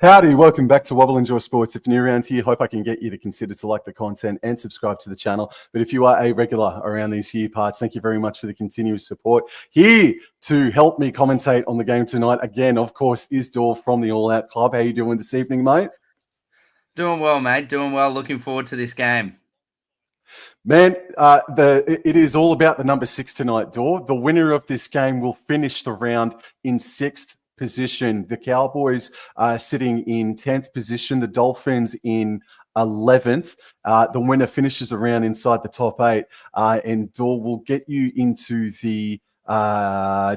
Howdy, welcome back to Wobble Enjoy Sports. If you're new around here, hope I can get you to consider to like the content and subscribe to the channel. But if you are a regular around these here parts, thank you very much for the continuous support. Here to help me commentate on the game tonight, again, of course, is Dor from the All Out Club. How you doing this evening, mate? Doing well, mate. Doing well. Looking forward to this game. Man, it is all about the number 6 tonight, Dor. The winner of this game will finish the round in 6th position. The Cowboys are sitting in 10th position. The Dolphins in 11th. The winner finishes around inside the top 8. And Dor will get you into the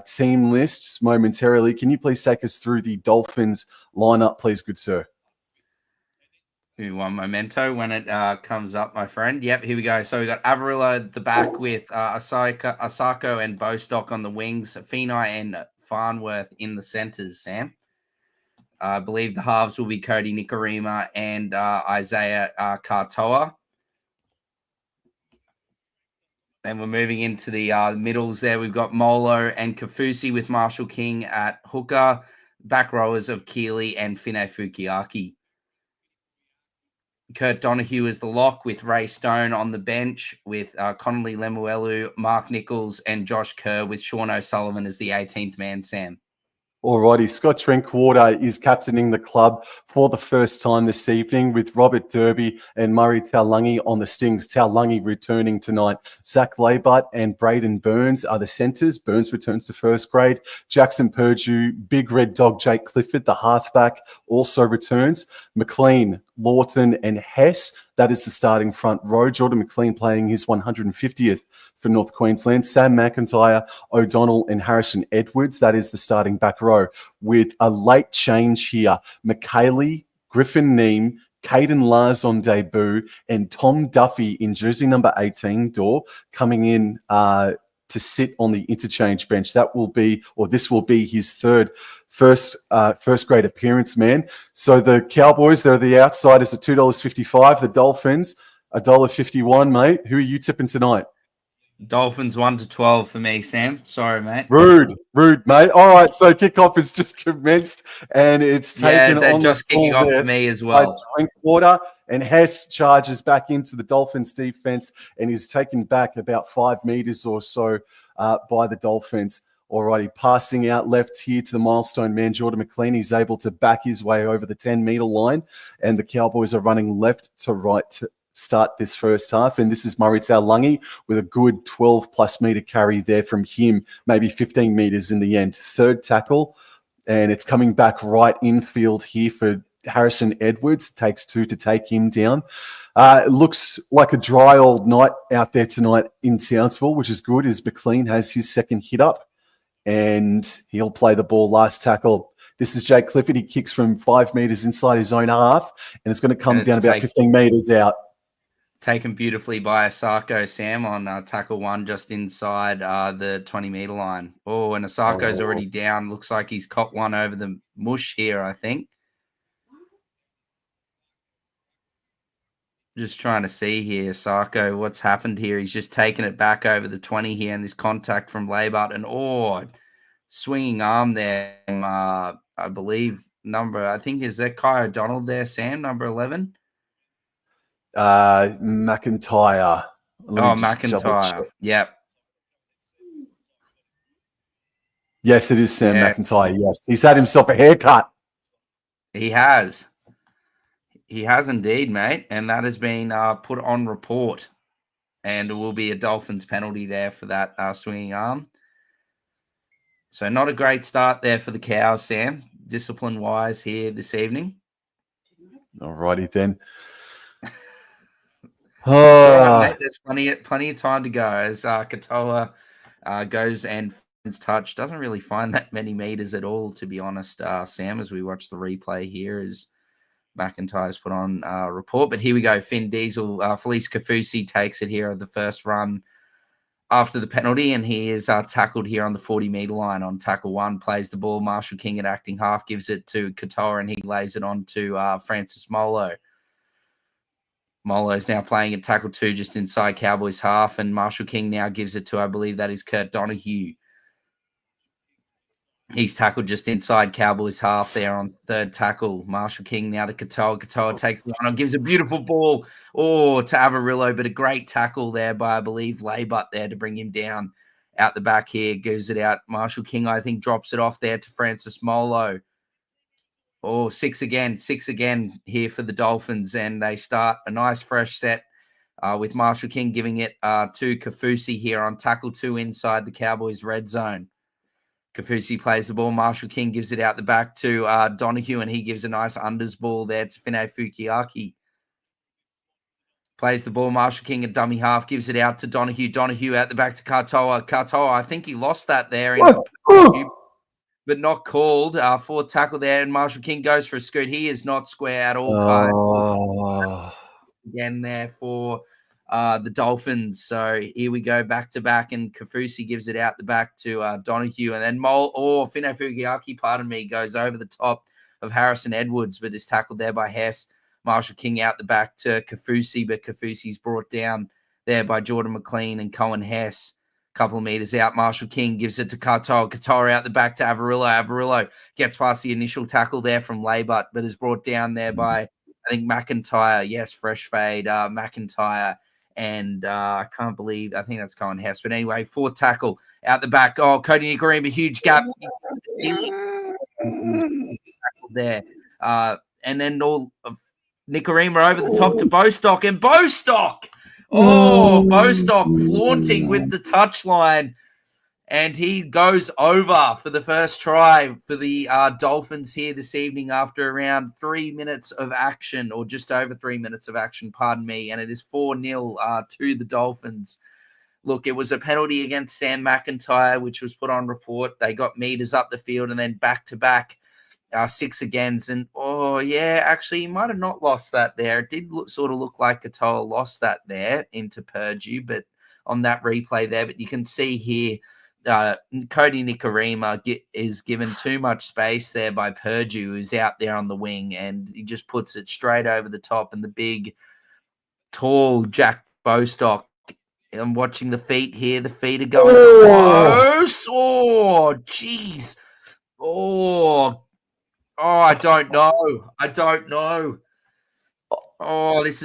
team lists momentarily. Can you please take us through the Dolphins lineup, please, good sir? One memento when it comes up, my friend. Yep, here we go. So we got Avarilla at the back with Asako and Bostock on the wings, Finai and Farnworth in the centers, Sam. I believe the halves will be Cody Nikorima and Isaiah Katoa. Then we're moving into the middles there. We've got Molo and Kafusi with Marshall King at hooker, back rowers of Keeley and Fine Fukiaki. Kurt Donahue is the lock with Ray Stone on the bench with Connolly Lemuelu, Mark Nichols, and Josh Kerr with Sean O'Sullivan as the 18th man, Sam. Alrighty, Scott Drinkwater is captaining the club for the first time this evening with Robert Derby and Murray Taulungi on the stings. Taulungi returning tonight. Zach Labart and Braden Burns are the centres. Burns returns to first grade. Jackson Purdue, Big Red Dog Jake Clifford, the halfback, also returns. McLean, Lawton and Hess, that is the starting front row. Jordan McLean playing his 150th for North Queensland. Sam McIntyre, O'Donnell and Harrison Edwards, that is the starting back row. With a late change here, McKaylee, Griffin Neem, Caden Lars on debut, and Tom Duffy in jersey number 18, Dor, coming in to sit on the interchange bench. That will be, or this will be his first grade appearance, man. So the Cowboys, they're the outsiders at $2.55. The Dolphins, $1.51, mate. Who are you tipping tonight? Dolphins 1-12 for me, Sam. Sorry, mate. Rude, mate. All right, so kickoff has just commenced, and it's taken they're on just kicking off for me as well. Drinkwater, and Hess charges back into the Dolphins defense and is taken back about 5 meters or so by the Dolphins. Alrighty, passing out left here to the milestone man, Jordan McLean. He's able to back his way over the 10-meter line, and the Cowboys are running left to right to start this first half. And this is Murray Taulungi with a good 12-plus meter carry there from him, maybe 15 meters in the end. Third tackle, and it's coming back right infield here for Harrison Edwards. It takes 2 to take him down. It looks like a dry old night out there tonight in Townsville, which is good, as McLean has his second hit up, and he'll play the ball last tackle. This is Jake Clifford. He kicks from 5 meters inside his own half, and it's going to come down about 15 meters out. Taken beautifully by Asako, Sam, on tackle 1 just inside the 20-meter line. Oh, and Asako's already down. Looks like he's caught one over the mush here, I think. Just trying to see here, Asako, what's happened here. He's just taken it back over the 20 here, and this contact from Labart. And, swinging arm there. I believe I think, is that Kai O'Donnell there, Sam, number 11? McIntyre. McIntyre. Yep. Yes, it is Sam McIntyre. Yes, he's had himself a haircut. He has. He has indeed, mate. And that has been put on report. And it will be a Dolphins penalty there for that swinging arm. So not a great start there for the Cows, Sam, discipline-wise here this evening. All righty then. Right, mate. There's plenty of time to go as Katoa goes and finds touch. Doesn't really find that many meters at all, to be honest, Sam, as we watch the replay here as McIntyre's put on report. But here we go. Finn Diesel, Felice Kafusi takes it here at the first run after the penalty, and he is tackled here on the 40-meter line on tackle 1, plays the ball. Marshall King at acting half gives it to Katoa, and he lays it on to Francis Molo. Molo's now playing at tackle 2 just inside Cowboys half, and Marshall King now gives it to, I believe that is Kurt Donahue. He's tackled just inside Cowboys half there on third tackle. Marshall King now to Katoa. Katoa takes the one on, gives a beautiful ball to Avarillo, but a great tackle there by, I believe, Laybutt there to bring him down out the back here. Goes it out. Marshall King, I think, drops it off there to Francis Molo. Six again here for the Dolphins, and they start a nice fresh set with Marshall King giving it to Kafusi here on tackle 2 inside the Cowboys red zone. Kafusi plays the ball. Marshall King gives it out the back to Donahue, and he gives a nice unders ball there to Fine Fukiaki. Plays the ball. Marshall King, a dummy half, gives it out to Donahue. Donahue out the back to Katoa. Katoa, I think he lost that there into Purdue, but not called. Fourth tackle there, and Marshall King goes for a scoot. He is not square at all. Again there for the Dolphins. So here we go back to back, and Kafusi gives it out the back to Donahue, and then Fine Fukiaki, goes over the top of Harrison Edwards, but is tackled there by Hess. Marshall King out the back to Kafusi, but Kafusi's brought down there by Jordan McLean and Cohen Hess. A couple of meters out, Marshall King gives it to Katoa. Katoa out the back to Avarillo. Avarillo gets past the initial tackle there from Laybutt, but is brought down there by, I think, McIntyre. Yes, fresh fade, McIntyre. And I think that's Cohen Hess. But anyway, fourth tackle out the back. Cody Nikarima, huge gap there. And then Nikarima over the top to Bostock. And Bostock! Bostock flaunting with the touchline. And he goes over for the first try for the Dolphins here this evening after around 3 minutes of action, or just over 3 minutes of action, pardon me. And it is 4-0 to the Dolphins. Look, it was a penalty against Sam McIntyre, which was put on report. They got meters up the field and then back-to-back 6 agains. And, actually, he might have not lost that there. It did sort of look like Katoa lost that there into Purdue, but on that replay there. But you can see here, Cody Nikarima is given too much space there by Purdue, who's out there on the wing, and he just puts it straight over the top. And the big, tall Jack Bostock, I'm watching the feet here. The feet are going close. Jeez. I don't know. This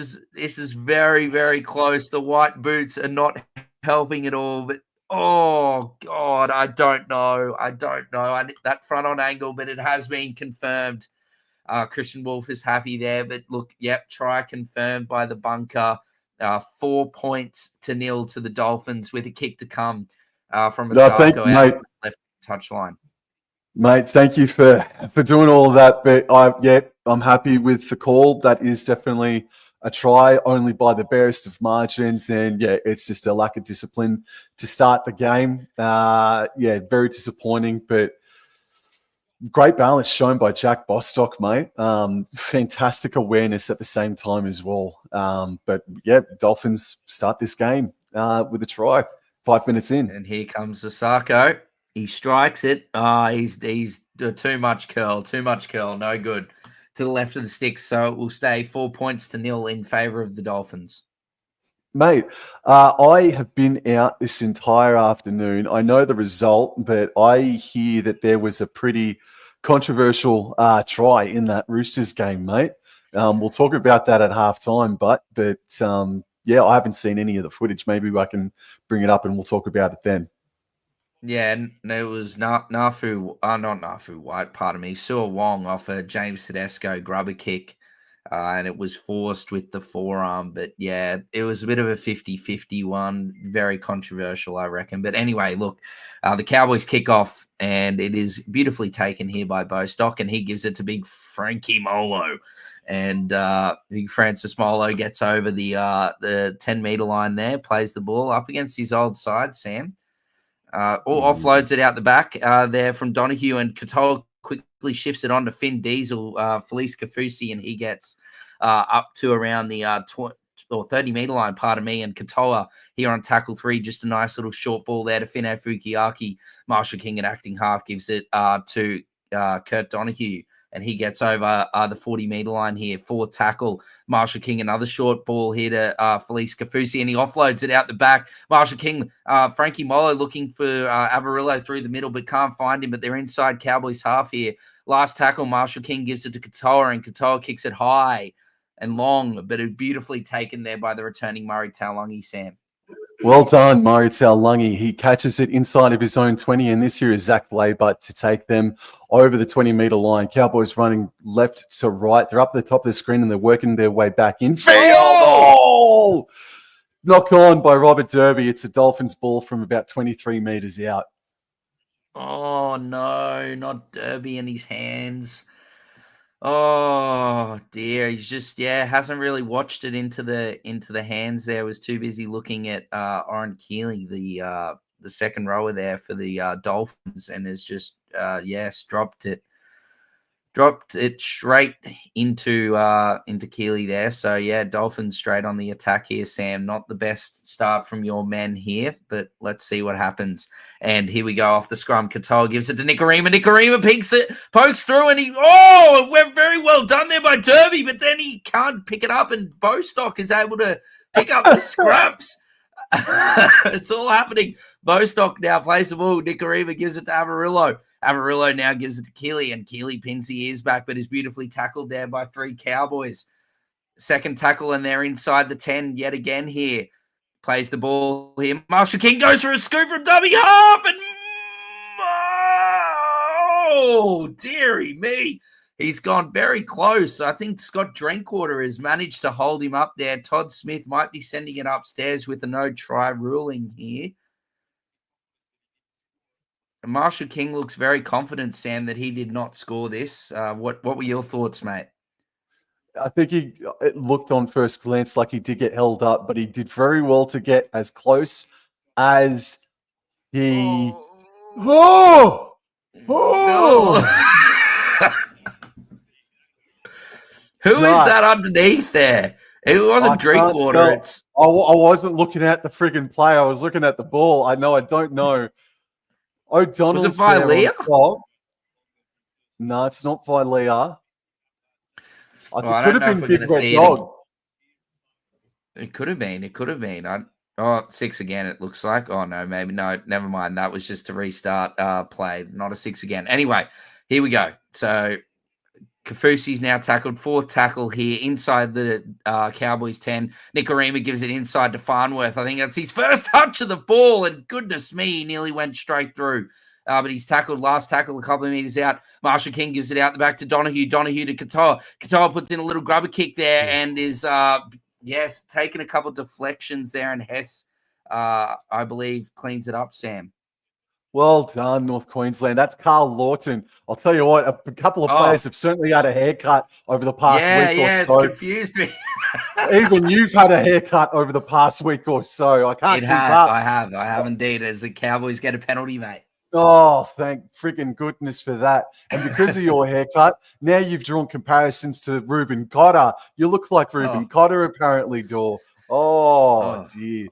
is very, very close. The white boots are not helping at all, but God, I don't know. That front on angle, but it has been confirmed. Christian Wolf is happy there, but look, try confirmed by the bunker. 4 points to 0 to the Dolphins with a kick to come from Asako out left touchline. Mate, thank you for doing all of that. But I'm happy with the call. That is definitely a try, only by the barest of margins. And it's just a lack of discipline to start the game. Very disappointing, but great balance shown by Jack Bostock, mate. Fantastic awareness at the same time as well. Dolphins start this game with a try 5 minutes in. And here comes Asako. He strikes it. He's too much curl. No good. To the left of the sticks, so it will stay 4 points to 0 in favour of the Dolphins. Mate, I have been out this entire afternoon. I know the result, but I hear that there was a pretty controversial try in that Roosters game, mate. We'll talk about that at halftime, but I haven't seen any of the footage. Maybe I can bring it up and we'll talk about it then. Yeah, and it was not Nafu White, pardon me, Sua Wong off a James Tedesco grubber kick, and it was forced with the forearm. But it was a bit of a 50-50 one, very controversial, I reckon. But anyway, look, the Cowboys kick off, and it is beautifully taken here by Bostock, and he gives it to big Frankie Molo. And big Francis Molo gets over the 10-meter line there, plays the ball up against his old side, Sam. Offloads it out the back there from Donahue, and Katoa quickly shifts it on to Finn Diesel, Felice Kafusi, and he gets up to around the 30-meter line, pardon me, and Katoa here on tackle 3, just a nice little short ball there to Fine Fukiaki. Marshall King at acting half gives it to Kurt Donahue. and he gets over the 40-meter line here. Fourth tackle, Marshall King, another short ball here to Felice Kafusi, and he offloads it out the back. Marshall King, Frankie Molo looking for Avarillo through the middle, but can't find him, but they're inside Cowboys half here. Last tackle, Marshall King gives it to Katoa, and Katoa kicks it high and long, but it beautifully taken there by the returning Murray Taulagi, Sam. Well done, Murray Taulagi. He catches it inside of his own 20, and this here is Zach Blaybut to take them over the 20-meter line. Cowboys running left to right. They're up the top of the screen, and they're working their way back in. Field! Oh! Knock on by Robert Derby. It's a Dolphins ball from about 23 meters out. Oh, no, not Derby in his hands. Oh dear, he's just hasn't really watched it into the hands there. Was too busy looking at Oren Keeley, the second rower there for the Dolphins, and has just dropped it straight into Keeley there. So Dolphins straight on the attack here, Sam. Not the best start from your men here, but let's see what happens. And here we go off the scrum. Katoa gives it to Nikorima. Nikorima pokes through, and it went very well done there by Derby, but then he can't pick it up, and Bostock is able to pick up the scraps. It's all happening. Bostock now plays the ball. Nikorima gives it to Avarillo. Avarillo now gives it to Keeley, and Keeley pins the ears back, but is beautifully tackled there by 3 Cowboys. Second tackle, and they're inside the 10 yet again here. Plays the ball here. Marshall King goes for a scoop from dummy half, and dearie me. He's gone very close. I think Scott Drinkwater has managed to hold him up there. Todd Smith might be sending it upstairs with a no-try ruling here. Marshall King looks very confident, Sam, that he did not score this. What were your thoughts, mate? I think it looked on first glance like he did get held up, but he did very well to get as close as he... Oh! Who is that underneath there? It wasn't Drinkwater. I wasn't looking at the friggin' play. I was looking at the ball. I don't know. O'Donnell's was it Vilea? No, it's not Vilea. I could have been Big Red Dog. It could have been. 6 again, it looks like. Oh, no, maybe. No, never mind. That was just to restart play, not a 6 again. Anyway, here we go. So Kafusi's now tackled. Fourth tackle here inside the Cowboys 10. Nikorima gives it inside to Farnworth. I think that's his first touch of the ball, and goodness me, he nearly went straight through. But he's tackled, last tackle a couple of meters out. Marshall King gives it out the back to Donahue. Donahue to Katoa. Katoa puts in a little grubber kick there and is, taking a couple of deflections there. And Hess, I believe, cleans it up, Sam. Well done, North Queensland. That's Carl Lawton. I'll tell you what, a couple of players have certainly had a haircut over the past week or so. It's confused me. Even you've had a haircut over the past week or so. I can't keep up. I have indeed. As the Cowboys get a penalty, mate. Oh, thank freaking goodness for that. And because of your haircut, now you've drawn comparisons to Reuben Cotter. You look like Reuben Cotter, apparently, Dor. Oh, dear.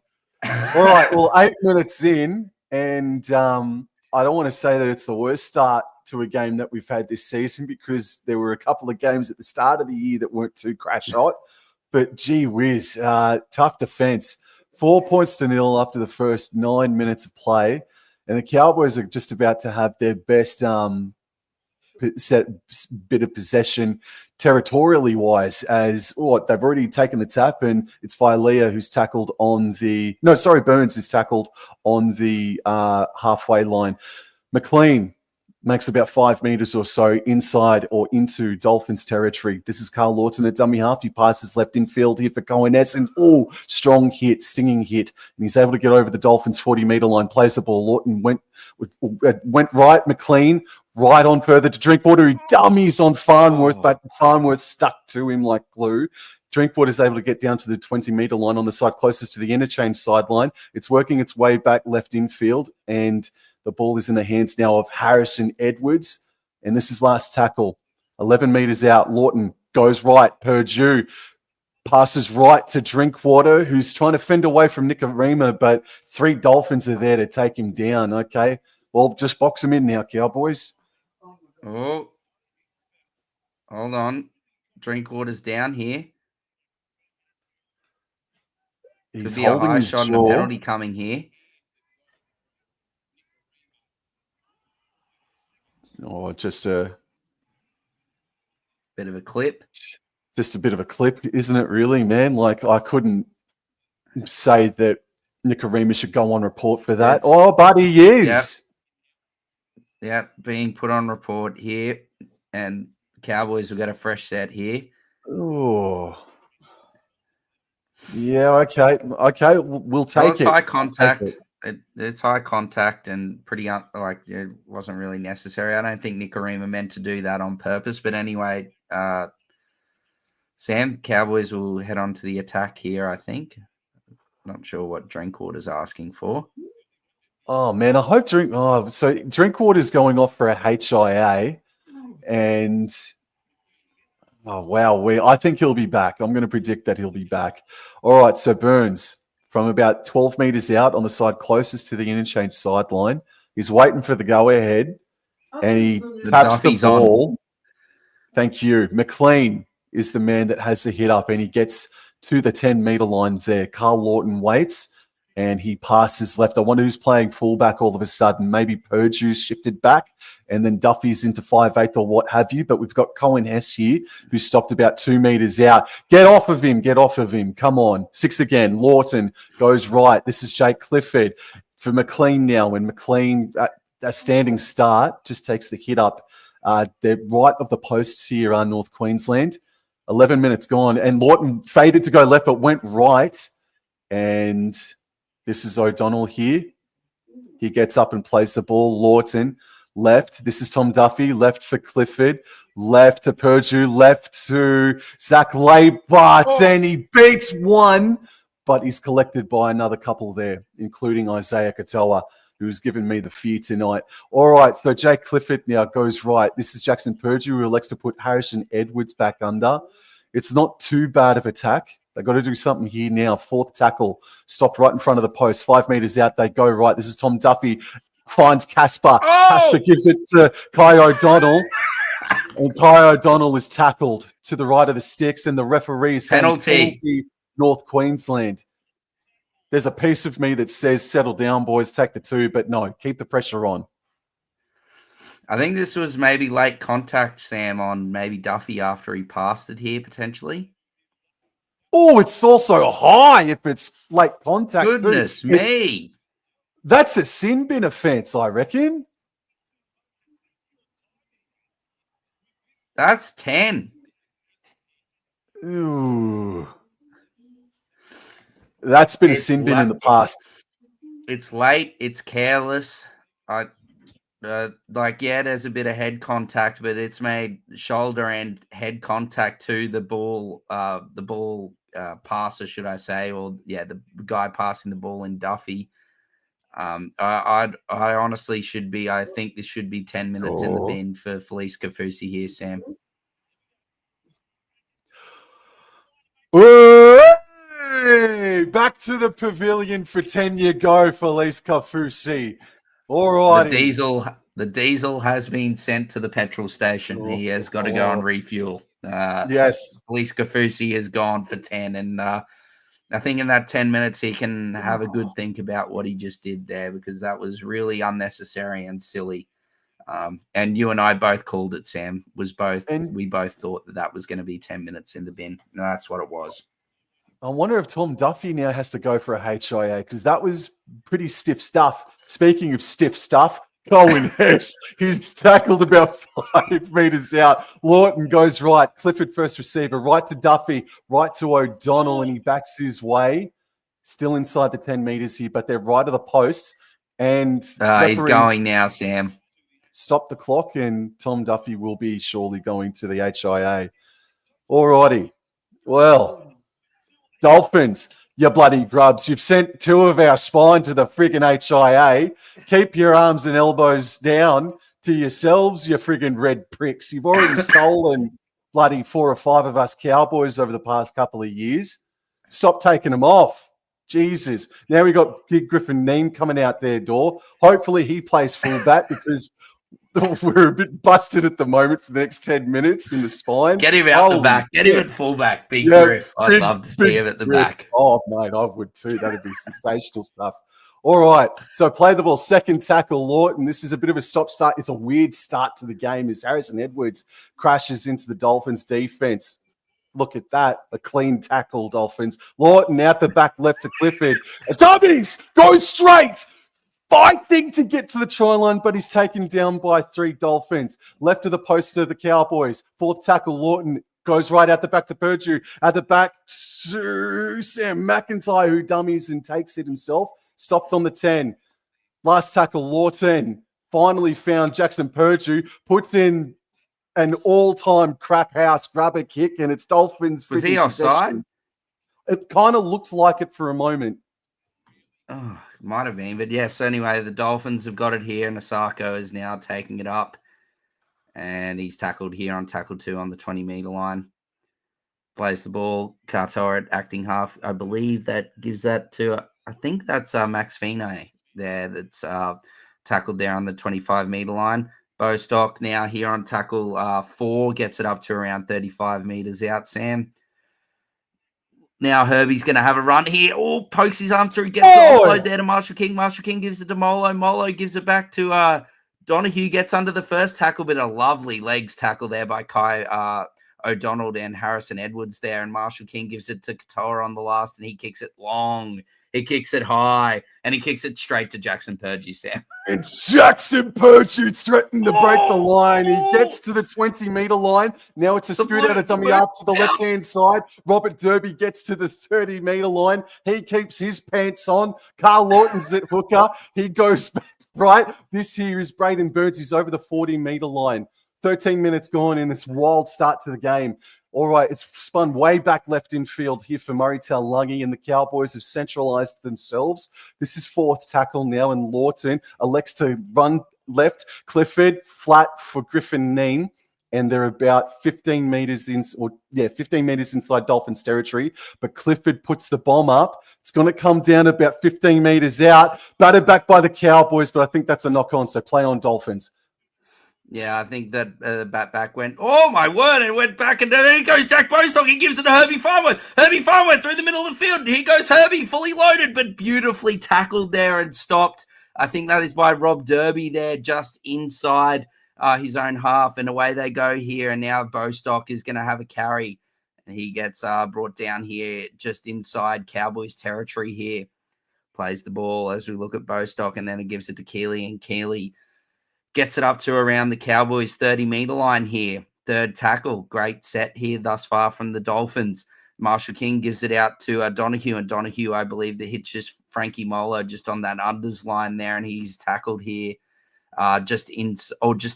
All right, well, 8 minutes in, and I don't want to say that it's the worst start to a game that we've had this season, because there were a couple of games at the start of the year that weren't too crash hot. But gee whiz, tough defense. 4 points to 0 after the first 9 minutes of play. And the Cowboys are just about to have their best bit of possession territorially wise, as they've already taken the tap, and it's Vilea who's tackled on the... No, sorry, Burns is tackled on the halfway line. McLean makes about 5 meters or so inside or into Dolphins territory. This is Carl Lawton at dummy half. He passes left infield here for Cohen-Ness, and strong hit, stinging hit. And he's able to get over the Dolphins 40-meter line, plays the ball. Lawton went right, McLean, right on further to Drinkwater. He dummies on Farnworth, but Farnworth stuck to him like glue. Drinkwater is able to get down to the 20-meter line on the side closest to the interchange sideline. It's working its way back left infield, and the ball is in the hands now of Harrison Edwards, and this is last tackle. 11 meters out, Lawton goes right, Purdue passes right to Drinkwater, who's trying to fend away from Nikorima, but 3 Dolphins are there to take him down. Okay, well, just box him in now, Cowboys. Oh, Hold on. Drinkwater's down here. He's Could be a holding high his shot and a jaw. penalty coming here. Or just a bit of a clip. Just a bit of a clip, isn't it, really, man? Like, I couldn't say that Nicarima should go on report for that. But he is. Yep, being put on report here. And Cowboys will get a fresh set here. Oh. Yeah, okay. We'll take it's it. High contact. It's high contact and pretty it wasn't really necessary. I don't think Nicarima meant to do that on purpose. But anyway, Sam, Cowboys will head on to the attack here, I think. Not sure what Drinkwater's asking for. Oh, man, I hope so Drinkwater's going off for a HIA. And oh, wow, I think he'll be back. I'm going to predict that he'll be back. All right, so Burns, from about 12 metres out on the side closest to the interchange sideline, he's waiting for the go-ahead, and he taps the ball. Thank you. McLean is the man that has the hit up, and he gets to the 10-metre line there. Carl Lawton waits, and he passes left. I wonder who's playing fullback all of a sudden. Maybe Purdue's shifted back, and then Duffy's into 5'8" or what have you. But we've got Cohen Hess here, who stopped about 2 metres out. Get off of him. Come on. 6 again. Lawton goes right. This is Jake Clifford for McLean now. And McLean, a standing start, just takes the hit up. They're right of the posts here are North Queensland. 11 minutes gone. And Lawton faded to go left, but went right. And this is O'Donnell here. He gets up and plays the ball. Lawton, left. This is Tom Duffy, left for Clifford. Left to Purdue, left to Zach Laybart, and he beats one, but he's collected by another couple there, including Isaiah Katoa, who's given me the fear tonight. All right, so Jake Clifford now goes right. This is Jackson Purdue, who elects to put Harrison Edwards back under. It's not too bad of attack. They've got to do something here now. 4th tackle, stopped right in front of the post. 5 metres out, they go right. This is Tom Duffy, finds Casper. Casper gives it to Kai O'Donnell. And Kai O'Donnell is tackled to the right of the sticks, and the referee is saying penalty North Queensland. There's a piece of me that says, settle down, boys, take the 2, but no, keep the pressure on. I think this was maybe late contact, Sam, on maybe Duffy after he passed it here, potentially. Oh, it's also high if it's late contact. Goodness me. That's a sin bin offence, I reckon. That's 10. Ooh. That's been a sin bin in the past. It's late. It's careless. There's a bit of head contact, but it's made shoulder and head contact to the ball passer, should I say, or the guy passing the ball in Duffy. I honestly I think this should be 10 minutes in the bin for Felice Kafusi here, Sam. Hey, back to the pavilion for 10-year go, Felice Kafusi. All right. The diesel has been sent to the petrol station. He has got to go and refuel. Yes. Felice Kafusi has gone for 10, and I think in that 10 minutes he can have a good think about what he just did there, because that was really unnecessary and silly. And you and I both called it, Sam. We both thought that was going to be 10 minutes in the bin. And that's what it was. I wonder if Tom Duffy now has to go for a HIA, because that was pretty stiff stuff. Speaking of stiff stuff, Cohen Hess, he's tackled about 5 metres out. Lawton goes right. Clifford first receiver, right to Duffy, right to O'Donnell, and he backs his way. Still inside the 10 metres here, but they're right of the posts. And he's going now, Sam. Stop the clock, and Tom Duffy will be surely going to the HIA. All righty. Well, Dolphins, you bloody grubs. You've sent 2 of our spine to the friggin' HIA. Keep your arms and elbows down to yourselves, you friggin' red pricks. You've already stolen bloody 4 or 5 of us Cowboys over the past couple of years. Stop taking them off. Jesus. Now we got Big Griffin Neem coming out there, Dor. Hopefully he plays fullback, because we're a bit busted at the moment for the next 10 minutes in the spine. Get him out the back. Get him at fullback. Big Griff. I'd love to see him at the back. Oh, mate, I would too. That'd be sensational stuff. All right, so play the ball. Second tackle, Lawton. This is a bit of a stop-start. It's a weird start to the game as Harrison Edwards crashes into the Dolphins' defense. Look at that. A clean tackle, Dolphins. Lawton out the back left to Clifford. Dummies! Go straight! Fighting to get to the try line, but he's taken down by 3 Dolphins. Left of the post to the Cowboys. Fourth tackle, Lawton goes right out the back to Purdue. At the back to Sam McIntyre, who dummies and takes it himself. Stopped on the 10. Last tackle, Lawton. Finally found Jackson Purdue. Puts in an all-time crap house grabber kick, and it's Dolphins. Was he offside? It kind of looked like it for a moment. Oh, might have been. But yes, anyway, the Dolphins have got it here, and Osako is now taking it up. And he's tackled here on tackle 2 on the 20-meter line. Plays the ball. Katoa at acting half. I believe that gives that to... I think that's Max Fine there that's tackled there on the 25-meter line. Bostock now here on tackle 4, gets it up to around 35 meters out, Sam. Now Herbie's going to have a run here. Oh, pokes his arm through, gets the offload there to Marshall King. Marshall King gives it to Molo. Molo gives it back to Donahue, gets under the first tackle, but a lovely legs tackle there by Kai O'Donnell and Harrison Edwards there. And Marshall King gives it to Katoa on the last, and he kicks it long. He kicks it high, and he kicks it straight to Jackson Purdue, Sam. And Jackson Purdue threatened to break the line. He gets to the 20-meter line. Now it's a scoot out of dummy up to the left-hand side. Robert Derby gets to the 30-meter line. He keeps his pants on. Carl Lawton's at hooker. He goes back right. This here is Braden Burns. He's over the 40-meter line. 13 minutes gone in this wild start to the game. All right, it's spun way back left in field here for Murray Taulagi, and the Cowboys have centralised themselves. This is fourth tackle now, and Lawton elects to run left. Clifford flat for Griffin Neen, and they're about 15 meters inside Dolphins territory. But Clifford puts the bomb up. It's going to come down about 15 meters out. Batted back by the Cowboys, but I think that's a knock-on, so play on Dolphins. Yeah, I think that bat back went, oh my word, and went back, and then he goes Jack Bostock. He gives it to Herbie Farnworth. Herbie Farnworth through the middle of the field. Here goes Herbie, fully loaded, but beautifully tackled there and stopped. I think that is by Rob Derby there, just inside his own half, and away they go here. And now Bostock is going to have a carry, and he gets brought down here just inside Cowboys territory here. Plays the ball as we look at Bostock, and then it gives it to Keeley, and Keeley gets it up to around the Cowboys 30-meter line here. Third tackle. Great set here thus far from the Dolphins. Marshall King gives it out to Donahue, and Donahue, I believe, the hit's just Frankie Molo just on that unders line there, and he's tackled here just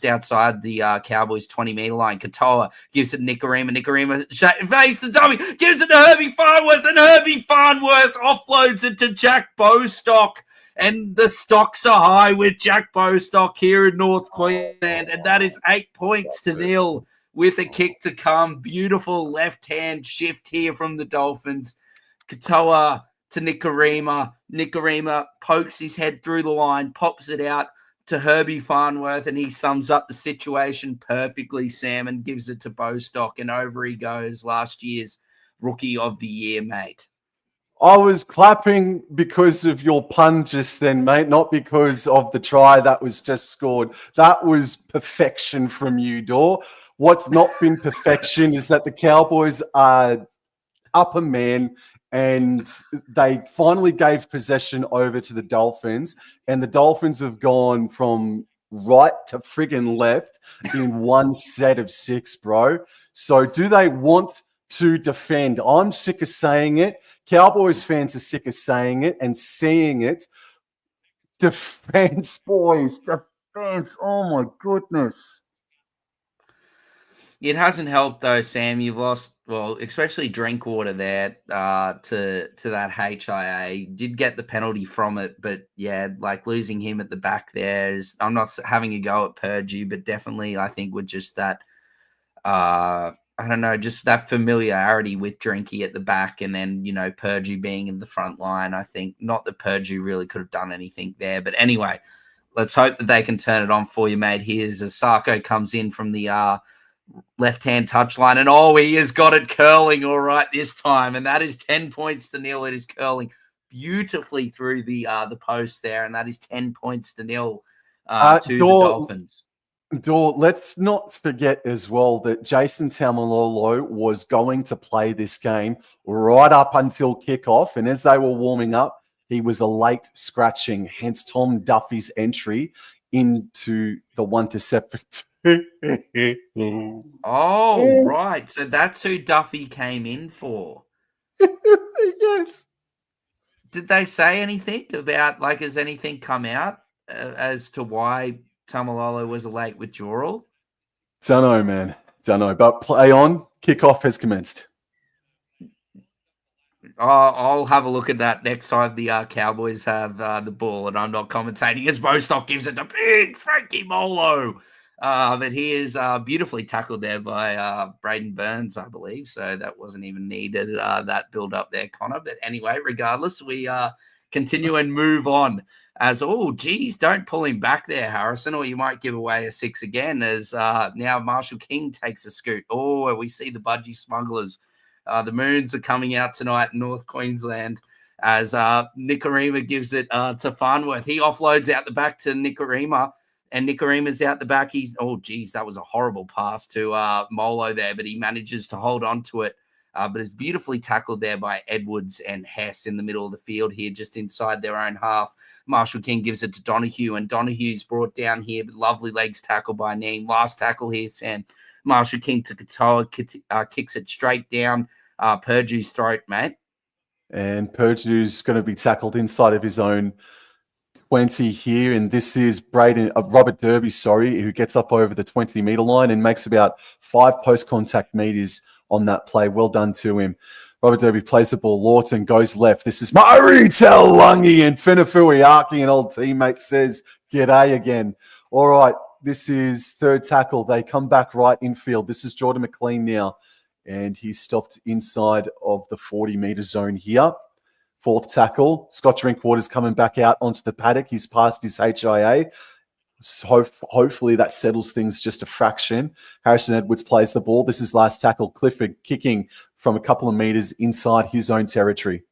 outside the Cowboys 20-meter line. Katoa gives it to Nicarima. Nicarima face the dummy, gives it to Herbie Farnworth, and Herbie Farnworth offloads it to Jack Bostock. And the stocks are high with Jack Bostock here in North Queensland. And that is 8 points to 0 with a kick to come. Beautiful left-hand shift here from the Dolphins. Katoa to Nicarima. Nicarima pokes his head through the line, pops it out to Herbie Farnworth, and he sums up the situation perfectly, Sam, and gives it to Bostock. And over he goes, last year's Rookie of the Year, mate. I was clapping because of your pun just then, mate, not because of the try that was just scored. That was perfection from you, Dor. What's not been perfection is that the Cowboys are up a man, and they finally gave possession over to the Dolphins, and the Dolphins have gone from right to friggin' left in one set of 6, bro. So do they want to defend? I'm sick of saying it. Cowboys fans are sick of saying it and seeing it. Defense, boys. Defense. Oh, my goodness. It hasn't helped, though, Sam. You've lost, well, especially Drinkwater there to that HIA. Did get the penalty from it, but, yeah, like losing him at the back there is – I'm not having a go at Purdue, but definitely I think with just that I don't know, just that familiarity with Drinky at the back, and then, you know, Purdue being in the front line. I think not that Purdue really could have done anything there. But anyway, let's hope that they can turn it on for you, mate. Here's as Sarko comes in from the left-hand touchline, and he has got it curling all right this time, and that is 10 points to nil. It is curling beautifully through the post there, and that is 10 points to nil to the Dolphins. Dor, let's not forget as well that Jason Taumalolo was going to play this game right up until kickoff, and as they were warming up, he was a late scratching, hence Tom Duffy's entry into the 1-7. Oh, right. So that's who Duffy came in for. Yes. Did they say anything about, like, has anything come out as to why Tamalolo was a late withdrawal? Don't know, man. Don't know. But play on. Kickoff has commenced. I'll have a look at that next time the Cowboys have the ball, and I'm not commentating as Bostock gives it to big Frankie Molo. But he is beautifully tackled there by Braden Burns, I believe. So that wasn't even needed, that build-up there, Connor. But anyway, regardless, we continue and move on. Don't pull him back there, Harrison, or you might give away a 6 again as now Marshall King takes a scoot. We see the Budgie Smugglers. The Moons are coming out tonight in North Queensland as Nikorima gives it to Farnworth. He offloads out the back to Nikorima, and Nikorima's out the back. That was a horrible pass to Molo there, but he manages to hold on to it. But it's beautifully tackled there by Edwards and Hess in the middle of the field here, just inside their own half. Marshall King gives it to Donahue, and Donahue's brought down here, but lovely legs tackle by Neem. Last tackle here, Sam. Marshall King to Katoa, kicks it straight down Purdue's throat, mate. And Purdue's going to be tackled inside of his own 20 here, and this is Robert Derby, who gets up over the 20-meter line and makes about 5 post-contact meters on that play. Well done to him. Robert Derby plays the ball. Lawton goes left. This is Murray Taulagi, and Finafui, an old teammate, says, "G'day again." All right, this is third tackle. They come back right infield. This is Jordan McLean now, and he's stopped inside of the 40-meter zone here. Fourth tackle, Scott Drinkwater's coming back out onto the paddock. He's passed his HIA. So hopefully that settles things just a fraction. Harrison Edwards plays the ball. This is last tackle. Clifford kicking from a couple of meters inside his own territory.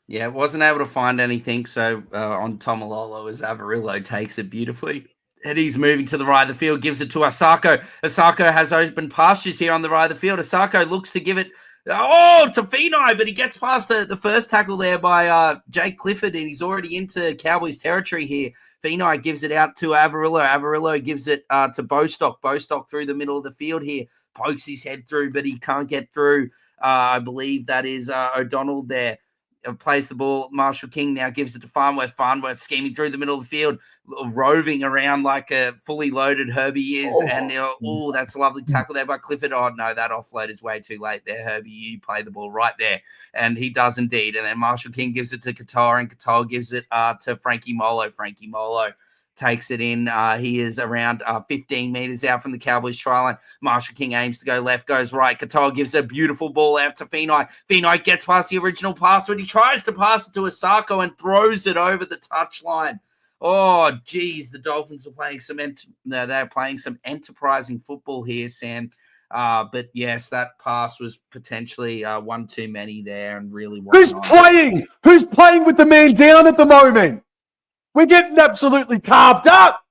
Yeah, wasn't able to find anything. So on Tomalolo as Avarillo takes it beautifully. And he's moving to the right of the field, gives it to Asako. Asako has open pastures here on the right of the field. Asako looks to give it to Finai, but he gets past the first tackle there by Jake Clifford, and he's already into Cowboys territory here. Finai gives it out to Avarillo. Avarillo gives it to Bostock. Bostock through the middle of the field here. Pokes his head through, but he can't get through. I believe that is O'Donnell there. Plays the ball. Marshall King now gives it to Farnworth. Farnworth scheming through the middle of the field, roving around like a fully loaded Herbie is. That's a lovely tackle there by Clifford. Oh, no, that offload is way too late there, Herbie. You play the ball right there. And he does indeed. And then Marshall King gives it to Katoa, and Katoa gives it to Frankie Molo. Frankie Molo takes it in. He is around 15 meters out from the Cowboys try line. Marshall King aims to go left, goes right. Katoa gives a beautiful ball out to Finai. Finai gets past the original pass, but he tries to pass it to Asako and throws it over the touchline. Oh, geez, the Dolphins are playing they're playing some enterprising football here, Sam. But yes, that pass was potentially one too many there, and really. Who's playing? Who's playing with the man down at the moment? We're getting absolutely carved up.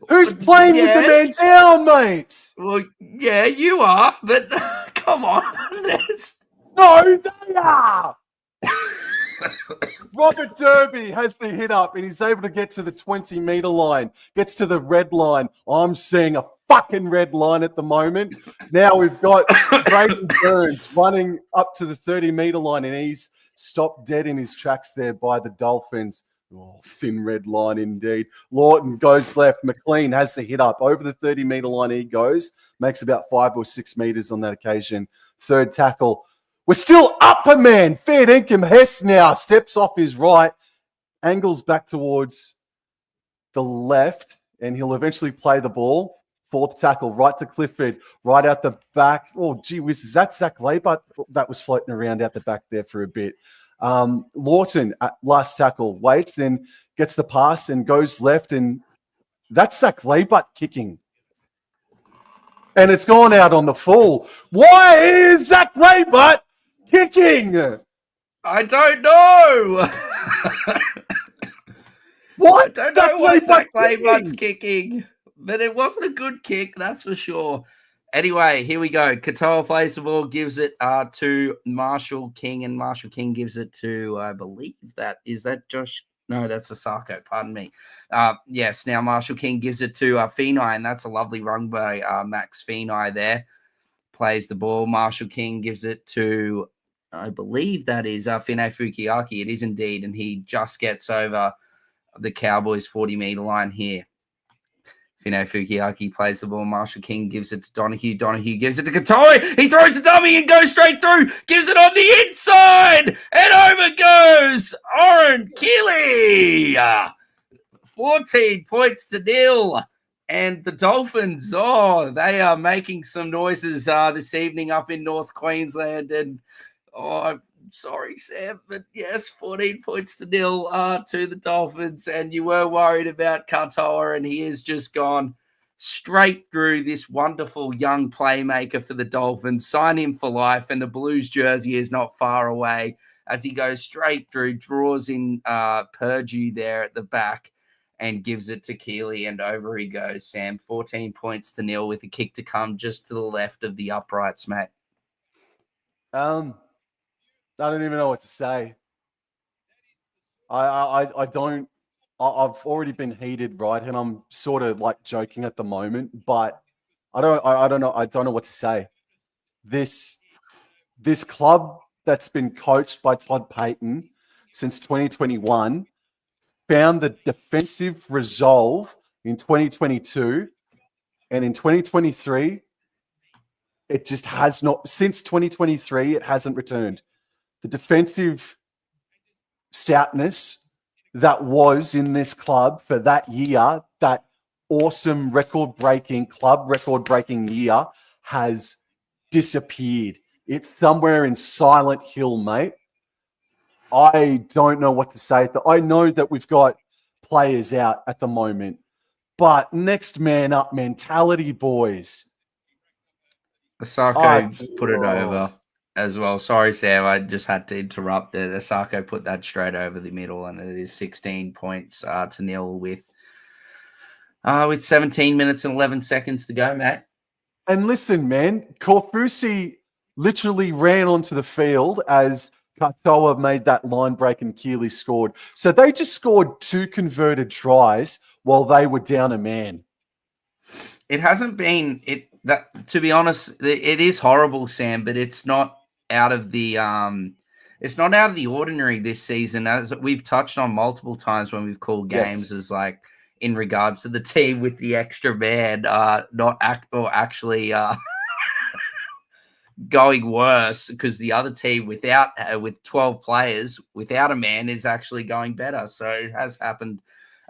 Who's playing with the man down, mate? Well, yeah, you are, but come on. No, they are. Robert Derby has the hit up, and he's able to get to the 20-meter line, gets to the red line. I'm seeing a fucking red line at the moment. Now we've got Braden Burns running up to the 30-meter line, and he's stopped dead in his tracks there by the Dolphins. Oh, thin red line indeed. Lawton goes left. McLean has the hit up. Over the 30-meter line he goes. Makes about 5 or 6 meters on that occasion. Third tackle. We're still up a man. Fair dinkum. Hess now steps off his right. Angles back towards the left. And he'll eventually play the ball. Fourth tackle, right to Clifford, right out the back. Oh, gee whiz, is that Zach Laybut? That was floating around out the back there for a bit. Lawton at last tackle waits and gets the pass and goes left, and that's Zach Laybutt kicking. And it's gone out on the full. Why is Zach Laybutt kicking? I don't know. What? I don't know why Zach Laybutt's kicking, but it wasn't a good kick, that's for sure. Anyway, here we go. Katoa plays the ball, gives it to Marshall King, and Marshall King gives it to, I believe is that Josh? No, that's Asako, pardon me. Yes, now Marshall King gives it to Finai, and that's a lovely run by Max Finai there. Plays the ball. Marshall King gives it to, I believe that is Finai Fukiaki. It is indeed, and he just gets over the Cowboys 40-meter line here. Finai Fukiaki plays the ball. Marshall King gives it to Donahue. Donahue gives it to Katoa. He throws the dummy and goes straight through. Gives it on the inside. And over goes Oren Keeley. 14 points to 0. And the Dolphins, they are making some noises this evening up in North Queensland. And, I'm sorry, Sam, but yes, 14 points to 0 to the Dolphins. And you were worried about Katoa, and he has just gone straight through this wonderful young playmaker for the Dolphins. Sign him for life, and the Blues jersey is not far away as he goes straight through, draws in Purdue there at the back, and gives it to Keeley, and over he goes, Sam. 14 points to 0 with a kick to come just to the left of the uprights, mate. I don't even know what to say. I don't. I've already been heated, right? And I'm sort of like joking at the moment, but I don't know. I don't know what to say. This club that's been coached by Todd Payton since 2021 found the defensive resolve in 2022, and in 2023, it just has not. Since 2023, it hasn't returned. The defensive stoutness that was in this club for that year, that awesome club record-breaking year, has disappeared. It's somewhere in Silent Hill, mate. I don't know what to say. I know that we've got players out at the moment, but next man up mentality, boys. Asako put it over as well. Sorry, Sam, I just had to interrupt it. Asako put that straight over the middle, and it is 16 points to 0 with 17 minutes and 11 seconds to go, Matt. And listen, man, Korfusi literally ran onto the field as Katoa made that line break and Keeley scored. So they just scored 2 converted tries while they were down a man. It hasn't been to be honest, it is horrible, Sam, but it's not out of the ordinary this season, as we've touched on multiple times when we've called games. Yes. As like in regards to the team with the extra man, actually going worse, because the other team with 12 players without a man is actually going better. So it has happened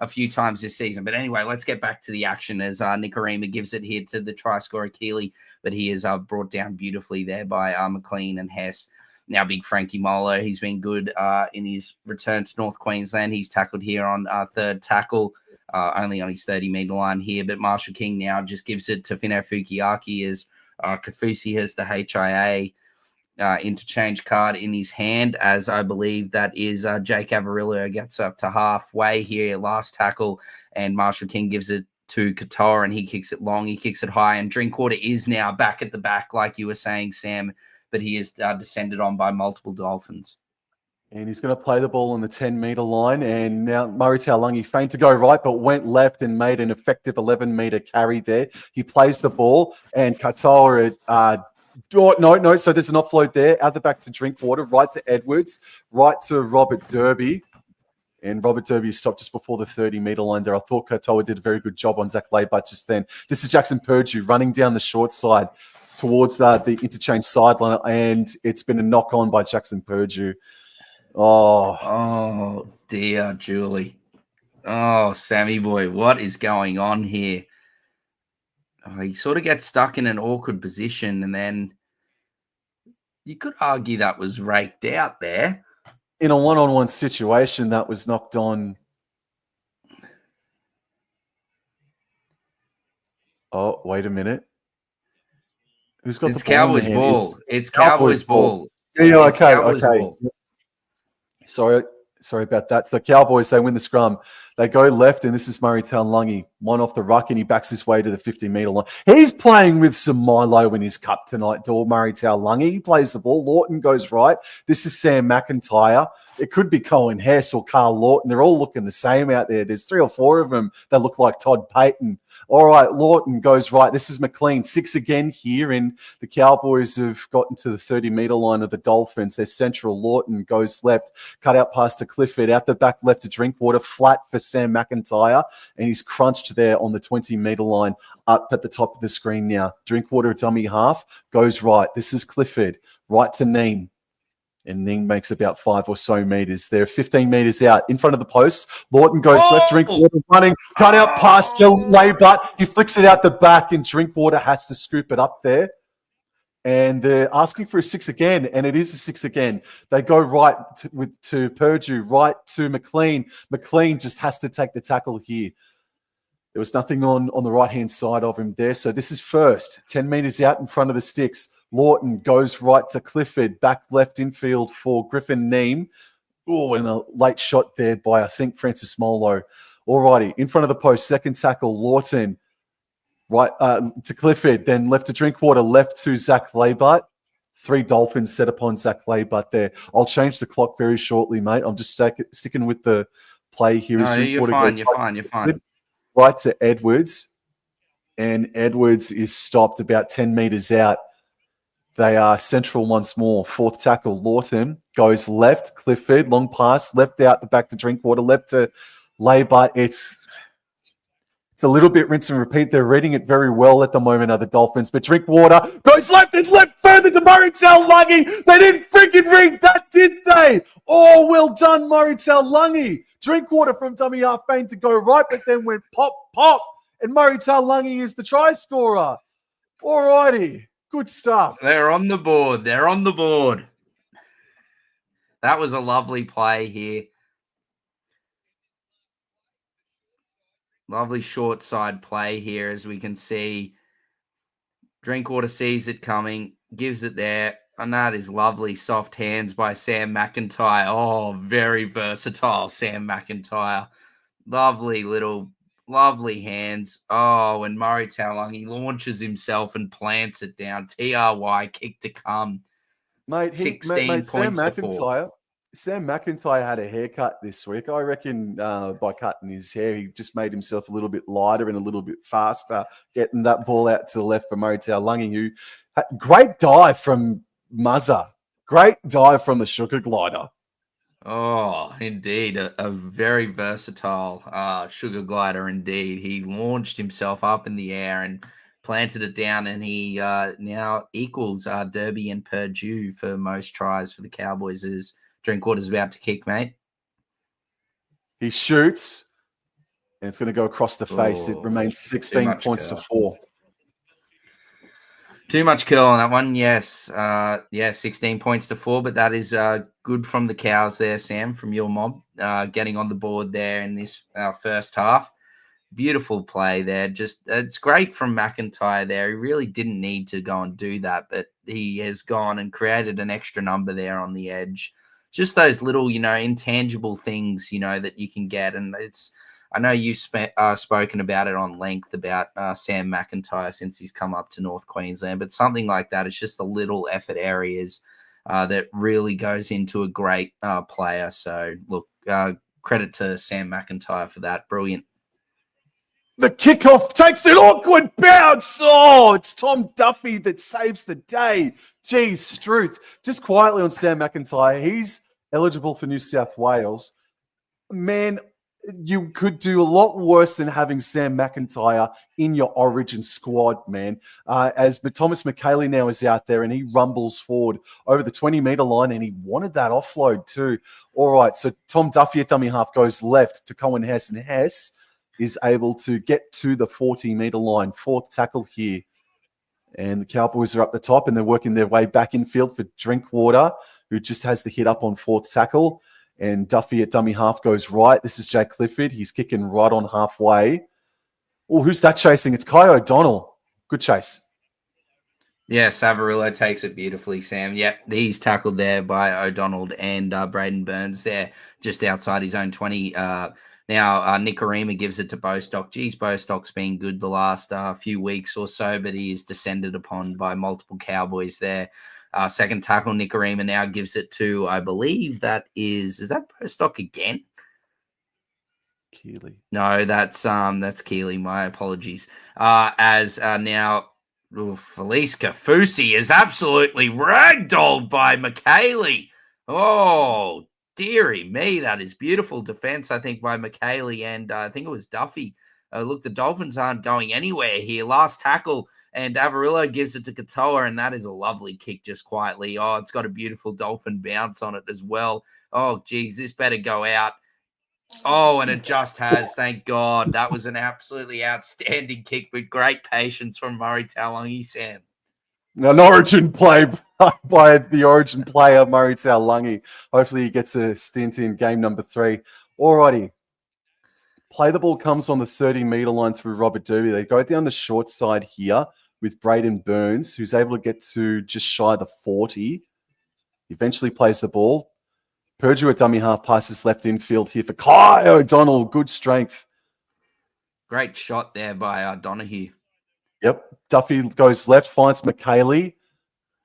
a few times this season. But anyway, let's get back to the action as Nikorima gives it here to the try scorer Keeley, but he is brought down beautifully there by McLean and Hess. Now big Frankie Molo, he's been good in his return to North Queensland. He's tackled here on third tackle, only on his 30-meter line here. But Marshall King now just gives it to Finai Fukiaki as Kafusi has the HIA interchange card in his hand, as I believe that is Jake Avarillo gets up to halfway here, last tackle, and Marshall King gives it to Katoa, and he kicks it long, he kicks it high, and Drinkwater is now back at the back, like you were saying, Sam, but he is descended on by multiple Dolphins. And he's going to play the ball on the 10-meter line, and now Murray Taulagi feigned to go right, but went left and made an effective 11-meter carry there. He plays the ball, and Katoa no. So there's an offload there, out the back to Drinkwater, right to Edwards, right to Robert Derby. And Robert Derby stopped just before the 30-meter line there. I thought Katoa did a very good job on Zach Laybutt just then. This is Jackson Purdue running down the short side towards the interchange sideline, and it's been a knock-on by Jackson Purdue. Oh, dear, Julie. Oh, Sammy boy, what is going on here? He sort of gets stuck in an awkward position, and then you could argue that was raked out there. in a one-on-one situation that was knocked on. Oh, wait a minute. Who's got It's the ball in Cowboys the hand? ball. It's Cowboys ball. Yeah, It's okay, Cowboys okay. ball. Sorry about that. So Cowboys, they win the scrum. They go left, and this is Murray Taulagi. One off the ruck, and he backs his way to the 50-metre line. He's playing with some Milo in his cup tonight, Murray Taulagi. He plays the ball. Lawton goes right. This is Sam McIntyre. It could be Cohen Hess or Carl Lawton. They're all looking the same out there. There's 3 or 4 of them that look like Todd Payton. All right, Lawton goes right. This is McLean. 6 again here, and the Cowboys have gotten to the 30-metre line of the Dolphins. Their central. Lawton goes left, cut out pass to Clifford, out the back left to Drinkwater, flat for Sam McIntyre, and he's crunched there on the 20-metre line up at the top of the screen now. Drinkwater, dummy half, goes right. This is Clifford, right to Neem. And Ning makes about 5 or so meters. They're 15 meters out in front of the post. Lawton goes left. Drinkwater running. Cut out pass to Laybutt. He flicks it out the back, and Drinkwater has to scoop it up there. And they're asking for a 6 again, and it is a 6 again. They go right to Purdue, right to McLean. McLean just has to take the tackle here. There was nothing on the right-hand side of him there. So this is first. 10 meters out in front of the sticks. Lawton goes right to Clifford, back left infield for Griffin Neem. Oh, and a late shot there by, I think, Francis Molo. All righty, in front of the post, second tackle, Lawton. Right to Clifford, then left to Drinkwater, left to Zach Laybutt. 3 Dolphins set upon Zach Laybutt there. I'll change the clock very shortly, mate. I'm just sticking with the play here. No, you're fine. Right to Edwards, and Edwards is stopped about 10 meters out. They are central once more. 4th tackle, Lawton goes left. Clifford, long pass, left out the back to Drinkwater, left to Laybutt. It's a little bit rinse and repeat. They're reading it very well at the moment, are the Dolphins. But Drinkwater goes left and left further to Murray Taulagi. They didn't freaking read that, did they? Oh, well done, Murray Taulagi. Drinkwater from dummy half feint to go right, but then went pop, pop. And Murray Taulagi is the try scorer. All righty. Good stuff. They're on the board. That was a lovely play here. Lovely short side play here, as we can see. Drinkwater sees it coming, gives it there, and that is lovely soft hands by Sam McIntyre. Oh, very versatile Sam McIntyre. Lovely hands. Oh, and Murray Taulagi launches himself and plants it down. TRY, kick to come. Mate, 16 points to 4. Sam McIntyre had a haircut this week. I reckon by cutting his hair, he just made himself a little bit lighter and a little bit faster, getting that ball out to the left for Murray Taulagi, who had great dive from Muzza. Great dive from the sugar glider. Oh, indeed. A very versatile sugar glider indeed. He launched himself up in the air and planted it down, and he now equals Derby and Purdue for most tries for the Cowboys as Drinkwater's about to kick, mate. He shoots, and it's going to go across the face. It remains 16 points to 4. Too much curl on that one, yes. 16 points to 4, but that is good from the Cows there, Sam, from your mob, getting on the board there in this first half. Beautiful play there. Just it's great from McIntyre there. He really didn't need to go and do that, but he has gone and created an extra number there on the edge. Just those little, intangible things, that you can get. And I know you've spoken about it on length about Sam McIntyre since he's come up to North Queensland, but something like that is just the little effort areas that really goes into a great player. So, look, credit to Sam McIntyre for that. Brilliant. The kickoff takes an awkward bounce. Oh, it's Tom Duffy that saves the day. Geez, Struth. Just quietly on Sam McIntyre. He's eligible for New South Wales. Man, you could do a lot worse than having Sam McIntyre in your origin squad, man. But Thomas McKaylee now is out there and he rumbles forward over the 20-metre line and he wanted that offload too. All right, so Tom Duffy at dummy half goes left to Cohen Hess, and Hess is able to get to the 40-metre line. 4th tackle here. And the Cowboys are up the top and they're working their way back in field for Drinkwater. who just has the hit up on fourth tackle. And Duffy at dummy half goes right. This is Jake Clifford. He's kicking right on halfway. Oh, who's that chasing? It's Kai O'Donnell. Good chase. Yeah, Savarillo takes it beautifully, Sam. Yep, he's tackled there by O'Donnell and Braden Burns there, just outside his own 20. Now, Nicarima gives it to Bostock. Geez, Bostock's been good the last few weeks or so, but he is descended upon by multiple Cowboys there. Second tackle, Nicarima now gives it to, I believe is that Bostock again? Keeley. No, that's Keeley. My apologies. Now Felice Kafusi is absolutely ragdolled by McKaylee. Oh, dearie me. That is beautiful defense, I think, by McKaylee. And I think it was Duffy. Look, the Dolphins aren't going anywhere here. Last tackle, and Avarillo gives it to Katoa, and that is a lovely kick just quietly. Oh, it's got a beautiful Dolphin bounce on it as well. Oh, geez, this better go out. Oh, and it just has. Thank God. That was an absolutely outstanding kick with great patience from Murray Taulagi, Sam. An origin play by the origin player, Murray Taulagi. Hopefully he gets a stint in game number 3. Alrighty. Play the ball comes on the 30-meter line through Robert Derby. They go down the short side here with Braden Burns, who's able to get to just shy of the 40. Eventually plays the ball. Purdue at dummy half passes left infield here for Kai O'Donnell. Good strength. Great shot there by Donahue. Yep. Duffy goes left, finds McKaylee.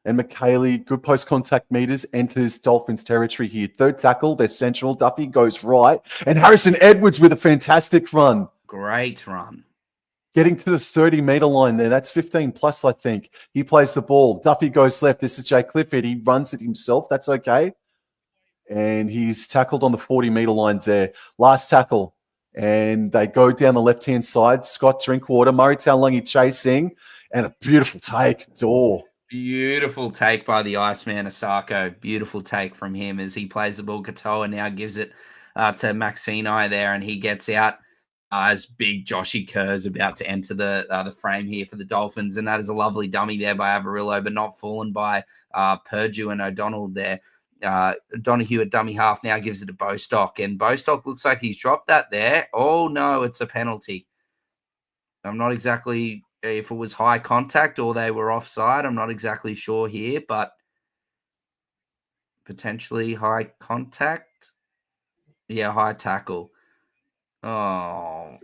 And McKaylee, good post-contact meters, enters Dolphins territory here. Third tackle, they're central. Duffy goes right. And Harrison Edwards with a fantastic run. Great run. Getting to the 30-meter line there. That's 15 plus, I think. He plays the ball. Duffy goes left. This is Jay Clifford. He runs it himself. That's okay. And he's tackled on the 40-meter line there. Last tackle. And they go down the left-hand side. Scott Drinkwater, Murray Taulagi chasing. And a beautiful take. Dor. Beautiful take by the Iceman, Asako. Beautiful take from him as he plays the ball. Katoa now gives it to Max Finai there, and he gets out as big Joshy Kerr's about to enter the frame here for the Dolphins. And that is a lovely dummy there by Avarillo, but not fallen by Purdue and O'Donnell there. Donahue at dummy half now gives it to Bostock, and Bostock looks like he's dropped that there. Oh no, it's a penalty. I'm not exactly if it was high contact or they were offside. I'm not exactly sure here, but potentially high contact. Yeah, high tackle. Oh,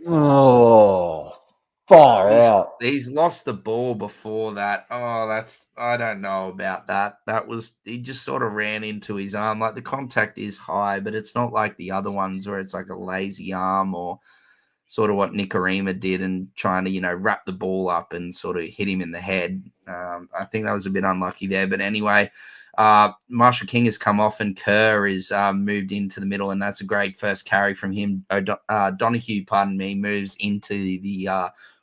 far out. He's lost the ball before that. Oh, I don't know about that. He just sort of ran into his arm. Like the contact is high, but it's not like the other ones where it's like a lazy arm or sort of what Nicarima did and trying to, wrap the ball up and sort of hit him in the head. I think that was a bit unlucky there. But anyway, Marshall King has come off and Kerr is moved into the middle, and that's a great first carry from him. Donahue, moves into the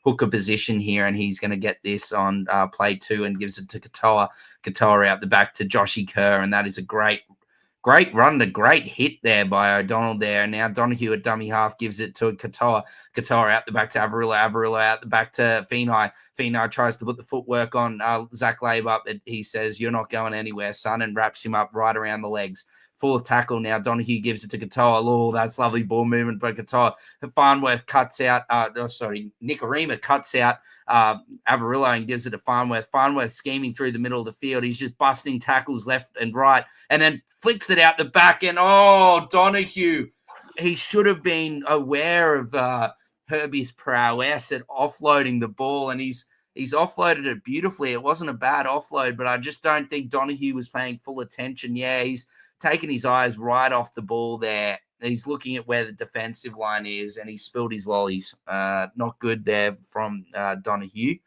hooker position here, and he's going to get this on play 2 and gives it to Katoa. Katoa out the back to Joshy Kerr, and that is a great run, a great hit there by O'Donnell there. And now Donahue at dummy half gives it to Katoa. Katoa out the back to Avarillo. Avarillo out the back to Finai. Finai tries to put the footwork on Zach Labe, but he says, "You're not going anywhere, son," and wraps him up right around the legs. Fourth tackle now. Donahue gives it to Katoa. Oh, that's lovely ball movement by Katoa. Farnworth cuts out. Nicarima cuts out Avarillo and gives it to Farnworth. Farnworth scheming through the middle of the field. He's just busting tackles left and right, and then flicks it out the back. And Donahue, he should have been aware of Herbie's prowess at offloading the ball, and he's offloaded it beautifully. It wasn't a bad offload, but I just don't think Donahue was paying full attention. Yeah, he's taken his eyes right off the ball there. He's looking at where the defensive line is, and he spilled his lollies. Not good there from Donahue.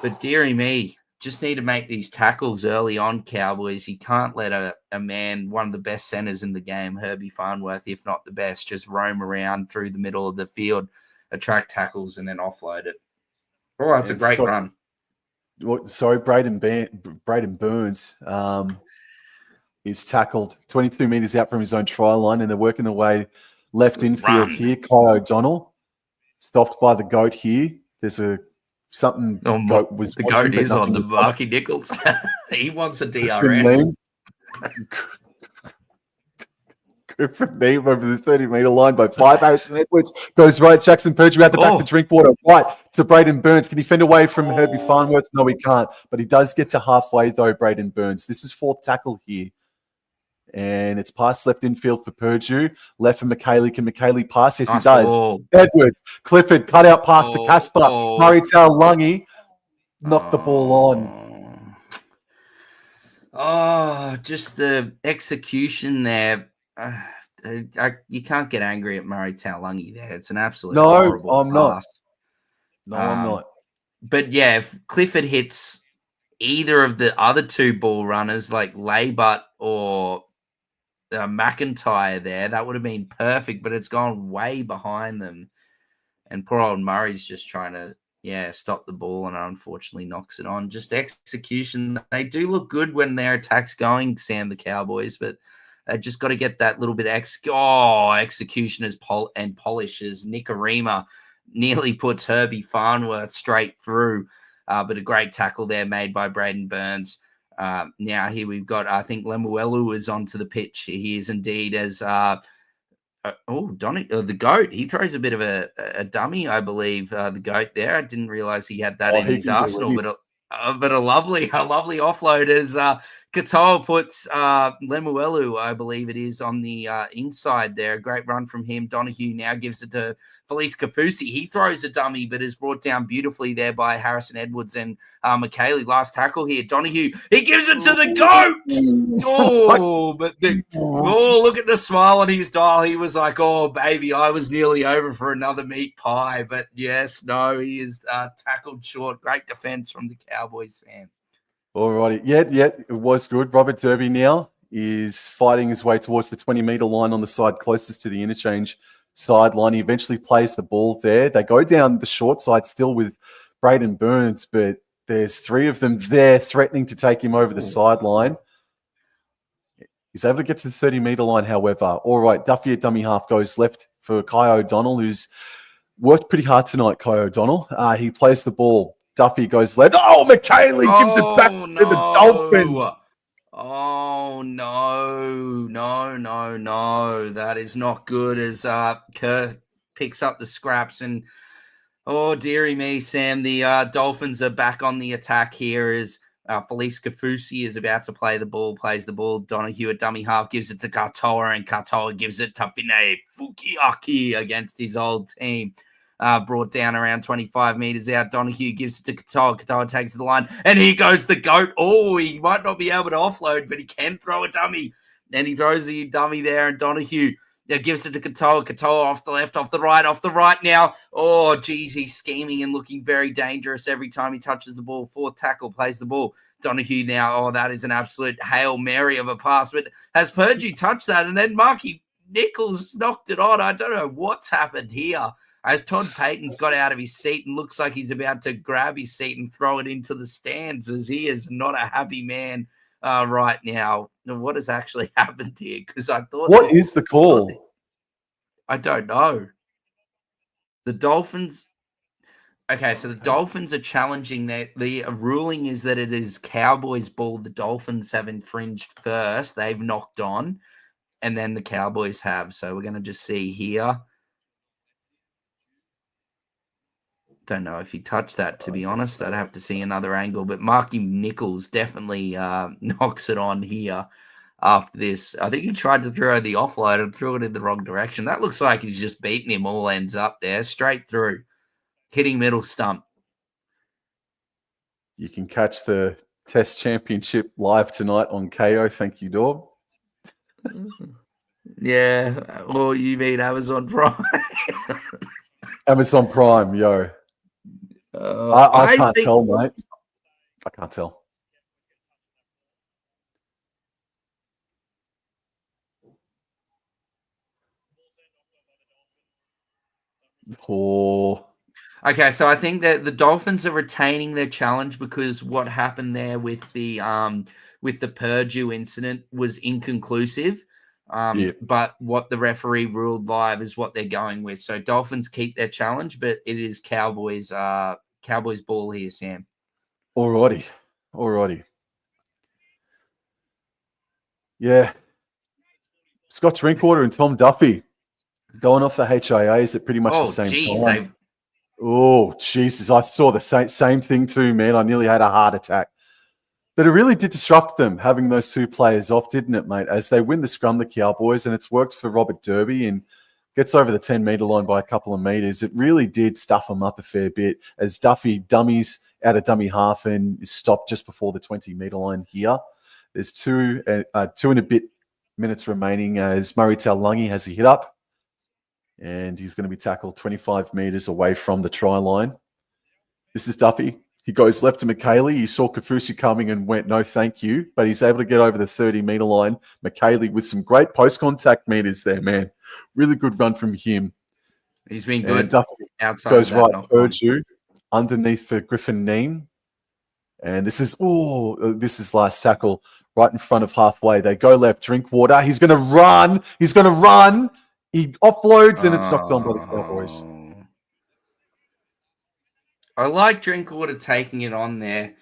But dearie me, just need to make these tackles early on, Cowboys. You can't let a man, one of the best centers in the game, Herbie Farnworth, if not the best, just roam around through the middle of the field, attract tackles, and then offload it. Oh, that's a great run. Sorry, Braden Burns. He's tackled 22 metres out from his own try line, and they're working their way left infield here. Kai O'Donnell stopped by the goat here. There's something. The goat is on the Marky Nichols. He wants a DRS. Griffin Name over the 30-metre line by 5. Harrison Edwards goes right. Jackson Perdue out the back to Drinkwater. Right to Braden Burns. Can he fend away from Herbie Farnworth? No, he can't. But he does get to halfway, though, Braden Burns. This is 4th tackle here. And it's pass left infield for Perdue. Left for McKaylee. Can McKaylee pass? Yes, he does. Ball. Edwards. Clifford. Cut out pass to Casper. Murray Taulagi knocked the ball on. Oh, just the execution there. You can't get angry at Murray Taulagi there. It's an absolute horrible pass. I'm not. But yeah, if Clifford hits either of the other 2 ball runners like Laybutt or McIntyre there, that would have been perfect, but it's gone way behind them. And poor old Murray's just trying to, stop the ball, and unfortunately knocks it on. Just execution. They do look good when their attack's going, Sam, the Cowboys, but they just got to get that little bit of execution and polish as Nicarima nearly puts Herbie Farnworth straight through. But a great tackle there made by Braden Burns. Now here we've got, I think Lemuelu is onto the pitch. He is indeed as the GOAT. He throws a bit of a dummy, I believe, the GOAT there. I didn't realize he had that in his arsenal, but a lovely offload as Katoa puts Lemuelu, I believe it is, on the inside there. A great run from him. Donahue now gives it to Felice Kafusi. He throws a dummy, but is brought down beautifully there by Harrison Edwards and McKaylee. Last tackle here. Donahue, he gives it to the GOAT. Look at the smile on his dial. He was like, oh, baby, I was nearly over for another meat pie. But yes, no, he is tackled short. Great defense from the Cowboys, Sam. All righty. Yeah, it was good. Robert Derby now is fighting his way towards the 20-metre line on the side closest to the interchange sideline. He eventually plays the ball there. They go down the short side still with Braden Burns, but there's 3 of them there threatening to take him over the sideline. He's able to get to the 30-metre line, however. All right, Duffy at dummy half goes left for Kai O'Donnell, who's worked pretty hard tonight, Kai O'Donnell. He plays the ball. Duffy goes left. Oh, McKaylee gives it back to the Dolphins. Oh, no. That is not good as Kerr picks up the scraps. And, oh, dearie me, Sam, the Dolphins are back on the attack here as Felice Kafusi is about to play the ball, plays the ball. Donahue at dummy half gives it to Katoa, and Katoa gives it to Fine Fukiaki against his old team. Brought down around 25 meters out. Donahue gives it to Katoa. Katoa takes the line, and here goes the GOAT. Oh, he might not be able to offload, but he can throw a dummy. Then he throws the dummy there, and Donahue gives it to Katoa. Katoa off the left, off the right now. Oh, geez, he's scheming and looking very dangerous every time he touches the ball. 4th tackle, plays the ball. Donahue now, oh, that is an absolute Hail Mary of a pass. But has Perdue touched that? And then Marky Nichols knocked it on. I don't know what's happened here. As Todd Payton's got out of his seat and looks like he's about to grab his seat and throw it into the stands, as he is not a happy man right now. What has actually happened here? Because I thought... What is the call? I don't know. The Dolphins... Okay, so the Dolphins are challenging that. The ruling is that it is Cowboys' ball. The Dolphins have infringed first. They've knocked on, and then the Cowboys have. So we're going to just see here. Don't know if he touched that, to be honest. I'd have to see another angle. But Marky Nichols definitely knocks it on here after this. I think he tried to throw the offload and threw it in the wrong direction. That looks like he's just beaten him all ends up there, straight through, hitting middle stump. You can catch the Test Championship live tonight on KO. Thank you, Dor. Yeah. Or you mean Amazon Prime? Amazon Prime, yo. I can't tell, mate. I can't tell. Oh. Okay, so I think that the Dolphins are retaining their challenge because what happened there with the Purdue incident was inconclusive. But what the referee ruled live is what they're going with. So Dolphins keep their challenge, but it is Cowboys ball here, Sam. Alrighty. Yeah. Scott Drinkwater and Tom Duffy going off for HIAs at pretty much the Oh, same geez, time. Oh, Jesus. I saw the same thing too, man. I nearly had a heart attack. But it really did disrupt them, having those two players off, didn't it, mate? As they win the scrum, the Cowboys, and it's worked for Robert Derby and gets over the 10-metre line by a couple of metres. It really did stuff them up a fair bit as Duffy dummies out of dummy half and is stopped just before the 20-metre line here. There's two and a bit minutes remaining as Murray Taulagi has a hit up, and he's going to be tackled 25 metres away from the try line. This is Duffy. He goes left to McKaylee. He saw Kafusi coming and went, no, thank you. But he's able to get over the 30-metre line. McKaylee with some great post-contact meters there, man. Really good run from him. He's been good. And Duffy outside goes of that right towards you, underneath for Griffin Neem. And this is last tackle right in front of halfway. They go left, Drinkwater. He's going to run. He offloads, and it's knocked on by the Cowboys. I like Drinkwater taking it on there.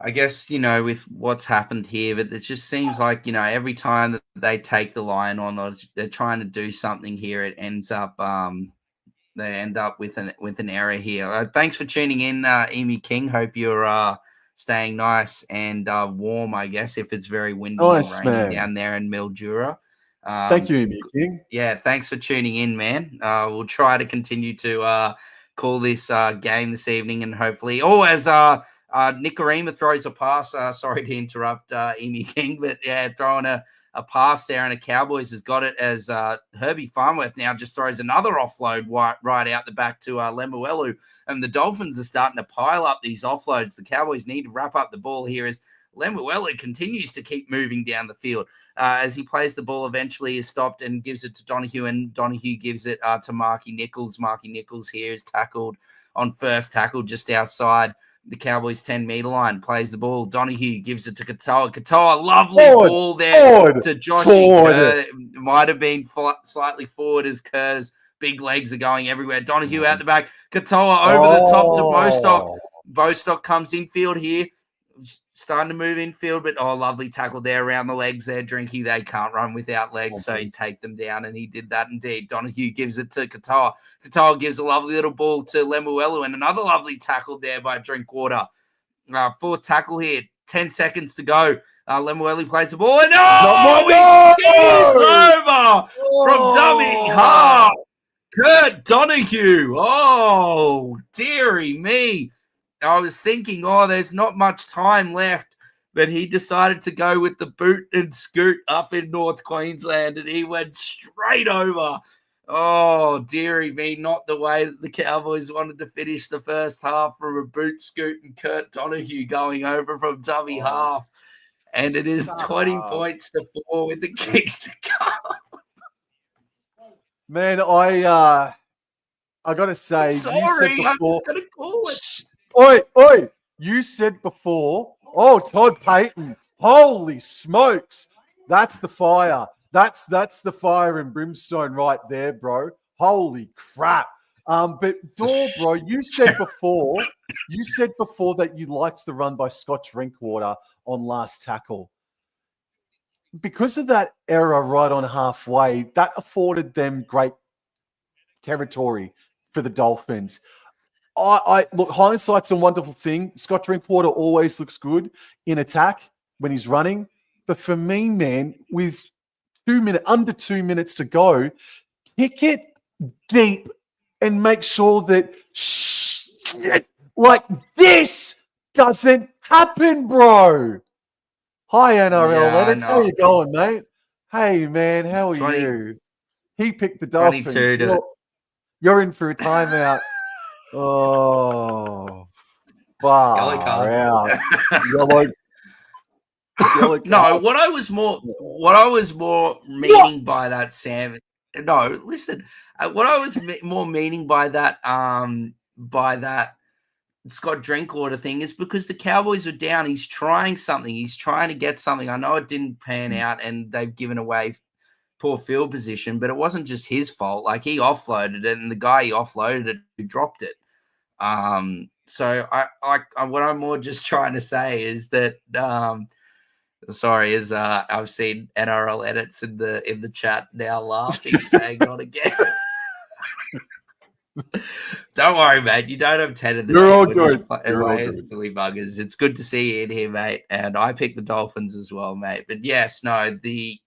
I guess, with what's happened here, but it just seems like, every time that they take the line on, or they're trying to do something here, it ends up, they end up with an error here. Thanks for tuning in, Amy King. Hope you're staying nice and warm, I guess, if it's very windy and raining down there in Mildura. Thank you, Amy King. Yeah, thanks for tuning in, man. We'll try to continue to call this game this evening, and hopefully, as Nicarima throws a pass. Sorry to interrupt, Amy King, but yeah, throwing a pass there, and the Cowboys has got it as Herbie Farnworth now just throws another offload right out the back to Lemuelu, and the Dolphins are starting to pile up these offloads. The Cowboys need to wrap up the ball here as Lemuelu continues to keep moving down the field. As he plays the ball, eventually is stopped and gives it to Donahue, and Donahue gives it to Marky Nichols. Marky Nichols here is tackled on first tackle just outside the Cowboys 10-metre line, plays the ball. Donahue gives it to Katoa. Katoa, lovely ball there to Joshy. It might have been slightly forward as Kerr's big legs are going everywhere. Donahue out the back. Katoa over the top to Bostock. Bostock comes infield here. Starting to move infield, but lovely tackle there around the legs there. Drinky, they can't run without legs, so he'd take them down, and he did that indeed. Donahue gives it to Katoa. Katoa gives a lovely little ball to Lemuelu, and another lovely tackle there by Drinkwater. Fourth tackle here, 10 seconds to go. Lemuelu plays the ball, and he skis over from dummy half. Kurt Donahue. Oh, dearie me. I was thinking, there's not much time left, but he decided to go with the boot and scoot up in North Queensland, and he went straight over. Oh, dearie me, not the way that the Cowboys wanted to finish the first half from a boot scoot and Kurt Donahue going over from dummy half. And it is 20 points to 4 with the kick to come. Man, I got to say, sorry, you said before. I'm going to call it. Oi! You said before, Todd Payton. Holy smokes. That's the fire. That's the fire and brimstone right there, bro. Holy crap. But Dor, bro, you said before that you liked the run by Scott Drinkwater on last tackle. Because of that error right on halfway, that afforded them great territory for the Dolphins. Look, hindsight's a wonderful thing. Scott Drinkwater always looks good in attack when he's running. But for me, man, with under 2 minutes to go, kick it deep and make sure that like this doesn't happen, bro. Hi, NRL. Lennox. How you going, mate? Hey, man, how are you? He picked the Dolphins. You're in for a timeout. Oh, far out. Yellow no, what I was more meaning by that, Sam. No, listen. What I was more meaning by that Scott Drinkwater thing is because the Cowboys are down. He's trying something. He's trying to get something. I know it didn't pan out, and they've given away poor field position, but it wasn't just his fault. Like, he offloaded it, and the guy he offloaded it, who dropped it. So I what I'm more just trying to say is that Sorry, as I've seen NRL edits in the chat now laughing, saying not again. Don't worry, mate. You don't have 10 in the You're team. all We're good. just You're all playing good. silly buggers. It's good to see you in here, mate. And I picked the Dolphins as well, mate. But yes, no, the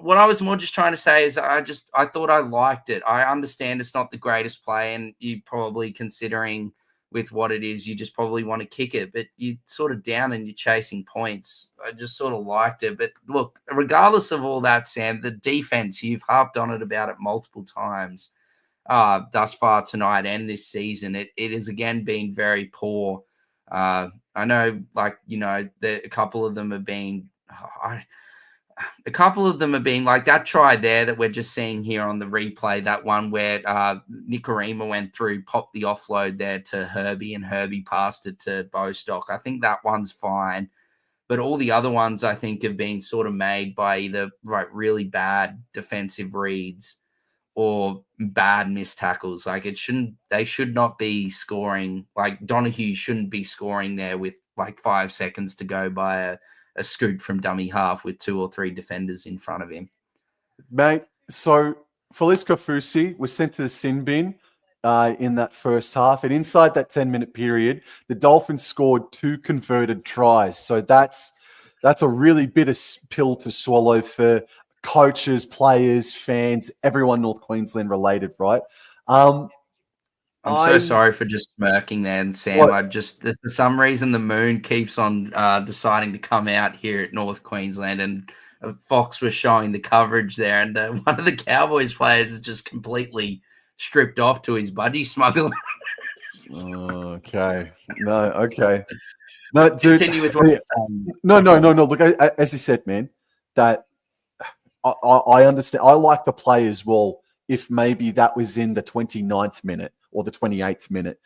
what I was more just trying to say is I thought I liked it. I understand it's not the greatest play, and you probably considering with what it is, you just probably want to kick it, but you sort of down and you're chasing points. I just sort of liked it. But look, regardless of all that, Sam, the defense, you've harped on it about it multiple times thus far tonight and this season. It is again being very poor. I know, like, you know, a couple of them are being like that try there that we're just seeing here on the replay, that one where Nikorima went through, popped the offload there to Herbie, and Herbie passed it to Bostock. I think that one's fine. But all the other ones, I think, have been sort of made by either really bad defensive reads or bad missed tackles. Like they should not be scoring. Like Donahue shouldn't be scoring there with like 5 seconds to go by a scoot from dummy half with 2 or 3 defenders in front of him. Mate, so Felice Kafusi was sent to the sin bin in that first half. And inside that 10-minute period, the Dolphins scored 2 converted tries. So that's a really bitter pill to swallow for coaches, players, fans, everyone North Queensland related, right? I'm so sorry for just smirking there, and Sam. For some reason, the moon keeps on deciding to come out here at North Queensland, and Fox was showing the coverage there, and one of the Cowboys players is just completely stripped off to his budgie smuggler. Okay. No, okay. No, dude. Continue with what you're saying. No. Look, as you said, man, that I understand. I like the play as well. If maybe that was in the 29th minute or the 28th minute,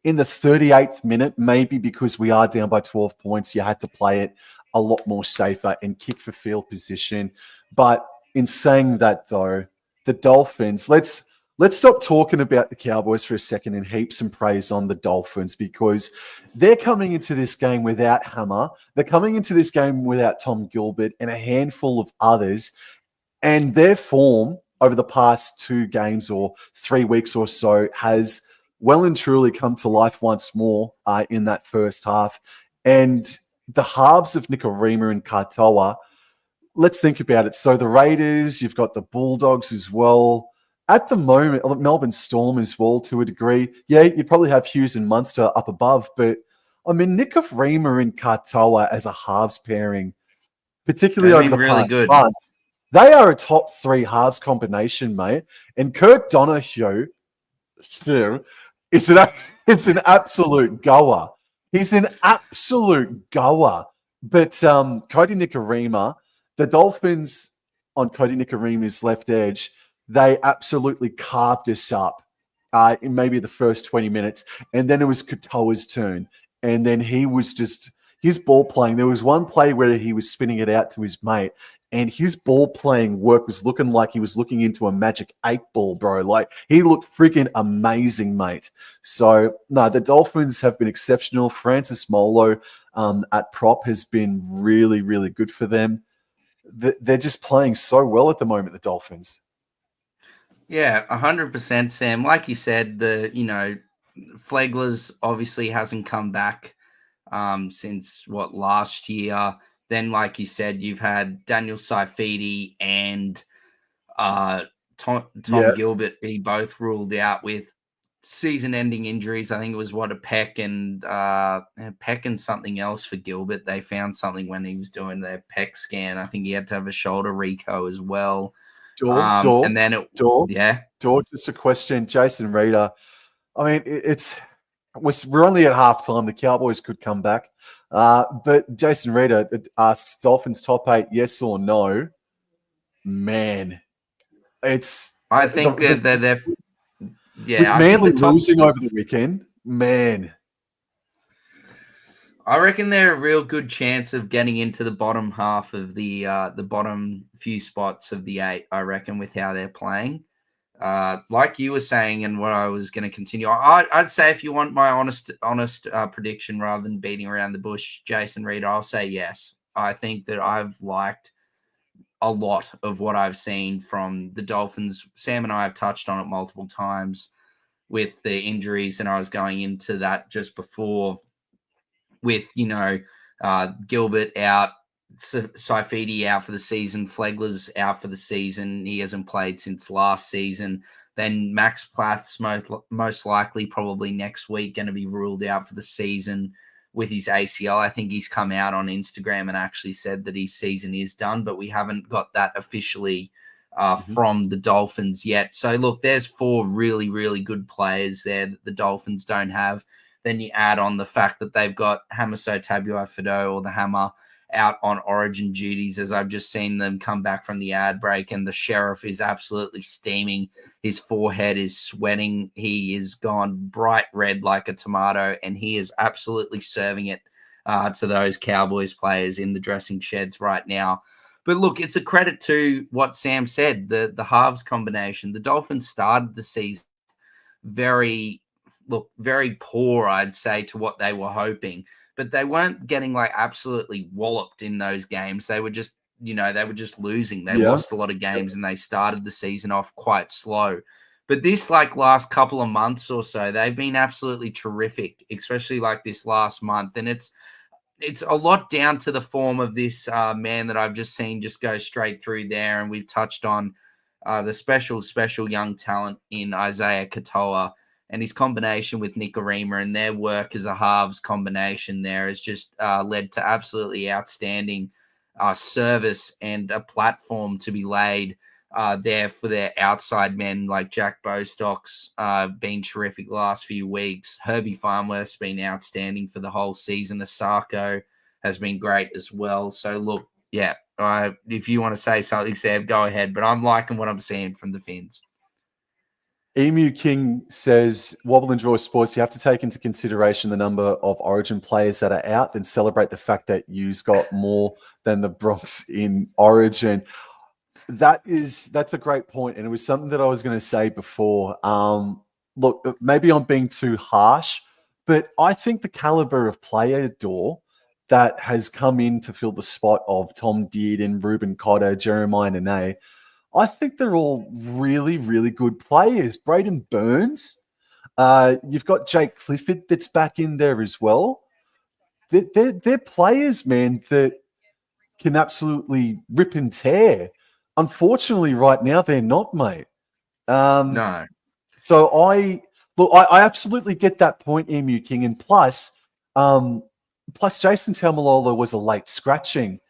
in the 38th minute, maybe because we are down by 12 points, you had to play it a lot more safer and kick for field position. But in saying that, though, the Dolphins, let's stop talking about the Cowboys for a second and heap some praise on the Dolphins, because they're coming into this game without Hammer. They're coming into this game without Tom Gilbert and a handful of others. And their form over the past 2 games or 3 weeks or so has well and truly come to life once more in that first half. And the halves of Nikorima and Katoa, let's think about it. So the Raiders, you've got the Bulldogs as well. At the moment, Melbourne Storm as well, to a degree. Yeah, you probably have Hughes and Munster up above, but I mean, Nikorima and Katoa as a halves pairing, particularly over the really past good month, they are a top 3 halves combination, mate. And Kirk Donahue, it's an absolute goer. He's an absolute goer. But Cody Nikorima, the Dolphins on Cody Nikorima's left edge, they absolutely carved us up in maybe the first 20 minutes. And then it was Katoa's turn. And then he was just, his ball playing. There was one play where he was spinning it out to his mate, and his ball playing work was looking like he was looking into a magic 8-ball, bro. Like, he looked freaking amazing, mate. So, no, the Dolphins have been exceptional. Francis Molo at prop has been really, really good for them. They're just playing so well at the moment, the Dolphins. Yeah, 100%, Sam. Like you said, Flegler's obviously hasn't come back since last year. Then, like you said, you've had Daniel Saifidi and Tom Gilbert be both ruled out with season-ending injuries. I think it was a pec and something else for Gilbert. They found something when he was doing their pec scan. I think he had to have a shoulder reco as well. Dor, yeah. Just a question, Jason Reader. I mean, we're only at halftime. The Cowboys could come back, but Jason Reader asks: Dolphins top 8, yes or no? Man, I think they're with Manly losing over the weekend. Man, I reckon they're a real good chance of getting into the bottom half of the bottom few spots of the 8. I reckon, with how they're playing. like you were saying, and what I was going to continue, I'd say if you want my honest prediction rather than beating around the bush, Jason Reed, I'll say yes. I think that I've liked a lot of what I've seen from the Dolphins. Sam and I have touched on it multiple times with the injuries, and I was going into that just before with, Gilbert out, Saifidi out for the season, Flegler's out for the season. He hasn't played since last season. Then Max Plath's most likely probably next week going to be ruled out for the season with his ACL. I think he's come out on Instagram and actually said that his season is done, but we haven't got that officially from the Dolphins yet. So look, there's 4 really, really good players there that the Dolphins don't have. Then you add on the fact that they've got Hamaso Tabuai-Fidow, or the Hammer, out on Origin duties, as I've just seen them come back from the ad break, and the Sheriff is absolutely steaming. His forehead is sweating. He is gone bright red like a tomato, and he is absolutely serving it to those Cowboys players in the dressing sheds right now. But look, it's a credit to what Sam said, the halves combination. The Dolphins started the season very poor, I'd say, to what they were hoping. But they weren't getting absolutely walloped in those games. They were just, they were just losing. They lost a lot of games, and they started the season off quite slow. But this last couple of months or so, they've been absolutely terrific, especially this last month. And it's a lot down to the form of this man that I've just seen just go straight through there. And we've touched on the special young talent in Isaiah Katoa, and his combination with Nikorima and their work as a halves combination there has just led to absolutely outstanding service and a platform to be laid there for their outside men like Jack Bostock's been terrific the last few weeks. Herbie Farnworth's been outstanding for the whole season. Asako has been great as well. So look, yeah, if you want to say something, Seb, go ahead. But I'm liking what I'm seeing from the Finns. Emu King says, Wobble and Draw Sports, you have to take into consideration the number of Origin players that are out, then celebrate the fact that you've got more than the Bronx in Origin. That's a great point, and it was something that I was going to say before. Look, maybe I'm being too harsh, but I think the caliber of player, Dor, that has come in to fill the spot of Tom Dearden, Ruben Cotter, Jeremiah Nene, I think they're all really, really good players. Braden Burns, you've got Jake Clifford that's back in there as well. They're players, man, that can absolutely rip and tear. Unfortunately, right now, they're not, mate. No. So I absolutely get that point, Emu King. And plus Jason Taumalolo was a late scratching.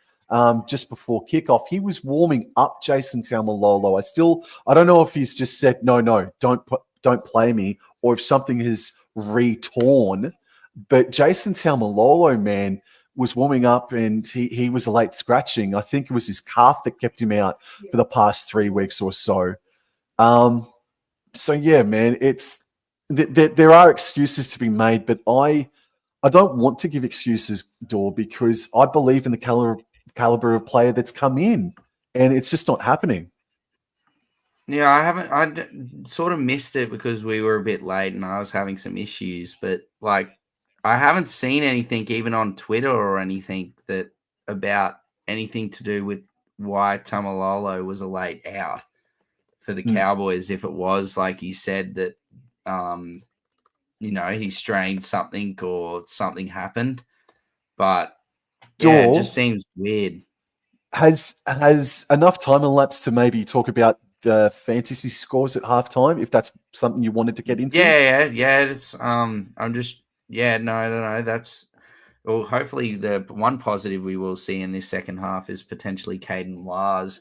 Just before kickoff, he was warming up Jason Taumalolo. I don't know if he's just said, no, don't play me, or if something has re-torn. But Jason Taumalolo, man, was warming up, and he was a late scratching. I think it was his calf that kept him out for the past 3 weeks or so. So yeah, man, there are excuses to be made, but I don't want to give excuses, Dor, because I believe in the caliber of player that's come in, and it's just not happening. Yeah, I sort of missed it because we were a bit late and I was having some issues, but I haven't seen anything even on Twitter or anything about anything to do with why Tamalolo was a late out for the Cowboys. If it was like he said that, he strained something or something happened, but yeah, it just seems weird. Has enough time elapsed to maybe talk about the fantasy scores at halftime, if that's something you wanted to get into? Yeah. It's I'm just no. That's hopefully the one positive we will see in this second half is potentially Caden Lars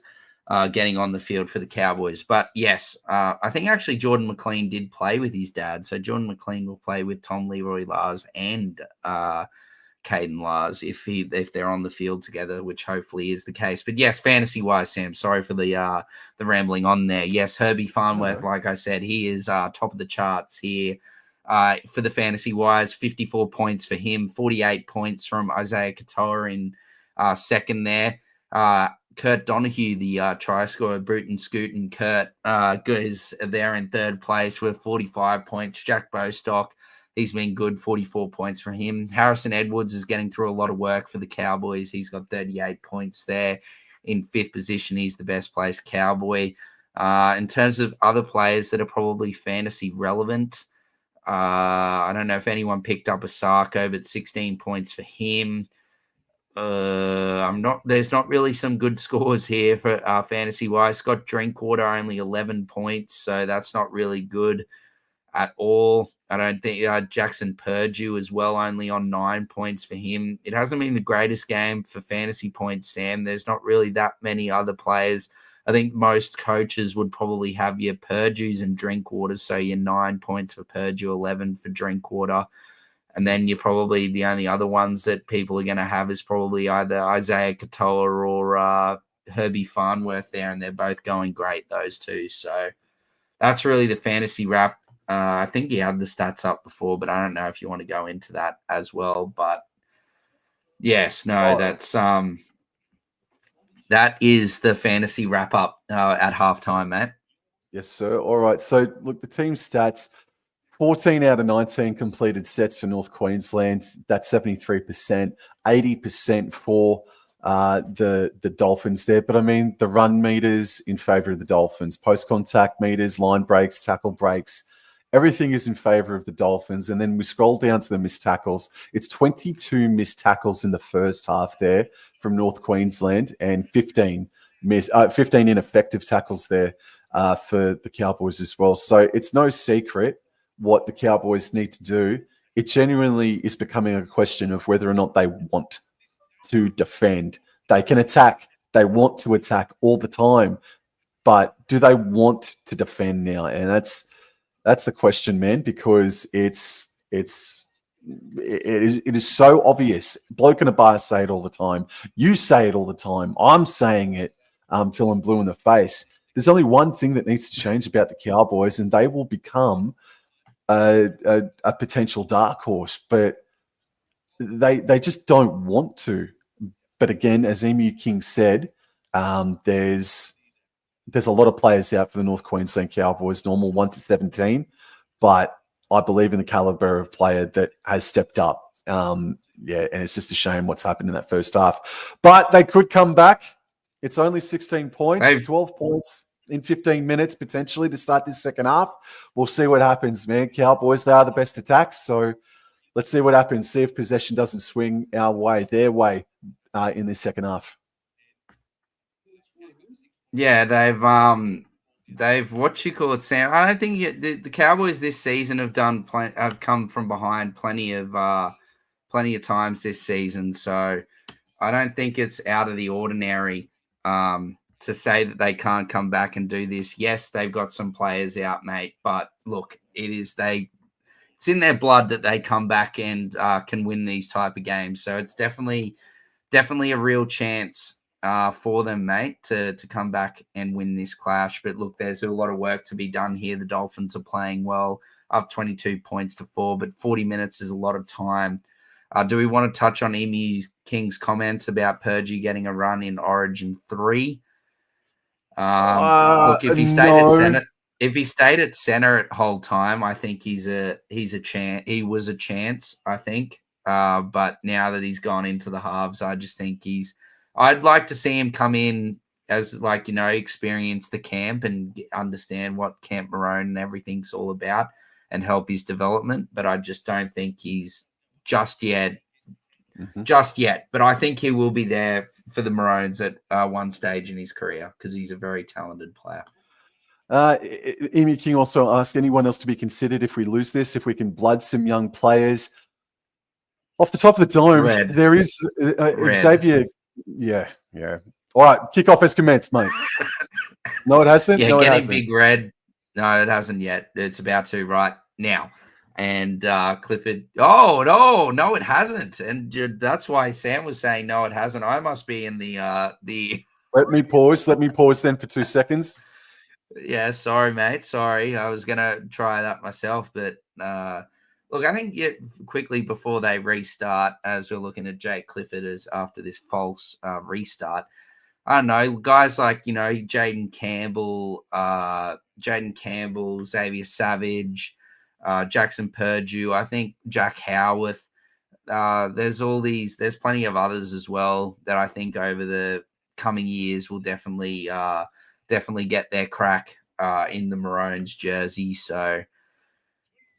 getting on the field for the Cowboys. But yes, I think actually Jordan McLean did play with his dad, so Jordan McLean will play with Tom Leroy Lars and Caden Lars if they're on the field together, which hopefully is the case. But yes, fantasy wise, Sam, sorry for the rambling on there. Yes, Herbie Farnworth, like I said, he is top of the charts here for the fantasy wise. 54 points for him, 48 points from Isaiah Katoa in second there. Kurt Donahue, the try scorer, Bruton Scoot and Kurt is there in third place with 45 points. Jack Bostock, he's been good, 44 points for him. Harrison Edwards is getting through a lot of work for the Cowboys. He's got 38 points there. In fifth position, he's the best placed Cowboy. In terms of other players that are probably fantasy relevant, I don't know if anyone picked up Asako, but 16 points for him. There's not really some good scores here for fantasy wise. Scott Drinkwater only 11 points, so that's not really good at all. I don't think Jackson Purdue as well, only on 9 points for him. It hasn't been the greatest game for fantasy points, Sam. There's not really that many other players. I think most coaches would probably have your Purdue's and Drinkwaters, so your 9 points for Purdue, 11 for Drinkwater. And then you're probably the only other ones that people are going to have is probably either Isaiah Katoa or Herbie Farnworth there, and they're both going great, those two. So that's really the fantasy wrap. I think you had the stats up before, but I don't know if you want to go into that as well. But yes, no, that is the fantasy wrap up at halftime, mate. Yes, sir. All right. So look, the team stats. 14 out of 19 completed sets for North Queensland. That's 73%, 80% for the Dolphins there. But I mean, the run meters in favor of the Dolphins, post-contact meters, line breaks, tackle breaks, everything is in favor of the Dolphins. And then we scroll down to the missed tackles. It's 22 missed tackles in the first half there from North Queensland and 15 ineffective tackles there for the Cowboys as well. So it's no secret what the Cowboys need to do. It genuinely is becoming a question of whether or not they want to defend. They can attack. They want to attack all the time. But do they want to defend now? And that's the question, man, because it is so obvious. Bloke and a bar say it all the time. You say it all the time. I'm saying it till I'm blue in the face. There's only one thing that needs to change about the Cowboys, and they will become a potential dark horse, but they just don't want to. But again, as Emu King said, there's a lot of players out for the North Queensland Cowboys, normal 1 to 17, but I believe in the caliber of player that has stepped up. And it's just a shame what's happened in that first half. But they could come back. It's only 16 points, 12 points in 15 minutes potentially to start this second half. We'll see what happens, man. Cowboys, they are the best attacks. So let's see what happens. See if possession doesn't swing their way in this second half. Yeah, they've what you call it, Sam. I don't think the Cowboys this season have come from behind plenty of times this season. So I don't think it's out of the ordinary to say that they can't come back and do this. Yes, they've got some players out, mate, but look, it's in their blood that they come back and can win these type of games. So it's definitely a real chance for them, mate, to come back and win this clash. But look, there's a lot of work to be done here. The Dolphins are playing well, up 22 points to 4, but 40 minutes is a lot of time. Do we want to touch on Emu King's comments about Purdue getting a run in Origin 3? Look, if he stayed at center at whole time, I think he's a chance. He was a chance, I think. But now that he's gone into the halves, I just think I'd like to see him come in as experience the camp and understand what Camp Maroon and everything's all about and help his development. But I just don't think he's just yet. But I think he will be there for the Maroons at one stage in his career because he's a very talented player. Emu King also asked anyone else to be considered if we lose this, if we can blood some young players. Off the top of the dome, there is Xavier. Yeah. All right, kickoff has commenced, mate. No, it hasn't. Yeah, getting big red. No, it hasn't yet. It's about to right now. And Clifford, no, it hasn't. And that's why Sam was saying, no, it hasn't. I must be in the. Let me pause then for 2 seconds. Yeah, sorry, mate. Sorry. I was going to try that myself. But look, I think quickly before they restart, as we're looking at Jake Clifford as after this false restart, I don't know, guys like, Jaden Campbell, Xavier Savage, Jackson Purdue, I think Jack Howarth. There's plenty of others as well that I think over the coming years will definitely get their crack in the Maroons jersey. So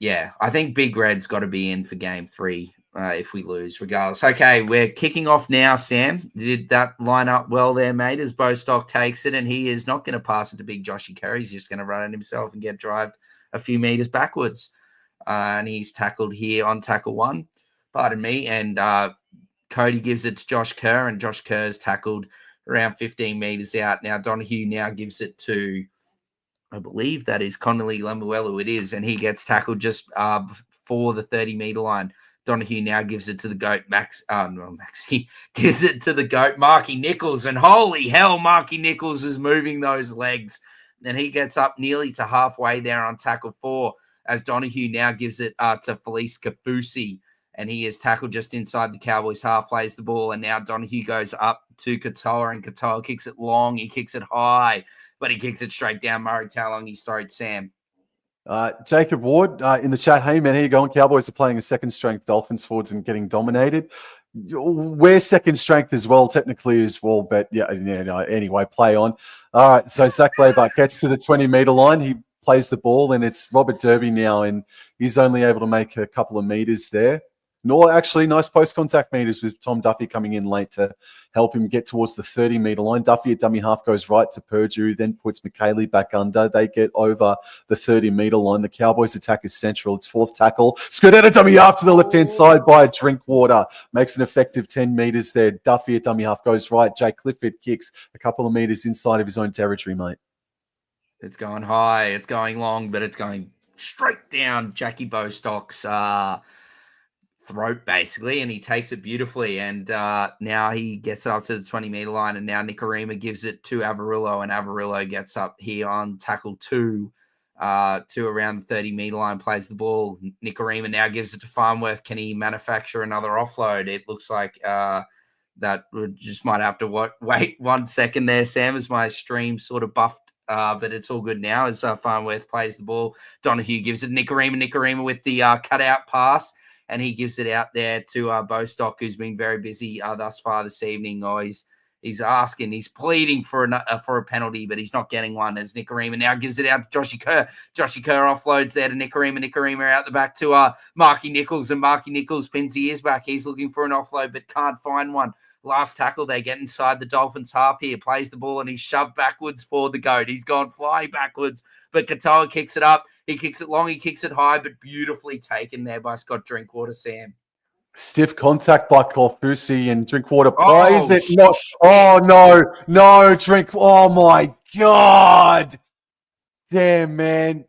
yeah, I think Big Red's got to be in for game 3 if we lose, regardless. Okay, we're kicking off now, Sam. Did that line up well there, mate, as Bostock takes it, and he is not going to pass it to Big Joshy Kerr. He's just going to run it himself and get drived a few meters backwards. And he's tackled here on tackle 1. Pardon me. And Cody gives it to Josh Kerr, and Josh Kerr's tackled around 15 meters out. Now Donahue now gives it to, I believe that is Connolly Lemuelu. It is, and he gets tackled just for the 30-meter line. Donahue now gives it to the GOAT, Max. He gives it to the GOAT, Marky Nichols, and holy hell, Marky Nichols is moving those legs. And he gets up nearly to halfway there on tackle 4, as Donahue now gives it to Felice Kafusi, and he is tackled just inside the Cowboys half, plays the ball, and now Donahue goes up to Katoa, and Katoa kicks it long, he kicks it high, but he kicks it straight down Murray Taulungi's throat, Sam. Jacob Ward in the chat, hey man, how you going? Cowboys are playing a second strength Dolphins forwards and getting dominated. We're second strength as well, technically as well, but anyway, play on. All right, so Zach Laybuck gets to the 20-meter line. He plays the ball, and it's Robert Derby now, and he's only able to make a couple of meters there. Nor actually nice post-contact meters with Tom Duffy coming in late to help him get towards the 30-meter line. Duffy at dummy half goes right to Purdue, then puts McKaylee back under. They get over the 30-meter line. The Cowboys attack is central. It's 4th tackle. Skirt out of dummy half to the left-hand side by Drinkwater. Makes an effective 10 meters there. Duffy at dummy half goes right. Jake Clifford kicks a couple of meters inside of his own territory, mate. It's going high. It's going long, but it's going straight down Jackie Bostock's throat, basically, and he takes it beautifully. And now he gets it up to the 20-meter line, and now Nicarima gives it to Avarillo, and Avarillo gets up here on tackle 2 to around the 30-meter line, plays the ball. Nicarima now gives it to Farnworth. Can he manufacture another offload? It looks like that we just might have to wait 1 second there, Sam, as my stream sort of buffed. But it's all good now as Farnworth plays the ball. Donahue gives it to Nicarima with the cutout pass, and he gives it out there to Bostock, who's been very busy thus far this evening. He's pleading for a penalty, but he's not getting one, as Nicarima now gives it out to Joshy Kerr. Joshy Kerr offloads there to Nicarima. Nicarima out the back to Marky Nichols, and Marky Nichols pins the ears back. He's looking for an offload, but can't find one. Last tackle, they get inside the Dolphins half here, plays the ball, and he's shoved backwards for the GOAT. He's gone flying backwards, but Katoa kicks it up. He kicks it long, he kicks it high, but beautifully taken there by Scott Drinkwater, Sam. Stiff contact by Corfusi, and Drinkwater plays it. Shit. No, Oh my God. Damn, man.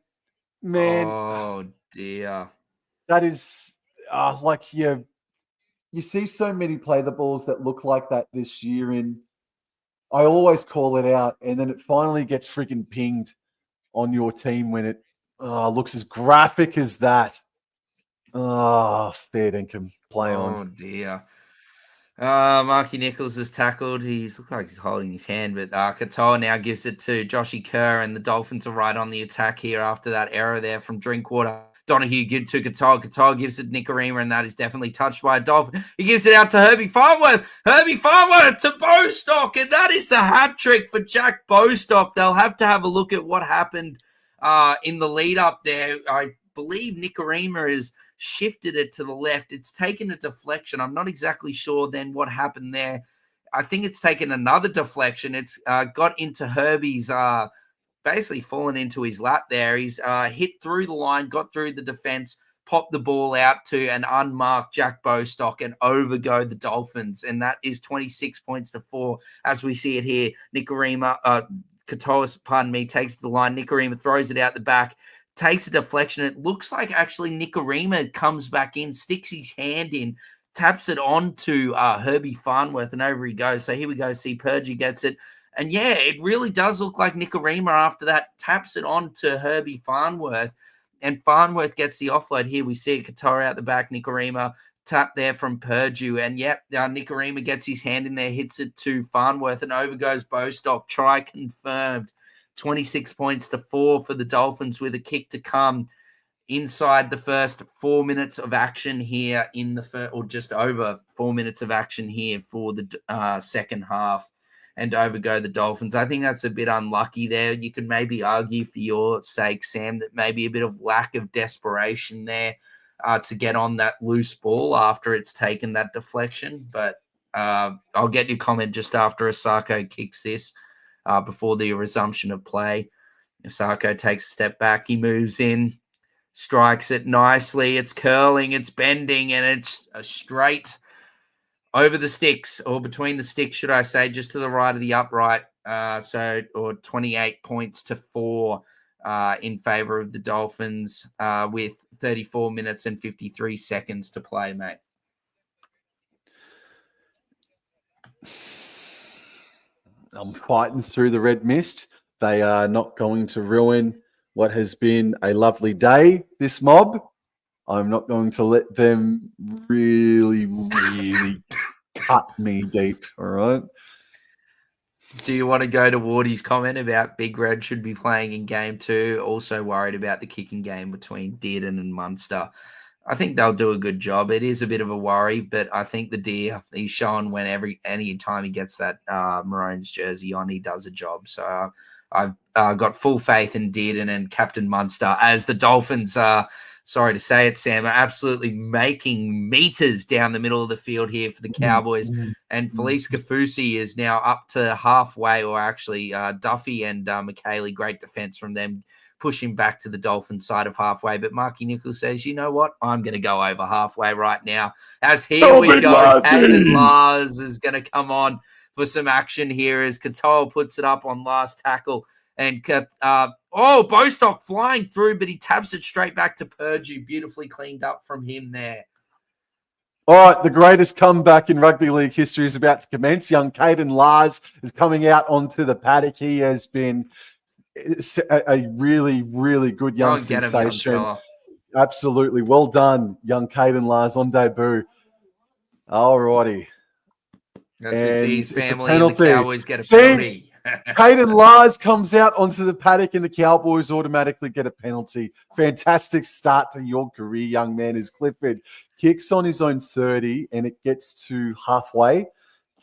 Oh, dear. That is you see so many play the balls that look like that this year, and I always call it out, and then it finally gets freaking pinged on your team when it looks as graphic as that. Fair dinkum. Play on. Oh, dear. Marky Nichols is tackled. Looks like he's holding his hand, but Katoa now gives it to Joshy Kerr, and the Dolphins are right on the attack here after that error there from Drinkwater. Donahue gives to Katoa. Katoa gives it to Nicarima, and that is definitely touched by a Dolphin. He gives it out to Herbie Farnworth. Herbie Farnworth to Bostock, and that is the hat trick for Jack Bostock. They'll have to have a look at what happened in the lead up there. I believe Nicarima has shifted it to the left. It's taken a deflection. I'm not exactly sure then what happened there. I think it's taken another deflection. It's got into Herbie's basically fallen into his lap there. He's hit through the line, got through the defense, popped the ball out to an unmarked Jack Bostock, and overgo the Dolphins. And that is 26 points to 4 as we see it here. Nicarima, Katoa, takes the line. Nicarima throws it out the back, takes a deflection. It looks like actually Nicarima comes back in, sticks his hand in, taps it onto Herbie Farnworth, and over he goes. So here we go. See, Purgie gets it. And yeah, it really does look like Nicarima after that taps it on to Herbie Farnworth, and Farnworth gets the offload. Here we see it, Katoa out the back, Nicarima tap there from Purdue. And yep, Nikorima gets his hand in there, hits it to Farnworth, and over goes Bostock. Try confirmed. 26 points to 4 for the Dolphins with a kick to come inside the first 4 minutes of action here in the first, or just over 4 minutes of action here for the second half. And over go the Dolphins. I think that's a bit unlucky there. You could maybe argue for your sake, Sam, that maybe a bit of lack of desperation there to get on that loose ball after it's taken that deflection. But I'll get your comment just after Osako kicks this before the resumption of play. Osako takes a step back. He moves in, strikes it nicely. It's curling, it's bending, and it's a straight over the sticks, or between the sticks, should I say, just to the right of the upright. Or 28 points to 4 in favor of the Dolphins with 34 minutes and 53 seconds to play, mate. I'm fighting through the red mist. They are not going to ruin what has been a lovely day, this mob. I'm not going to let them really cut me deep, all right? Do you want to go to Wardy's comment about Big Red should be playing in game 2? Also worried about the kicking game between Dearden and Munster. I think they'll do a good job. It is a bit of a worry, but I think the Deer, he's shown any time he gets that Maroons jersey on, he does a job. So I've got full faith in Dearden and Captain Munster as the Dolphins sorry to say it, Sam, are absolutely making meters down the middle of the field here for the Cowboys. And Felice Kafusi is now up to halfway, or actually Duffy and McKaylee, great defense from them, pushing back to the Dolphins side of halfway. But Marky Nichols says, you know what? I'm going to go over halfway right now. As here we go, Caden Lars is going to come on for some action here as Katoa puts it up on last tackle. And Bostock flying through, but he taps it straight back to Purdue. Beautifully cleaned up from him there. All right, the greatest comeback in rugby league history is about to commence. Young Caden Lars is coming out onto the paddock. He has been a really, really good young sensation. Absolutely. Well done, young Caden Lars on debut. All righty. That's his family and the Cowboys get a penalty. Caden Lars comes out onto the paddock and the Cowboys automatically get a penalty. Fantastic start to your career, young man, as Clifford kicks on his own 30 and it gets to halfway.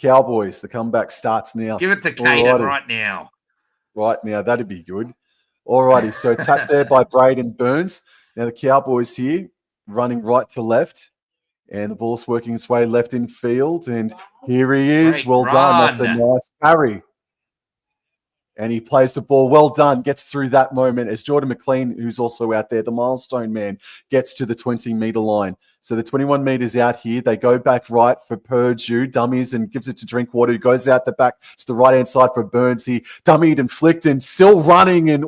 Cowboys, the comeback starts now. Give it to Caden right now. Right now, that'd be good. All righty, so tapped there by Braden Burns. Now the Cowboys here running right to left. And the ball's working its way left in field. And here he is. Great well run. Done. That's a nice carry. And he plays the ball. Well done. Gets through that moment as Jordan McLean, who's also out there, the milestone man, gets to the 20-meter line. So the 21 meters out here. They go back right for Purdue. Dummies and gives it to Drinkwater, who goes out the back to the right-hand side for Burns. He dummied and flicked and still running. And,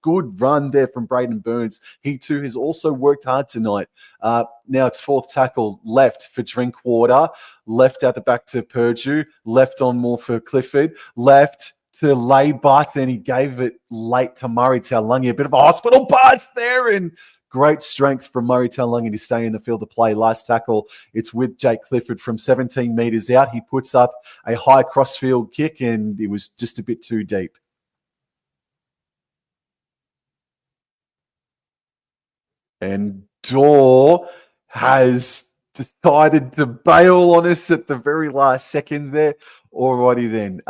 good run there from Braden Burns. He too has also worked hard tonight. Now it's fourth tackle left for Drinkwater. Left out the back to Purdue. Left on more for Clifford. Left to Laybutt, and he gave it late to Murray Taulagi. A bit of a hospital pass there, and great strength from Murray Taulagi to stay in the field of play. Last tackle, it's with Jake Clifford from 17 metres out. He puts up a high crossfield kick, and it was just a bit too deep. And Dor has decided to bail on us at the very last second there. Alrighty then.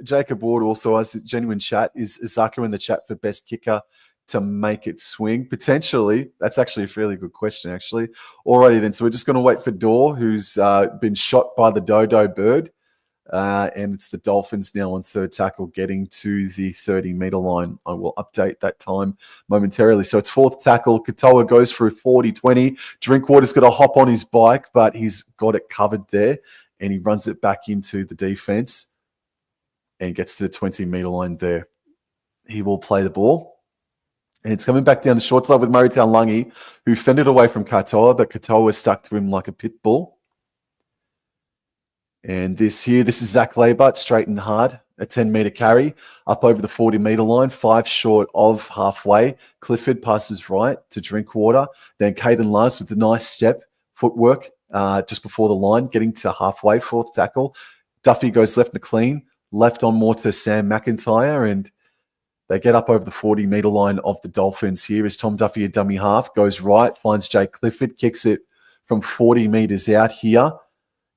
Jacob Ward also has a genuine chat. Is Zaka in the chat for best kicker to make it swing? Potentially. That's actually a fairly good question, actually. Alrighty then. So we're just going to wait for Dor, who's been shot by the dodo bird. And it's the Dolphins now on third tackle getting to the 30-meter line. I will update that time momentarily. So it's fourth tackle. Katoa goes for a 40-20. Drinkwater's got to hop on his bike, but he's got it covered there. And he runs it back into the defense and gets to the 20-meter line there. He will play the ball. And it's coming back down the short side with Murray Taulagi, who fended away from Katoa, but Katoa stuck to him like a pit bull. And this is Zach Laybutt, straight and hard, a 10-meter carry, up over the 40-meter line, 5 short of halfway. Clifford passes right to Drinkwater. Then Caden Lars with the nice step, footwork, just before the line, getting to halfway, fourth tackle. Duffy goes left to clean, left on more to Sam McIntyre, and they get up over the 40-metre line of the Dolphins here as Tom Duffy, a dummy half, goes right, finds Jake Clifford, kicks it from 40 metres out here,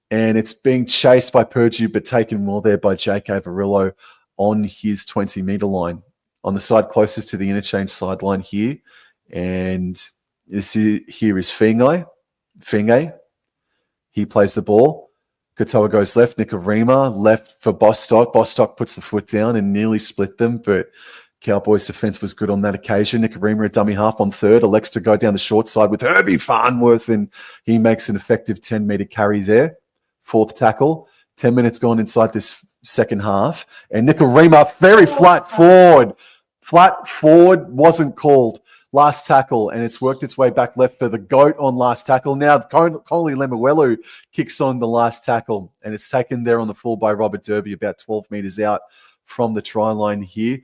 and it's being chased by Purdue, but taken well there by Jake Averillo on his 20-metre line. On the side closest to the interchange sideline here, and here is Finge. He plays the ball. Katoa goes left. Nikorima left for Bostock. Bostock puts the foot down and nearly split them, but Cowboys' defense was good on that occasion. Nikorima, a dummy half on third, elects to go down the short side with Herbie Farnworth, and he makes an effective 10-metre carry there. Fourth tackle. 10 minutes gone inside this second half, and Nikorima very flat forward. Flat forward wasn't called. Last tackle, and it's worked its way back left for the GOAT on last tackle. Now, Conley Lemuelu kicks on the last tackle, and it's taken there on the full by Robert Derby, about 12 metres out from the try line here.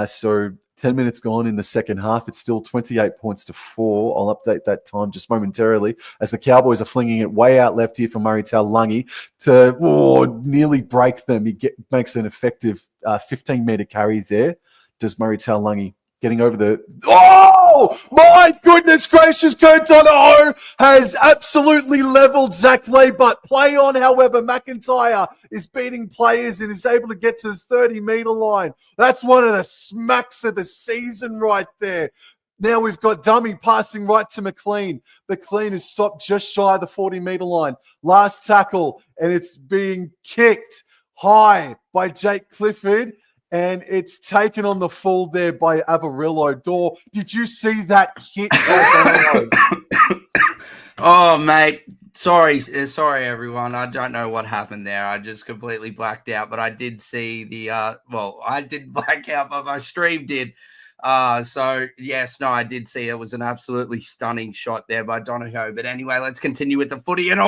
So 10 minutes gone in the second half. It's still 28 points to 4. I'll update that time just momentarily as the Cowboys are flinging it way out left here from Murray Taulagi to nearly break them. He makes an effective 15-metre carry there. Does Murray Taulagi getting over the... Oh, my goodness gracious. Kurt Donahoe has absolutely leveled Zach Leibutt. Play on, however, McIntyre is beating players and is able to get to the 30-metre line. That's one of the smacks of the season right there. Now we've got Dummy passing right to McLean. McLean is stopped just shy of the 40-metre line. Last tackle, and it's being kicked high by Jake Clifford. And it's taken on the full there by Averillo. Dor, did you see that hit? Oh, mate. Sorry, everyone. I don't know what happened there. I just completely blacked out. But I did see the, I didn't black out, but my stream did. So, yes, no, I did see it was an absolutely stunning shot there by Donahoe. But anyway, let's continue with the footy. And,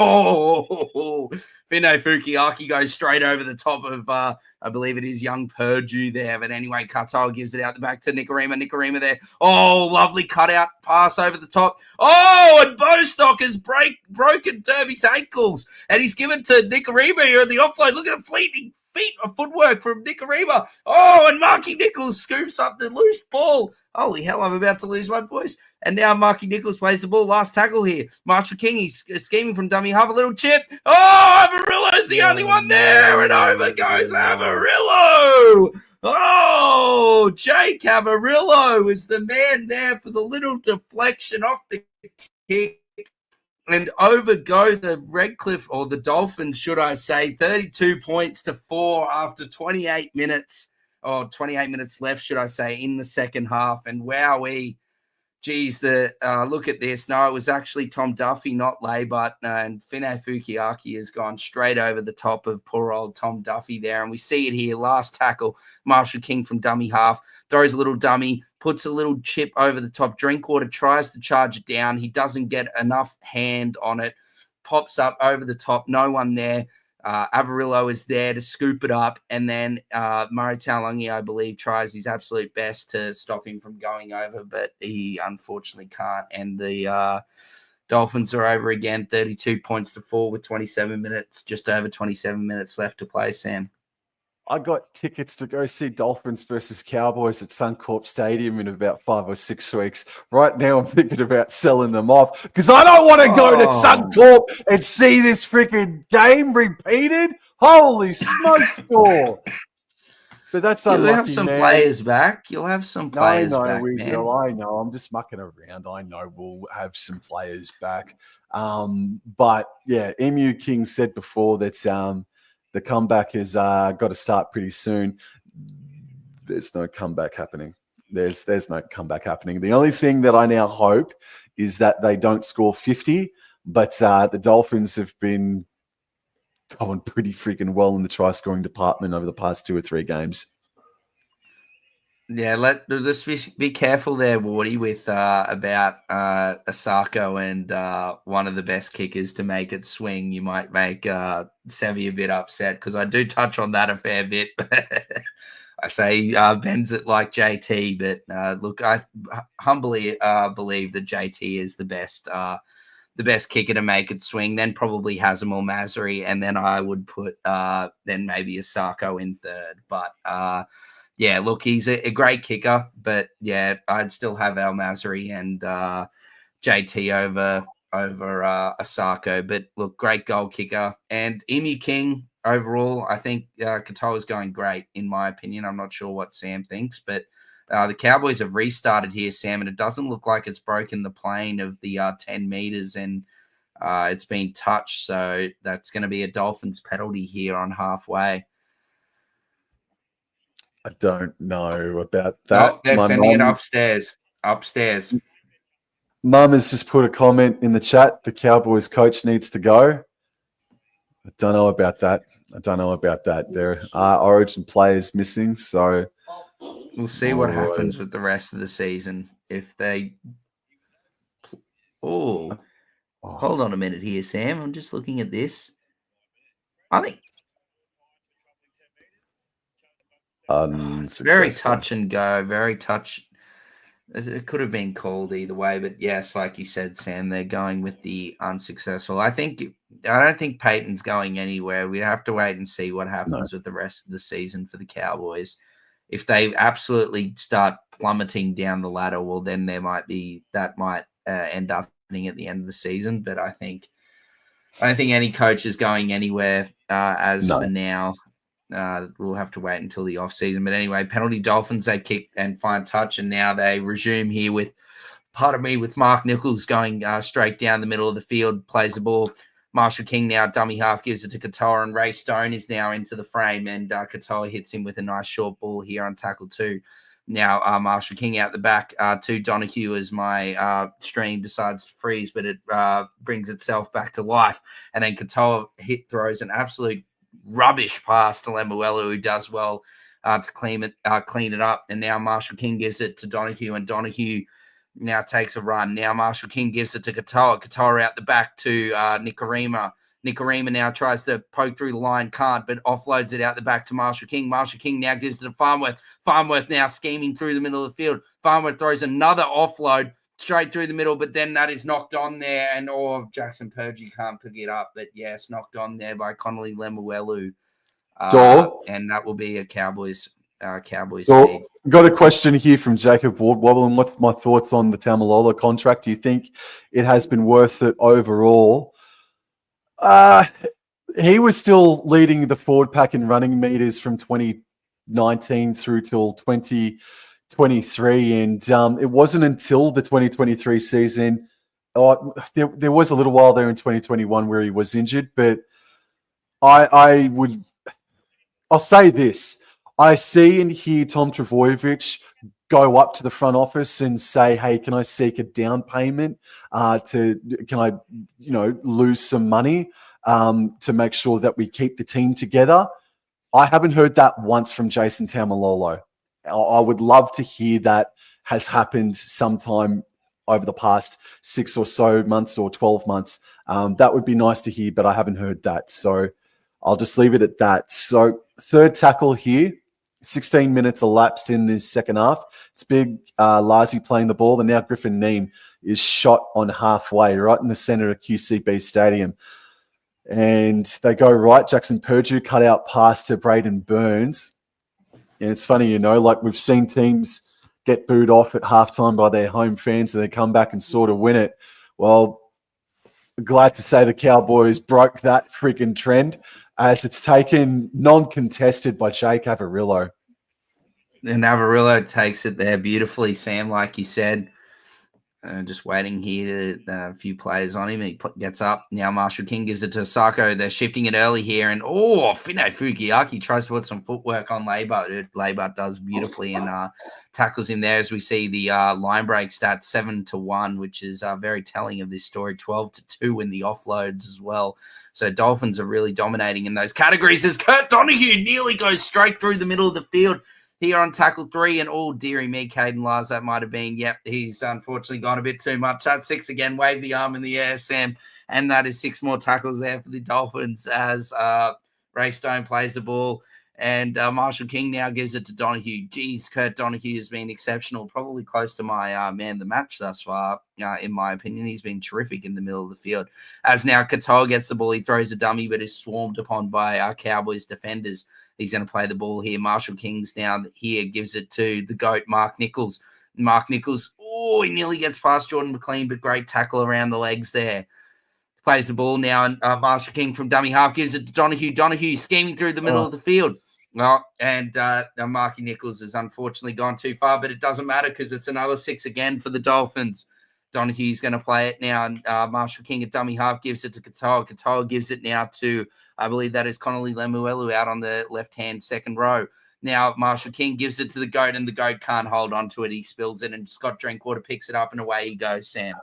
Fino Fukiaki goes straight over the top of, I believe it is young Purdue there. But anyway, Katoa gives it out the back to Nikorima. Nikorima there. Oh, lovely cutout pass over the top. Oh, and Bostock has broken Derby's ankles. And he's given to Nikorima here in the offload. Look at the fleeting feet of footwork from Nikorima. Oh, and Marky Nichols scoops up the loose ball. Holy hell, I'm about to lose my voice. And now Marky Nichols plays the ball. Last tackle here. Marshall King, he's scheming from dummy half. A little chip. Oh, Averillo's the only one there. And over goes Averillo. Oh, Jake Averillo is the man there for the little deflection off the kick. And over go the Redcliffe, or the Dolphins, should I say, 32 points to 4 after 28 minutes, or 28 minutes left, should I say, in the second half. And wowee, geez, look at this. No, it was actually Tom Duffy, not Leibutt, and Fino Fukiaki has gone straight over the top of poor old Tom Duffy there. And we see it here, last tackle, Marshall King from dummy half, throws a little dummy, puts a little chip over the top. Drinkwater tries to charge it down. He doesn't get enough hand on it. Pops up over the top. No one there. Averillo is there to scoop it up. And then Murray Taulagi, I believe, tries his absolute best to stop him from going over, but he unfortunately can't. And the Dolphins are over again, 32 points to 4 with 27 minutes, just over 27 minutes left to play, Sam. I got tickets to go see Dolphins versus Cowboys at Suncorp Stadium in about 5 or 6 weeks. Right now, I'm thinking about selling them off because I don't want to go to Suncorp and see this freaking game repeated. Holy smokes, Dor. But that's unlucky, You'll have some players back. You'll have some players back, we man. will. I know. I'm just mucking around. I know we'll have some players back. But, yeah, Emu King said before that the comeback has got to start pretty soon. There's no comeback happening. There's no comeback happening. The only thing that I now hope is that they don't score 50, but the Dolphins have been going pretty freaking well in the try-scoring department over the past 2 or 3 games. Yeah, let's be careful there, Wardy, with about Asako and one of the best kickers to make it swing. You might make Sevi a bit upset because I do touch on that a fair bit. I say bends it like JT, but look, I humbly believe that JT is the best the best kicker to make it swing, then probably Hazem or Masri, and then I would put then maybe Asako in third. But yeah, look, he's a great kicker, but yeah, I'd still have Al Masri and JT over Asako. But look, great goal kicker. And Emu King, overall, I think Katoa's going great, in my opinion. I'm not sure what Sam thinks, but the Cowboys have restarted here, Sam, and it doesn't look like it's broken the plane of the 10 meters, and it's been touched. So that's going to be a Dolphins penalty here on halfway. I don't know about that. Oh, they're sending it upstairs. Mum has just put a comment in the chat. The Cowboys coach needs to go. I don't know about that. There are Origin players missing, so we'll see what happens with the rest of the season. If they... hold on a minute here, Sam. I'm just looking at this. I think... very touch and go, very touch. It could have been called either way, but yes, like you said, Sam, they're going with the unsuccessful. I don't think Peyton's going anywhere. We have to wait and see what happens with the rest of the season for the Cowboys. If they absolutely start plummeting down the ladder, well, then that might end up happening at the end of the season. But I don't think any coach is going anywhere for now. We'll have to wait until the off season. But anyway, penalty Dolphins, they kick and find touch, and now they resume here with Mark Nichols going straight down the middle of the field, plays the ball. Marshall King now dummy half gives it to Katoa, and Ray Stone is now into the frame, and Katoa hits him with a nice short ball here on tackle 2. Now Marshall King out the back to Donahue as my stream decides to freeze, but it brings itself back to life, and then Katoa throws an absolute rubbish pass to Lemuelu, who does well to clean it up. And now Marshall King gives it to Donahue, and Donahue now takes a run. Now Marshall King gives it to Katoa. Katoa out the back to Nikorima. Nikorima now tries to poke through the line, can't, but offloads it out the back to Marshall King. Marshall King now gives it to Farnworth. Farnworth now scheming through the middle of the field. Farnworth throws another offload straight through the middle, but then that is knocked on there, and Jackson Purgie can't pick it up. But yes, knocked on there by Connolly Lemuelu. And that will be a Cowboys feed. Got a question here from Jacob Wardwobble, and what's my thoughts on the Tamalolo contract? Do you think it has been worth it overall? He was still leading the forward pack in running meters from 2019 through till 2023, and it wasn't until the 2023 season. There was a little while there in 2021 where he was injured, but I'll say this. I see and hear Tom Trbojevic go up to the front office and say, hey, can I seek a down payment? Can I lose some money to make sure that we keep the team together? I haven't heard that once from Jason Taumalolo. I would love to hear that has happened sometime over the past 6 or so months or 12 months. That would be nice to hear, but I haven't heard that. So I'll just leave it at that. So third tackle here, 16 minutes elapsed in the second half. It's big Lazi playing the ball, and now Griffin Neame is shot on halfway, right in the center of QCB Stadium. And they go right. Jackson Purdue cut out pass to Braden Burns. And it's funny, like we've seen teams get booed off at halftime by their home fans and they come back and sort of win it. Well, glad to say the Cowboys broke that freaking trend as it's taken non-contested by Jake Averillo. And Averillo takes it there beautifully, Sam, like you said. Just waiting here to a few players on him. He gets up. Now Marshall King gives it to Sako. They're shifting it early here. And, Fino Fukiaki tries to put some footwork on Leiba. Leiba does beautifully and tackles him there as we see the line break stat 7-1, which is very telling of this story. 12-2 in the offloads as well. So Dolphins are really dominating in those categories as Kurt Donahue nearly goes straight through the middle of the field here on tackle 3, and dearie me, Caden Lars, that might have been. Yep, he's unfortunately gone a bit too much. That's 6 again. Wave the arm in the air, Sam. And that is 6 more tackles there for the Dolphins as Ray Stone plays the ball. And Marshall King now gives it to Donahue. Geez, Kurt Donahue has been exceptional, probably close to my man the match thus far, in my opinion. He's been terrific in the middle of the field. As now Katoa gets the ball, he throws a dummy, but is swarmed upon by our Cowboys defenders. He's going to play the ball here. Marshall King's now here, gives it to the GOAT, Mark Nichols. Mark Nichols, he nearly gets past Jordan McLean, but great tackle around the legs there. Plays the ball now, and Marshall King from dummy half gives it to Donahue. Donahue scheming through the middle of the field. Well, and Marky Nichols has unfortunately gone too far, but it doesn't matter because it's another 6 again for the Dolphins. Donahue's going to play it now, and Marshall King at dummy half gives it to Katoa. Katoa gives it now to, I believe that is Connolly Lemuelu out on the left-hand second row. Now Marshall King gives it to the GOAT, and the GOAT can't hold on to it. He spills it, and Scott Drinkwater picks it up, and away he goes, Sam.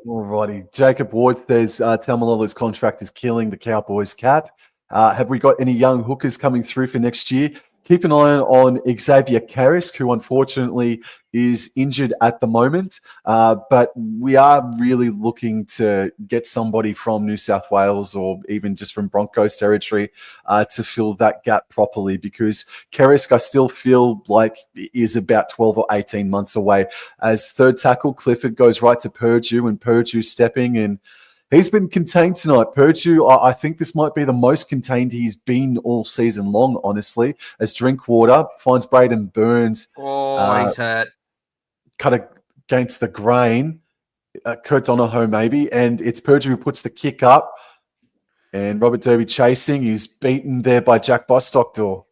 All righty. Jacob Ward says Tamalolo's contract is killing the Cowboys cap. Have we got any young hookers coming through for next year? Keep an eye on Xavier Carrisk, who unfortunately is injured at the moment. But we are really looking to get somebody from New South Wales or even just from Broncos territory to fill that gap properly, because Carrisk, I still feel like is about 12 or 18 months away. As third tackle, Clifford goes right to Purdue, and Purdue stepping in. He's been contained tonight. Purdue, I think this might be the most contained he's been all season long, honestly, as Drinkwater finds Braden Burns. He's hurt. Cut against the grain. Kurt Donahoe, maybe. And it's Purdue who puts the kick up. And Robert Derby chasing. He's beaten there by Jack Bostock, Dor.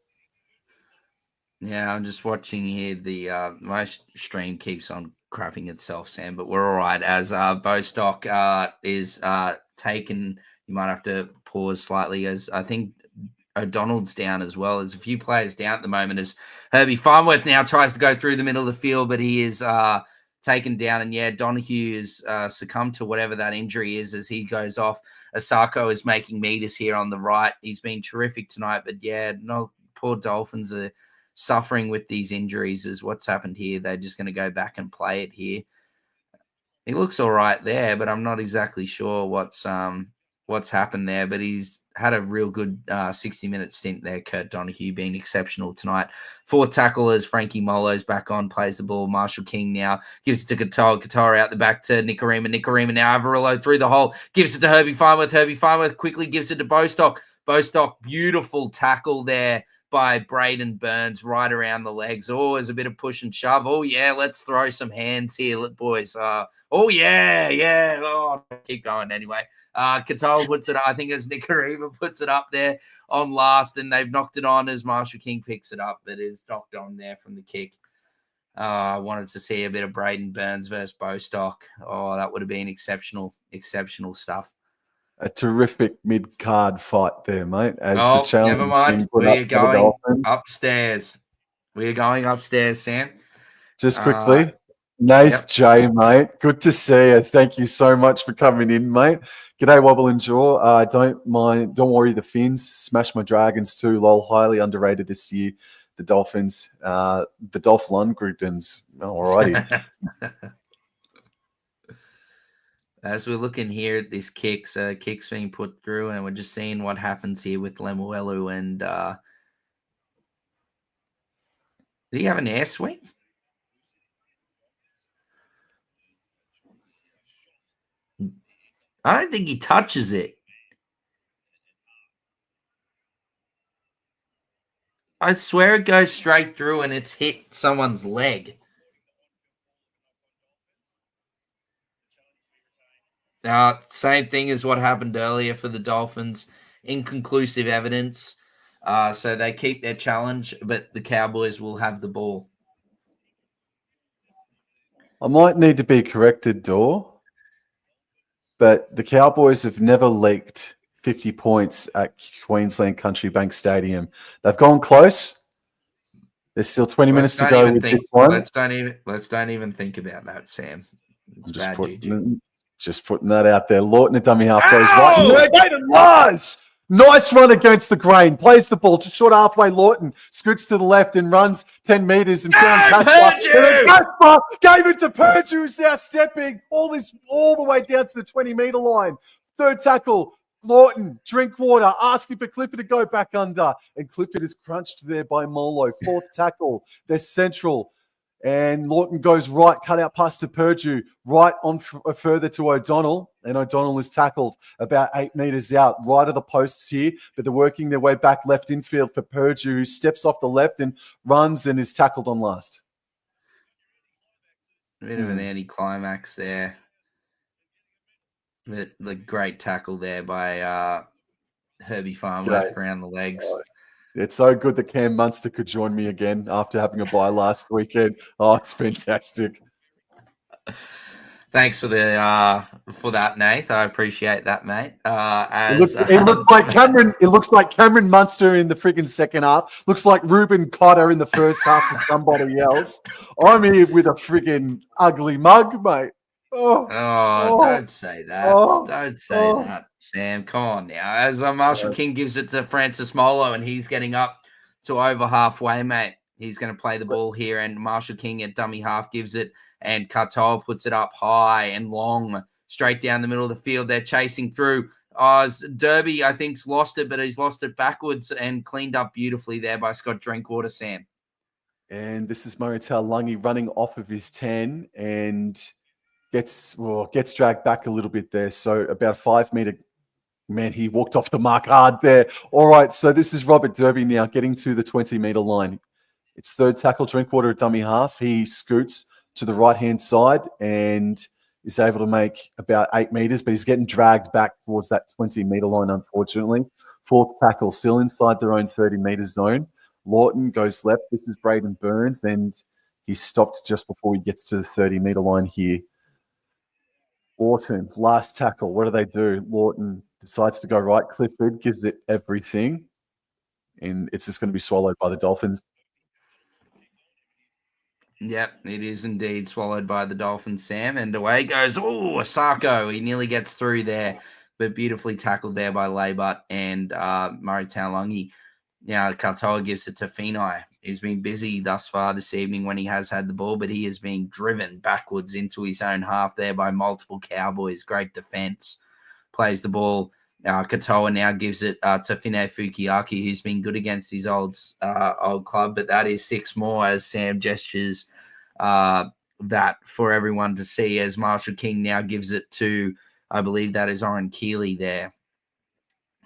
Yeah, I'm just watching here. My stream keeps on crapping itself, Sam, but we're all right. As Bostock is taken, you might have to pause slightly, as I think O'Donnell's down as well. There's a few players down at the moment, as Herbie Farnworth now tries to go through the middle of the field, but he is taken down. And yeah, Donahue has succumbed to whatever that injury is as he goes off. Asako is making meters here on the right. He's been terrific tonight, but yeah, no, poor Dolphins are suffering with these injuries is what's happened here. They're just going to go back and play it here. He looks all right there, but I'm not exactly sure what's happened there. But he's had a real good 60-minute stint there. Kurt Donahue being exceptional tonight. Fourth tackle as Frankie Molo's back on, plays the ball. Marshall King now gives it to Katoa. Katoa out the back to Nicarima. Nicarima now Avarillo through the hole. Gives it to Herbie Farnworth. Herbie Farnworth quickly gives it to Bostock. Bostock, beautiful tackle there by Braden Burns right around the legs. Oh, there's a bit of push and shove. Oh, yeah, let's throw some hands here, boys. Oh, yeah. Oh, keep going anyway. Katoa puts it up. I think it's Nicarima puts it up there on last, and they've knocked it on as Marshall King picks it up, but it's knocked on there from the kick. I wanted to see a bit of Braden Burns versus Bostock. Oh, that would have been exceptional stuff. A terrific mid-card fight there, mate. As the challenge never mind. We're going upstairs. We're going upstairs, Sam. Just quickly, Nath J, mate. Good to see you. Thank you so much for coming in, mate. G'day, Wobble and Jaw. Don't worry, the Finns. Smash my Dragons too, lol. Highly underrated this year. The Dolphins. The Dolph Lundgrens. Alrighty. As we're looking here at this kicks being put through, and we're just seeing what happens here with Lemuelu. And did he have an air swing? I don't think he touches it. I swear it goes straight through and it's hit someone's leg. Same thing as what happened earlier for the Dolphins. Inconclusive evidence. So they keep their challenge, but the Cowboys will have the ball. I might need to be corrected, Dor, but the Cowboys have never leaked 50 points at Queensland Country Bank Stadium. They've gone close. There's still 20 minutes to go with this one. Let's don't even think about that, Sam. Just putting that out there. Lawton, a dummy half, goes right. Negated Lars! Nice run against the grain. Plays the ball to short halfway. Lawton scoots to the left and runs 10 metres and found Casper. And Casper gave it to Purdue, who's now stepping all the way down to the 20-metre line. Third tackle. Lawton, Drinkwater, asking for Clifford to go back under. And Clifford is crunched there by Molo. Fourth tackle. They're central. And Lawton goes right, cut out pass to Purdue, right on further to O'Donnell. And O'Donnell is tackled about 8 meters out, right of the posts here. But they're working their way back left infield for Purdue, who steps off the left and runs and is tackled on last. A bit of an anticlimax there. The great tackle there by Herbie Farnworth around the legs. It's so good that Cam Munster could join me again after having a bye last weekend. Oh, it's fantastic. Thanks for that, Nath. I appreciate that, mate. It looks like Cameron Munster in the freaking second half. Looks like Ruben Cotter in the first half to somebody else. I'm here with a freaking ugly mug, mate. Don't say that. Don't say that, Sam. Come on now. As Marshall King gives it to Francis Molo, and he's getting up to over halfway, mate. He's going to play the ball here, and Marshall King at dummy half gives it, and Katoa puts it up high and long, straight down the middle of the field. They're chasing through. Derby, I think, lost it, but he's lost it backwards and cleaned up beautifully there by Scott Drinkwater, Sam. And this is Murray Taulagi running off of his 10 and gets dragged back a little bit there. So about 5 meter, man, he walked off the mark hard there. All right, so this is Robert Derby now getting to the 20 meter line. It's third tackle, Drinkwater at dummy half. He scoots to the right-hand side and is able to make about 8 meters, but he's getting dragged back towards that 20 meter line, unfortunately. Fourth tackle, still inside their own 30 meter zone. Lawton goes left. This is Braden Burns, and he's stopped just before he gets to the 30 meter line here. Lawton, last tackle. What do? Lawton decides to go right. Clifford gives it everything, and it's just going to be swallowed by the Dolphins. Yep, it is indeed swallowed by the Dolphins, Sam. And away goes, Asako. He nearly gets through there, but beautifully tackled there by Laybut and Murray Taulagi. Now, Katoa gives it to Finai. He's been busy thus far this evening when he has had the ball, but he is being driven backwards into his own half there by multiple Cowboys. Great defense. Plays the ball. Katoa now gives it to Finai Fukiaki, who's been good against his old club, but that is 6 more as Sam gestures that for everyone to see, as Marshall King now gives it to, I believe that is Oren Keeley there.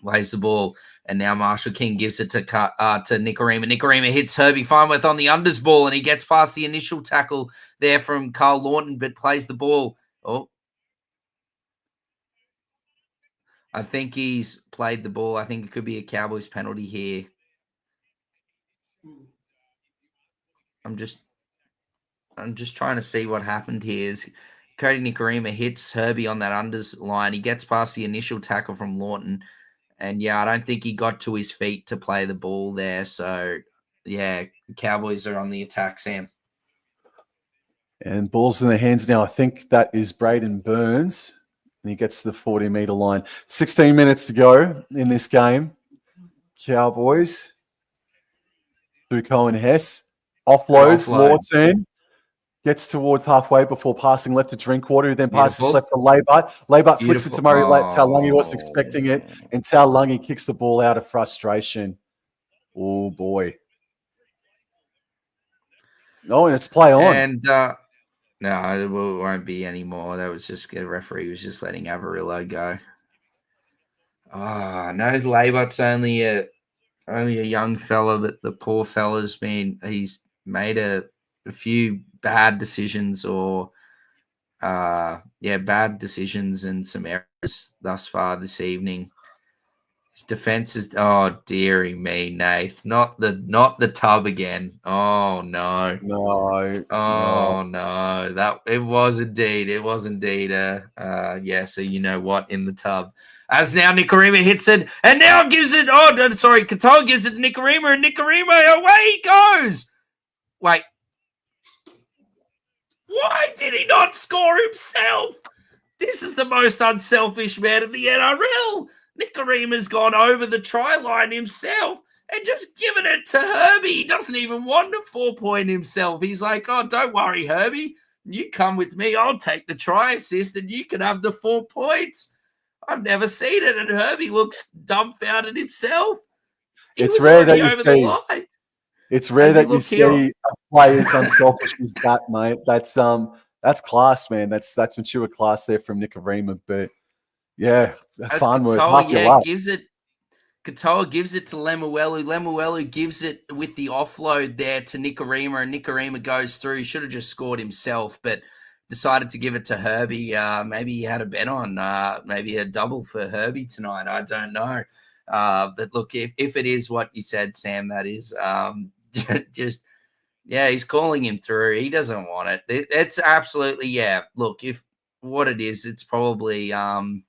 Lays the ball, and now Marshall King gives it to Nikorima. Nikorima hits Herbie Farnworth on the unders ball, and he gets past the initial tackle there from Carl Lawton, but plays the ball. I think he's played the ball. I think it could be a Cowboys penalty here. I'm just trying to see what happened here. Is Cody Nikorima hits Herbie on that unders line. He gets past the initial tackle from Lawton. And, yeah, I don't think he got to his feet to play the ball there. So, yeah, the Cowboys are on the attack, Sam. And ball's in their hands now. I think that is Braden Burns. And he gets to the 40 meter line. 16 minutes to go in this game. Cowboys through Cohen Hess. Offloads, Lawton. Gets towards halfway before passing left to Drinkwater, who then passes left to Laybut. Laybut flicks it to Murray Taulagi, wasn't expecting it. And Taulagi kicks the ball out of frustration. Oh, boy. No, and it's play on. And, no, it won't be anymore. That was just the referee was just letting Avarillo go. No, Laybut's only a young fella, but the poor fella's he's made a few bad decisions bad decisions and some errors thus far this evening. His defense is dearie me, Nath. Not the tub again. Oh no. No. That it was indeed. So you know what, in the tub. As now Nikorima hits it and now gives it. Katoa gives it to Nikorima, and Nikorima away he goes. Wait. Why did he not score himself? This is the most unselfish man in the NRL. Nikorima's gone over the try line himself and just given it to Herbie. He doesn't even want the 4-point himself. He's like, don't worry, Herbie. You come with me. I'll take the try assist and you can have the 4 points. I've never seen it. And Herbie looks dumbfounded himself. It's rare that you see. The line. It's rare that you see a player as unselfish as that, mate. That's class, man. That's mature class there from Nicarima. But yeah, Farnworth, Katoa gives it to Lemuelu. Lemuelu gives it with the offload there to Nicarima, and Nicarima goes through. He should have just scored himself, but decided to give it to Herbie. Maybe he had a bet on maybe a double for Herbie tonight. I don't know. But look, if it is what you said, Sam, that is just, he's calling him through. He doesn't want it. It's absolutely, look, if what it is, it's probably, it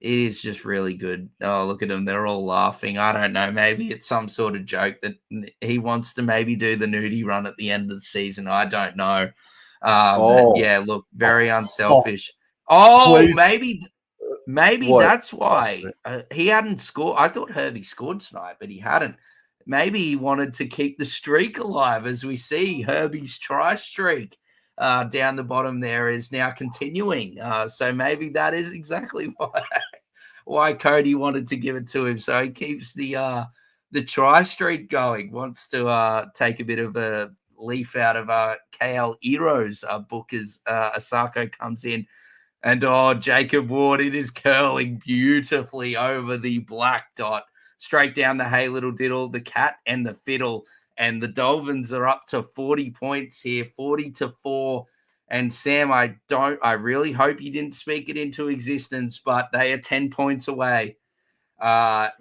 is just really good. Oh, look at them. They're all laughing. I don't know. Maybe it's some sort of joke that he wants to maybe do the nudie run at the end of the season. I don't know. But yeah, look, very unselfish. Maybe what? That's why he hadn't scored. I thought Herbie scored tonight, but he hadn't. Maybe he wanted to keep the streak alive, as we see Herbie's try streak down the bottom there is now continuing. So maybe that is exactly why Cody wanted to give it to him. So he keeps the try streak going. Wants to take a bit of a leaf out of KL Ero's book as Asako comes in. And Jacob Ward, it is curling beautifully over the black dot, straight down the Hey Little Diddle, the cat and the fiddle. And the Dolphins are up to 40 points here, 40-4. And Sam, I really hope you didn't speak it into existence, but they are 10 points away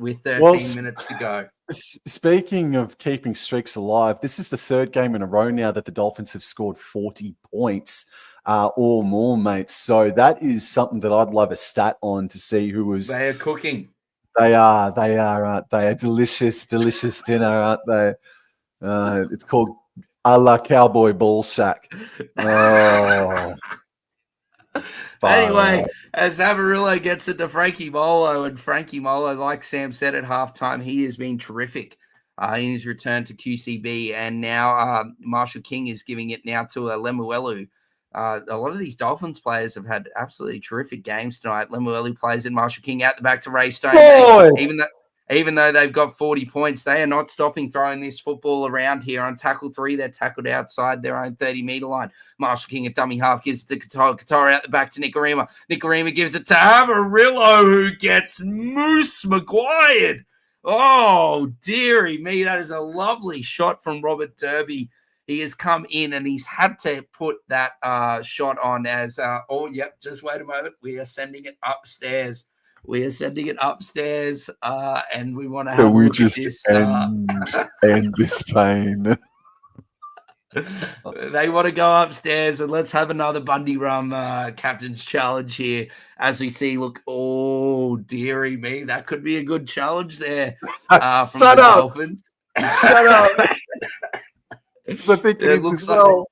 with 13 minutes to go. Speaking of keeping streaks alive, this is the third game in a row now that the Dolphins have scored 40 points. Or more, mates. So that is something that I'd love a stat on to see who was. They are cooking. They are, aren't they? A delicious dinner, aren't they? It's called a la Cowboy Ball Sack. Oh. Anyway, as Amarillo gets it to Frankie Molo, and Frankie Molo, like Sam said at halftime, he has been terrific in his return to QCB, and now Marshall King is giving it now to Lemuelu. A lot of these Dolphins players have had absolutely terrific games tonight. Lemuelu plays it, Marshall King out the back to Ray Stone. Even though they've got 40 points, they are not stopping throwing this football around here. On tackle 3, they're tackled outside their own 30-meter line. Marshall King at dummy half gives it to Katoa out the back to Nicarima. Nicarima gives it to Amarillo, who gets Moose McGuired. Oh, dearie me. That is a lovely shot from Robert Derby. He has come in and he's had to put that shot on as, just wait a moment. We are sending it upstairs. And we want to have a look at this. End this pain. They want to go upstairs and let's have another Bundy Rum captain's challenge here. As we see, look, oh, dearie me. That could be a good challenge there from the Dolphins. Shut up. I think it is as well.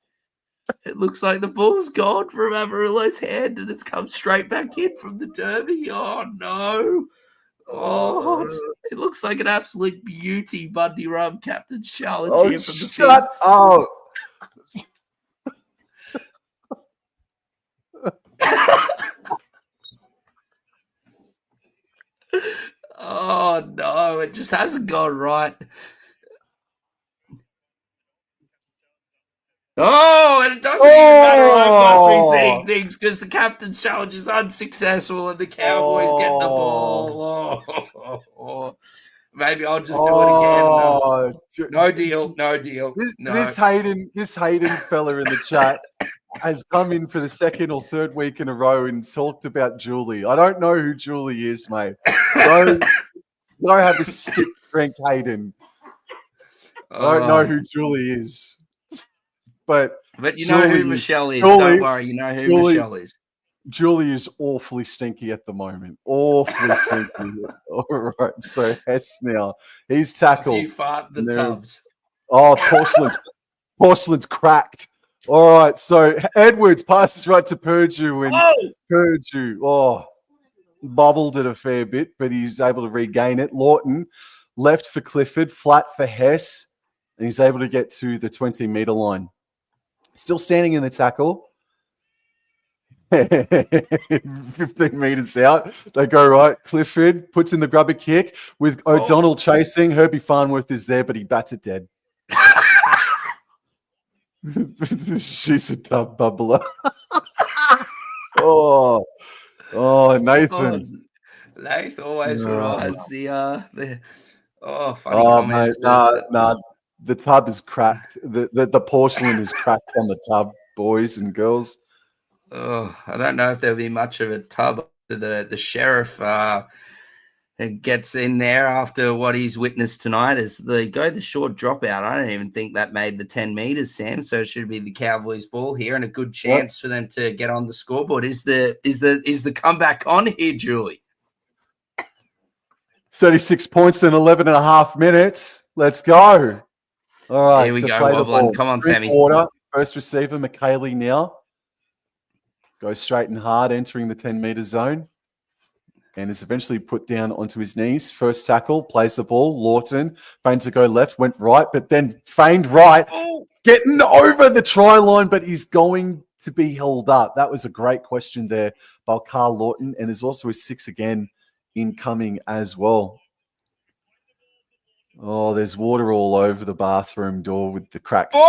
It looks like the ball's gone from Amarillo's hand and it's come straight back in from the Derby. Oh, no. Oh, it looks like an absolute beauty Bundy Rum captain's challenge here from the shut up. Oh, no. It just hasn't gone right. Oh, and it doesn't even matter. I must be seeing things because the captain's challenge is unsuccessful and the Cowboys get the ball. Maybe I'll just do it again. No deal. This Hayden fella in the chat has come in for the second or third week in a row and talked about Julie. I don't know who Julie is, mate. Don't have a stick drink, Hayden. I don't know who Julie is. But you know who Michelle is. Don't worry, you know who Michelle is. Julie is awfully stinky at the moment. Awfully stinky. All right, so Hess now. He's tackled. You fart the tubs. Oh, porcelain's cracked. All right, so Edwards passes right to Purdue. And Purdue, bubbled it a fair bit, but he's able to regain it. Lawton left for Clifford, flat for Hess, and he's able to get to the 20-meter line. Still standing in the tackle. 15 metres out. They go right. Clifford puts in the grubber kick with O'Donnell chasing. Herbie Farnworth is there, but he bats it dead. She's a tough bubbler. oh, Nathan. Nathan always provides the funny Oh, comments. mate, nah, the tub is cracked. The porcelain is cracked on the tub, boys and girls. Oh, I don't know if there'll be much of a tub. The sheriff gets in there after what he's witnessed tonight as they go the short dropout. I don't even think that made the 10 meters, Sam. So it should be the Cowboys ball here and a good chance for them to get on the scoreboard. Is the comeback on here, Julie? 36 points in 11 and a half minutes. Let's go. All right. Here we go, play the Wobbling. ball. Come on, Sammy. Quarter. First receiver, McKaylee now. Goes straight and hard, entering the 10-meter zone. And is eventually put down onto his knees. First tackle, plays the ball. Lawton, feigned to go left, went right, but then feigned right. Getting over the try line, but he's going to be held up. That was a great question there by Carl Lawton. And there's also a 6 again incoming as well. Oh, there's water all over the bathroom door with the cracked tub.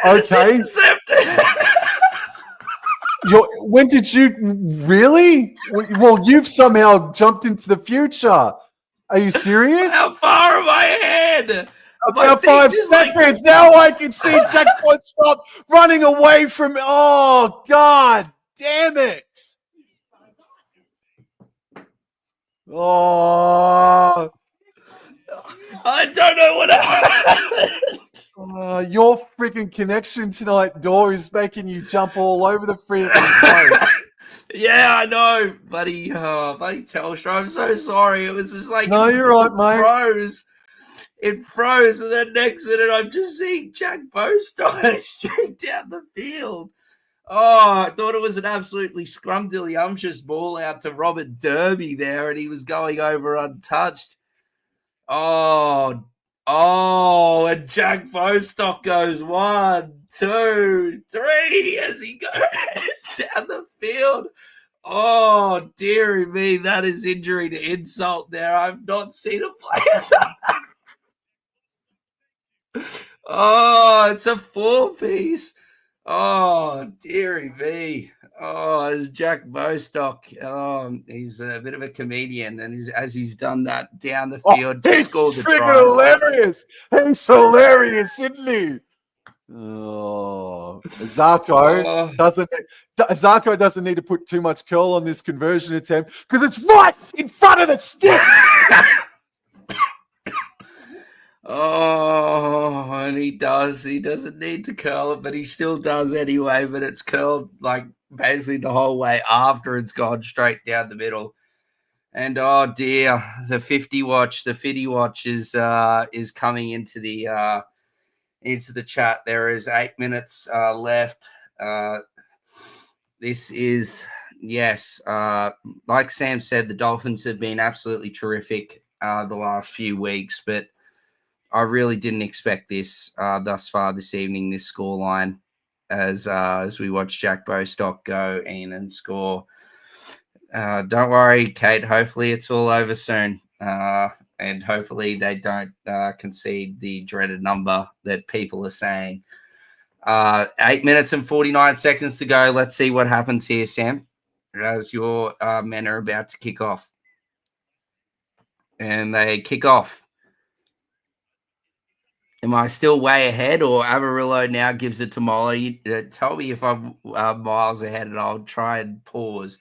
Okay. When did you really? Well, you've somehow jumped into the future. Are you serious? How far am I ahead? About 5 seconds. Now I can see Jack Bostock running away from. Oh, God damn it. Oh. I don't know what happened. Your freaking connection tonight, Dor, is making you jump all over the freaking place. Yeah, I know, buddy. Buddy Telstra, I'm so sorry. It was just like you're right, mate. It froze, and then next minute I'm just seeing Jack Bostock straight down the field. Oh, I thought it was an absolutely scrumdiddlyumptious ball out to Robert Derby there, and he was going over untouched. Oh, and Jack Bostock goes 1, 2, 3 as he goes down the field. Oh, dearie me, that is injury to insult there. I've not seen a player. Oh, it's a 4-piece. Oh, dearie me. Oh, it's Jack Bostock. He's a bit of a comedian, and as he's done that down the field, to score the tries. Hilarious. He's hilarious, isn't he? Oh, Zarko doesn't need to put too much curl on this conversion attempt because it's right in front of the sticks. Oh, and he does. He doesn't need to curl it, but he still does anyway. But it's curled like basically the whole way after it's gone straight down the middle. And oh dear, the 50 watch is coming into the chat. There is 8 minutes left. This is like Sam said, the Dolphins have been absolutely terrific the last few weeks, but I really didn't expect this thus far this evening, this scoreline, as we watch Jack Bostock go in and score. Don't worry, Kate. Hopefully it's all over soon. And hopefully they don't concede the dreaded number that people are saying. 8 minutes and 49 seconds to go. Let's see what happens here, Sam, as your men are about to kick off. And they kick off. Am I still way ahead, or Avarillo now gives it to Molly? Tell me if I'm miles ahead, and I'll try and pause.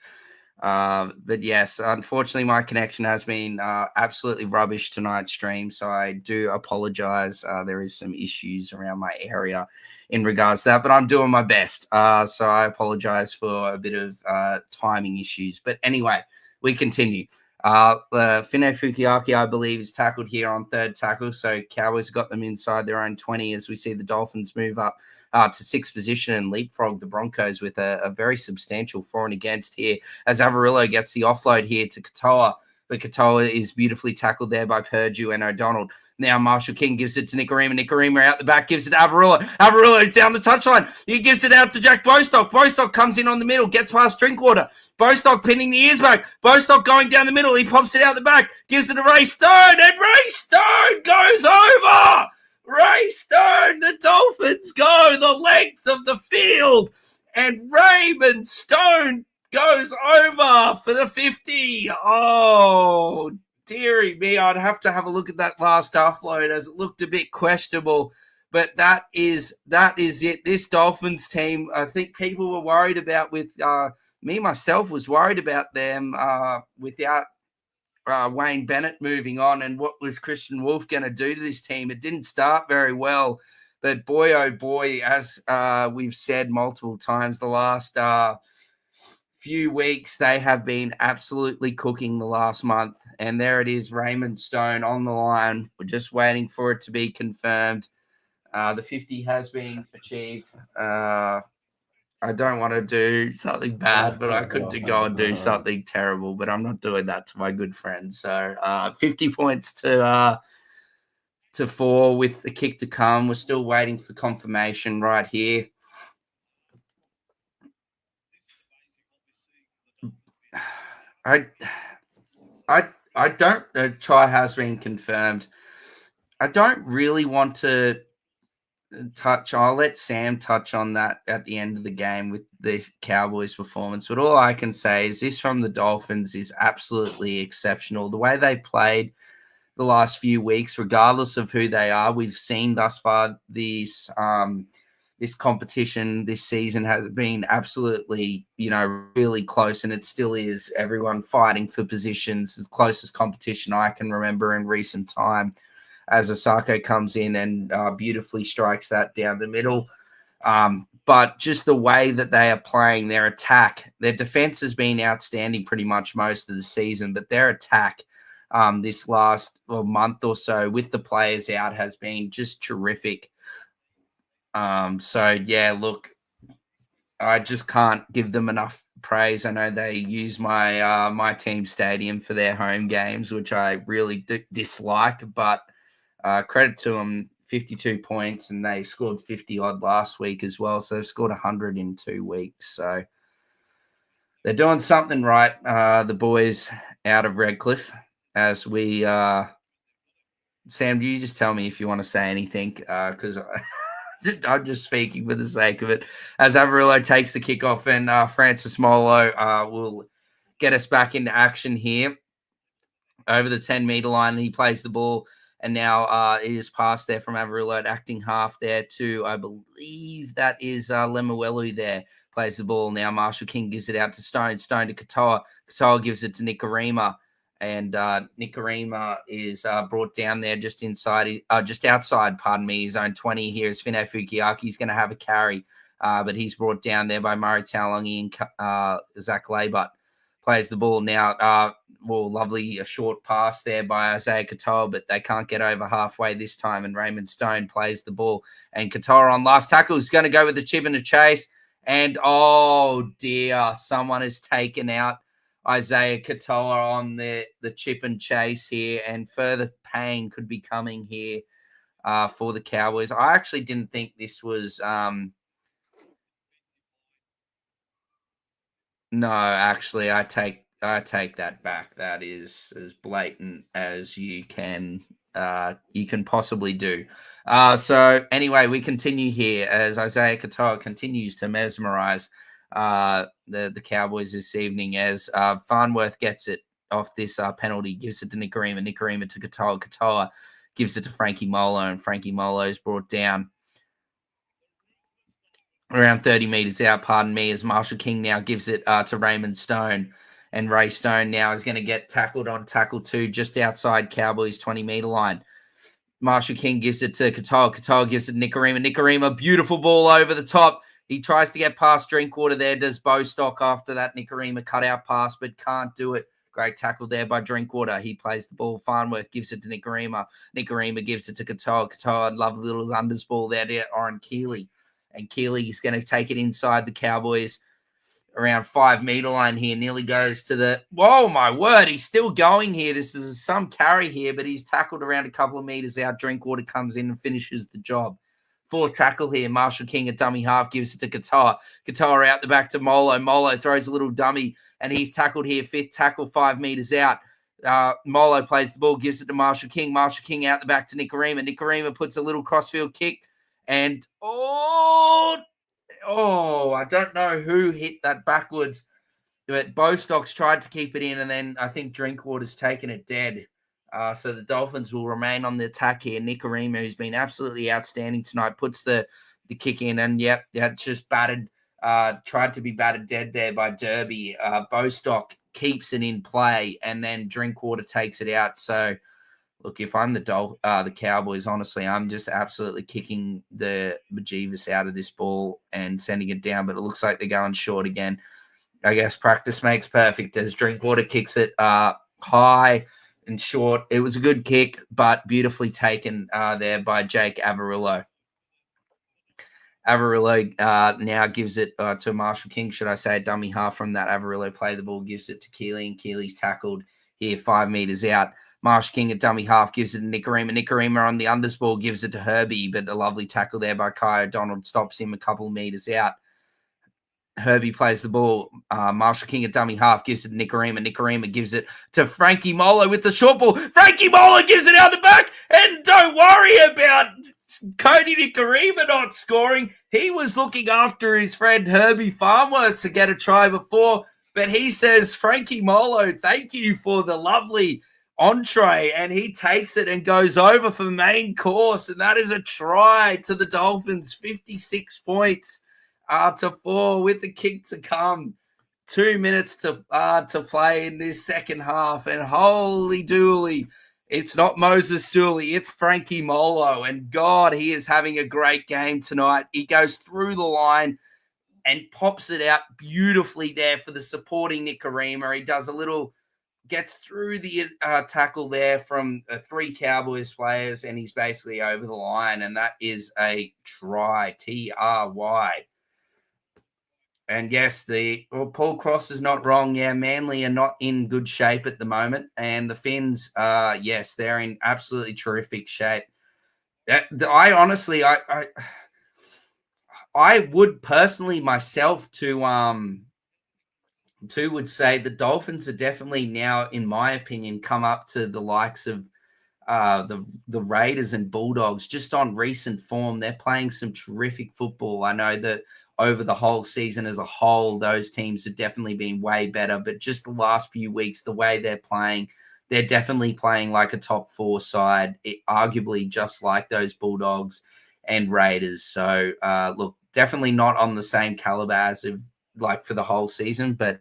But yes, unfortunately, my connection has been absolutely rubbish tonight's stream, so I do apologize. There is some issues around my area in regards to that, but I'm doing my best. So I apologize for a bit of timing issues. But anyway, we continue. Fine Fukiaki, I believe, is tackled here on third tackle. So Cowboys got them inside their own 20 as we see the Dolphins move up to sixth position and leapfrog the Broncos with a very substantial for and against here as Avarillo gets the offload here to Katoa. But Katoa is beautifully tackled there by Purdue and O'Donnell. Now Marshall King gives it to Nicarima. Nicarima out the back, gives it to Avarillo. Avarillo down the touchline. He gives it out to Jack Bostock. Bostock comes in on the middle, gets past Drinkwater. Bostock pinning the ears back. Bostock going down the middle. He pops it out the back, gives it to Ray Stone, and Ray Stone goes over. Ray Stone, the Dolphins go the length of the field, and Raymond Stone goes over for the 50. Oh, dearie me, I'd have to have a look at that last offload as it looked a bit questionable. But that is it. This Dolphins team, I think people were worried about with me, myself, was worried about them without Wayne Bennett moving on, and what was Christian Wolf going to do to this team? It didn't start very well, but boy, oh boy, as we've said multiple times the last few weeks, they have been absolutely cooking the last month. And there it is, Raymond Stone on the line. We're just waiting for it to be confirmed. The 50 has been achieved. I don't want to do something bad, but I could go and do something terrible, but I'm not doing that to my good friend. So 50 points to 4 with the kick to come. We're still waiting for confirmation right here. I don't try has been confirmed. I don't really want to touch. I'll let Sam touch on that at the end of the game with the Cowboys performance. But all I can say is this from the Dolphins is absolutely exceptional. The way they played the last few weeks, regardless of who they are, we've seen thus far this competition this season has been absolutely, really close, and it still is. Everyone fighting for positions, the closest competition I can remember in recent time, as Osako comes in and beautifully strikes that down the middle. But just the way that they are playing, their attack, their defense has been outstanding pretty much most of the season, but their attack this last month or so with the players out has been just terrific. So yeah, look, I just can't give them enough praise. I know they use my my team stadium for their home games, which I really dislike, but credit to them, 52 points, and they scored 50 odd last week as well. So they've scored 100 in 2 weeks. So they're doing something right. The boys out of Redcliffe, as we Sam, do you just tell me if you want to say anything? Because I'm just speaking for the sake of it. As Avarillo takes the kickoff, and Francis Molo will get us back into action here over the 10-meter line. And he plays the ball, and now it is passed there from Avarillo at acting half there to, I believe that is Lemuelu there. Plays the ball now. Marshall King gives it out to Stone. Stone to Katoa. Katoa gives it to Nicarima. And Nicarima is brought down there just outside, his own 20 here. Is Fine Fukiaki. He's going to have a carry, but he's brought down there by Murray Taulagi and Zach Laybutt. Plays the ball now. Lovely, a short pass there by Isaiah Katoa, but they can't get over halfway this time. And Raymond Stone plays the ball. And Katoa on last tackle is going to go with the chip and a chase. And, oh, dear, someone has taken out Isaiah Katoa on the chip and chase here, and further pain could be coming here for the Cowboys. I actually didn't think this was no, actually I take that back. That is as blatant as you can possibly do. So anyway, we continue here as Isaiah Katoa continues to mesmerize the Cowboys this evening, as Farnworth gets it off this penalty, gives it to Nicarima. Nicarima to Katoa. Katoa gives it to Frankie Molo, and Frankie Molo is brought down around 30 meters out, as Marshall King now gives it to Raymond Stone. And Ray Stone now is going to get tackled on tackle 2 just outside Cowboys 20-meter line. Marshall King gives it to Katoa. Katoa gives it to Nicarima. Nicarima, beautiful ball over the top. He tries to get past Drinkwater there, does Bostock after that Nicarima cutout pass, but can't do it. Great tackle there by Drinkwater. He plays the ball. Farnworth gives it to Nicarima. Nicarima gives it to Katoa. Katoa, lovely little unders ball there to Oren Keeley. And Keeley is going to take it inside the Cowboys around 5 meter line here. Nearly goes to the, whoa, my word. He's still going here. This is some carry here, but he's tackled around a couple of meters out. Drinkwater comes in and finishes the job. Full tackle here. Marshall King, a dummy half, gives it to Qatar. Qatar out the back to Molo. Molo throws a little dummy, and he's tackled here. 5th tackle, 5 meters out. Molo plays the ball, gives it to Marshall King. Marshall King out the back to Nicarima. Nicarima puts a little crossfield kick, and I don't know who hit that backwards, but Bostock's tried to keep it in, and then I think Drinkwater's taken it dead. So the Dolphins will remain on the attack here. Nicarima, who's been absolutely outstanding tonight, puts the kick in, and just battered. Tried to be battered dead there by Derby. Bostock keeps it in play, and then Drinkwater takes it out. So, look, if I'm the Cowboys, honestly, I'm just absolutely kicking the bejeebus out of this ball and sending it down, but it looks like they're going short again. I guess practice makes perfect as Drinkwater kicks it high and short. It was a good kick, but beautifully taken there by Jake Averillo. Averillo now gives it to Marshall King, should I say, dummy half from that. Averillo play the ball, gives it to Keeley, and Keeley's tackled here 5 meters out. Marshall King, a dummy half, gives it to Nicarima. Nicarima on the undersball gives it to Herbie, but a lovely tackle there by Kai O'Donnell stops him a couple of meters out. Herbie plays the ball. Marshall King, a dummy half, gives it to Nicarima. Nicarima gives it to Frankie Molo with the short ball. Frankie Molo gives it out the back, and don't worry about Cody Nicarima not scoring. He was looking after his friend Herbie Farmer to get a try before, but he says, Frankie Molo, thank you for the lovely entree, and he takes it and goes over for main course, and that is a try to the Dolphins. 56 points to 4 with the kick to come. 2 minutes to play in this second half, and holy dooly, it's not Moses Sully, it's Frankie Molo, and God, he is having a great game tonight. He goes through the line and pops it out beautifully there for the supporting Nicarima. He does gets through the tackle there from 3 Cowboys players, and he's basically over the line, and that is a try, Try. And yes, Paul Cross is not wrong. Yeah, Manly are not in good shape at the moment. And the Finns, yes, they're in absolutely terrific shape. I honestly would personally myself would say the Dolphins are definitely now, in my opinion, come up to the likes of the Raiders and Bulldogs just on recent form. They're playing some terrific football. I know that over the whole season as a whole, those teams have definitely been way better. But just the last few weeks, the way they're playing, they're definitely playing like a top 4 side, arguably just like those Bulldogs and Raiders. So, look, definitely not on the same caliber as for the whole season. But,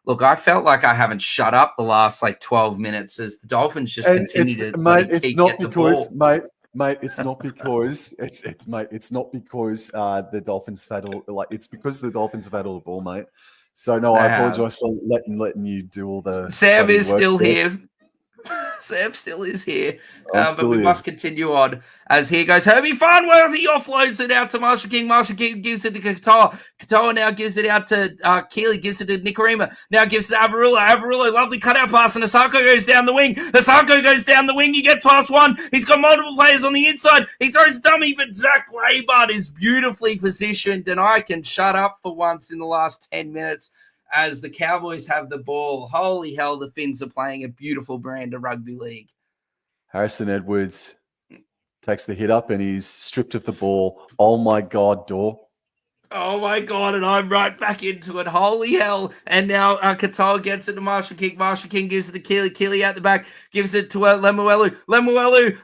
look, I felt like I haven't shut up the last 12 minutes as the Dolphins just continue to get the ball. Mate, it's not because it's not because the Dolphins have had it's because the Dolphins have had all the ball, mate. So no, I apologize for letting you do all the. Sam is still here. Sam still is here, but we must continue on as here goes Herbie Farnworthy offloads it out to Marshall King. Marshall King gives it to Katoa. Katoa now gives it out to Keeley, gives it to Nicarima. Now gives it to Averillo. Averillo, lovely cutout pass, and Asako goes down the wing. Asako goes down the wing. He gets past one. He's got multiple players on the inside. He throws a dummy, but Zach Laybart is beautifully positioned, and I can shut up for once in the last 10 minutes. As the Cowboys have the ball. Holy hell, the Finns are playing a beautiful brand of rugby league. Harrison Edwards takes the hit up and he's stripped of the ball. Oh, my God, Dor. Oh, my God, and I'm right back into it. Holy hell. And now Katoa gets it to Marshall King. Marshall King gives it to Keeley. Keeley out the back. Gives it to Lemuelu. Lemuelu.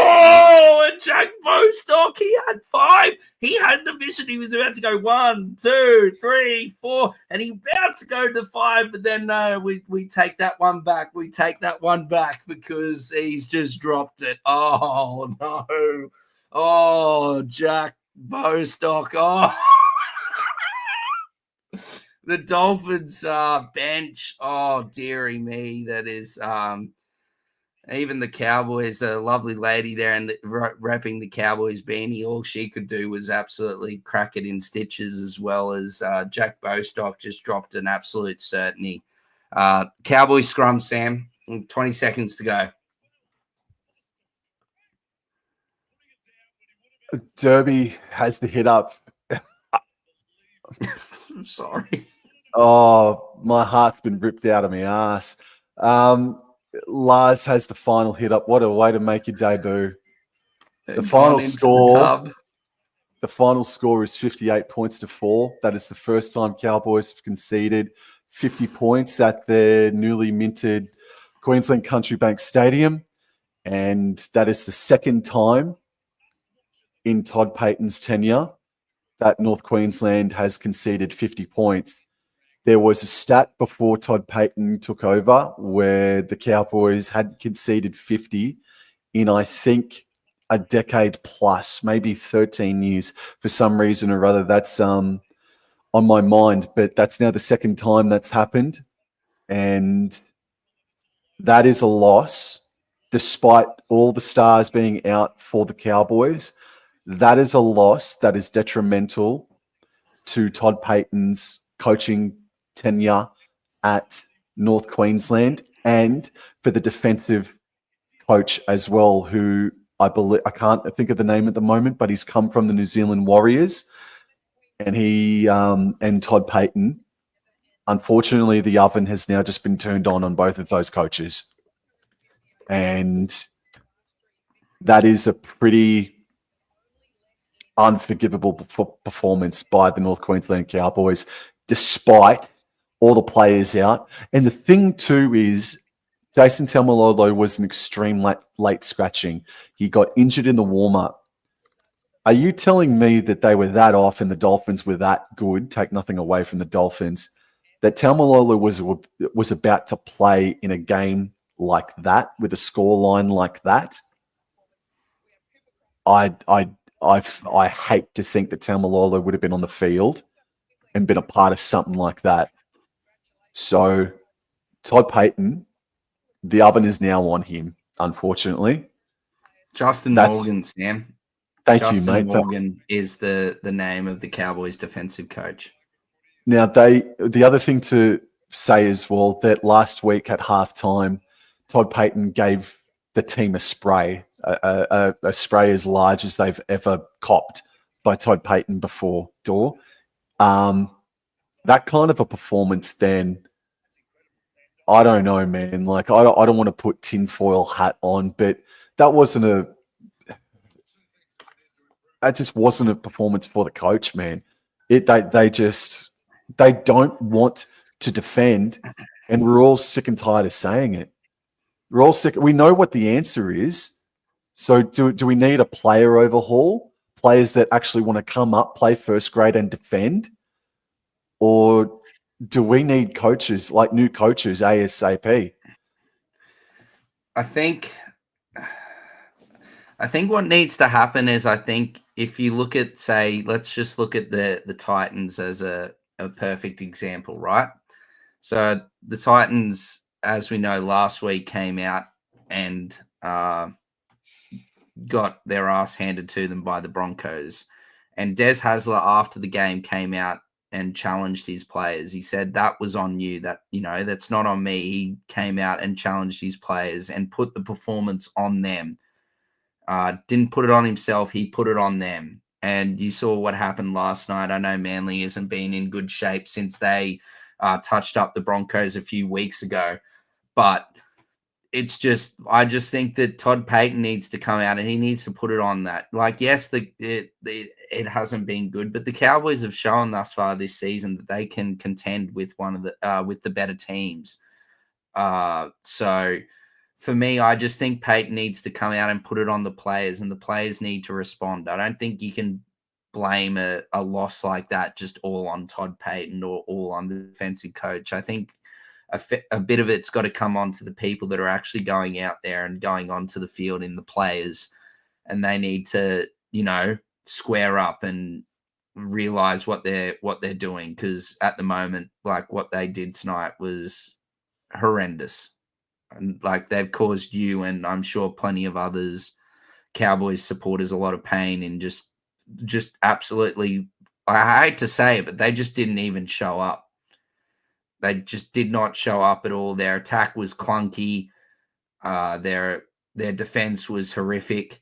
Oh, and Jack Bostock. He had 5. He had the vision. He was about to go 1, 2, 3, 4, and he about to go to 5, but then no, we take that one back. We take that one back because he's just dropped it. Oh, no. Oh, Jack Bostock. Oh. The Dolphins bench. Oh, dearie me. That is Even the Cowboys, a lovely lady there and wrapping the Cowboys beanie, all she could do was absolutely crack it in stitches, as well as Jack Bostock just dropped an absolute certainty. Cowboys scrum, Sam, 20 seconds to go. Derby has the hit up. I'm sorry. Oh, my heart's been ripped out of my ass. Lars has the final hit up. What a way to make your debut. The final score is 58 points to 4. That is the first time Cowboys have conceded 50 points at their newly minted Queensland Country Bank Stadium. And that is the second time in Todd Payten's tenure that North Queensland has conceded 50 points. There was a stat before Todd Payten took over where the Cowboys had conceded 50 in, I think, a decade plus, maybe 13 years. For some reason or other, that's on my mind. But that's now the second time that's happened. And that is a loss, despite all the stars being out for the Cowboys. That is a loss that is detrimental to Todd Payten's coaching tenure at North Queensland, and for the defensive coach as well, who I believe, I can't think of the name at the moment, but he's come from the New Zealand Warriors, and he and Todd Payten. Unfortunately, the oven has now just been turned on both of those coaches, and that is a pretty unforgivable performance by the North Queensland Cowboys, despite all the players out. And the thing too is Jason Taumalolo was an extreme late scratching. He got injured in the warm-up. Are you telling me that they were that off and the Dolphins were that good, take nothing away from the Dolphins, that Taumalolo was about to play in a game like that, with a scoreline like that? I hate to think that Taumalolo would have been on the field and been a part of something like that. So Todd Payten, the oven is now on him, unfortunately. Justin Morgan, Sam. Thank you, mate. Justin Morgan is the name of the Cowboys defensive coach. Now, the other thing to say as well, that last week at halftime, Todd Payten gave the team a spray, a spray as large as they've ever copped by Todd Payten before, Dor. That kind of a performance then, I don't know, man. Like, I don't want to put tinfoil hat on, but that just wasn't a performance for the coach, man. They don't want to defend, and we're all sick and tired of saying it. We're all sick. We know what the answer is. So do we need a player overhaul? Players that actually want to come up, play first grade and defend? Or do we need coaches, like new coaches, ASAP? I think what needs to happen is, I think if you look at, say, let's just look at the Titans as a perfect example, right? So the Titans, as we know, last week came out and got their ass handed to them by the Broncos. And Des Hasler, after the game, came out and challenged his players. He said, that was on you, that, that's not on me. He came out and challenged his players and put the performance on them. Didn't put it on himself. He put it on them. And you saw what happened last night. I know Manly hasn't been in good shape since they touched up the Broncos a few weeks ago. But I just think that Todd Payten needs to come out and he needs to put it on that. Like, yes, it hasn't been good, but the Cowboys have shown thus far this season that they can contend with with the better teams. So for me, I just think Payten needs to come out and put it on the players, and the players need to respond. I don't think you can blame a loss like that just all on Todd Payten or all on the defensive coach. I think a bit of it's got to come on to the people that are actually going out there and going onto the field in the players, and they need to, square up and realize what they're doing, because at the moment, like, what they did tonight was horrendous. And like they've caused you and I'm sure plenty of others, Cowboys supporters, a lot of pain and just absolutely, I hate to say it, but they just didn't even show up. They just did not show up at all. Their attack was clunky. Their defense was horrific.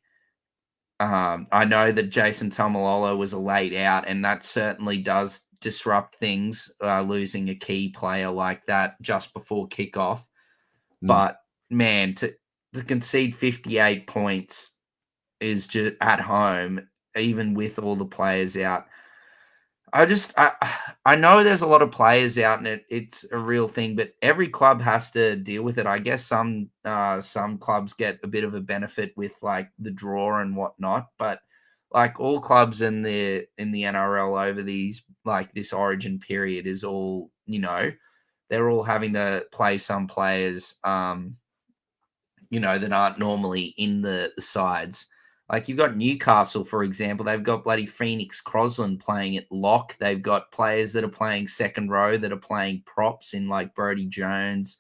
I know that Jason Tamalolo was a late out, and that certainly does disrupt things, losing a key player like that just before kickoff. But man, to concede 58 points is just at home, even with all the players out. I know there's a lot of players out and it's a real thing, but every club has to deal with it. I guess some clubs get a bit of a benefit with like the draw and whatnot, but like all clubs in the NRL over these like this origin period is all, they're all having to play some players that aren't normally in the sides. Like you've got Newcastle, for example, they've got bloody Phoenix Crosland playing at lock. They've got players that are playing second row that are playing props in like Brodie Jones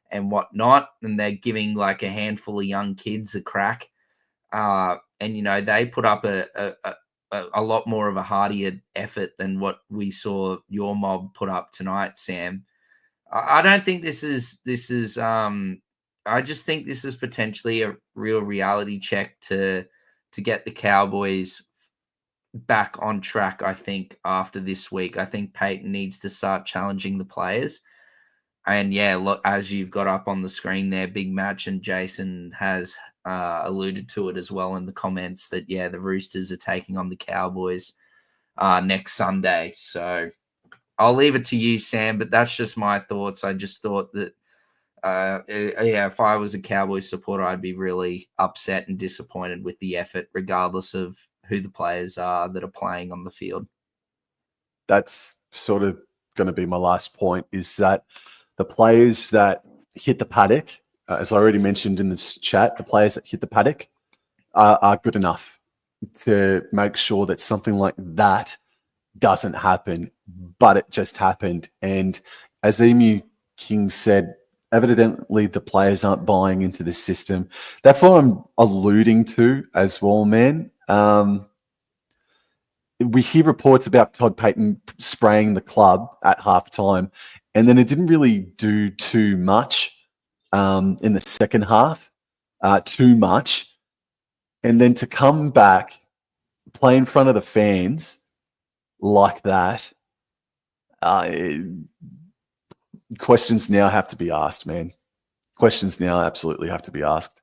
and whatnot. And they're giving like a handful of young kids a crack. And, they put up a lot more of a hardier effort than what we saw your mob put up tonight, Sam. I don't think this is I just think this is potentially a real reality check to get the Cowboys back on track, I think, after this week. I think Peyton needs to start challenging the players. And yeah, look, as you've got up on the screen there, big match, and Jason has alluded to it as well in the comments that, yeah, the Roosters are taking on the Cowboys next Sunday. So I'll leave it to you, Sam, but that's just my thoughts. I just thought that if I was a Cowboys supporter, I'd be really upset and disappointed with the effort, regardless of who the players are that are playing on the field. That's sort of going to be my last point, is that the players that hit the paddock, as I already mentioned in this chat, the players that hit the paddock are good enough to make sure that something like that doesn't happen, but it just happened. And as Emu King said, evidently the players aren't buying into the system. That's what I'm alluding to as well, man. We hear reports about Todd Payton spraying the club at halftime, and then it didn't really do too much in the second half, too much. And then to come back, play in front of the fans like that, questions now have to be asked, man. Questions now absolutely have to be asked.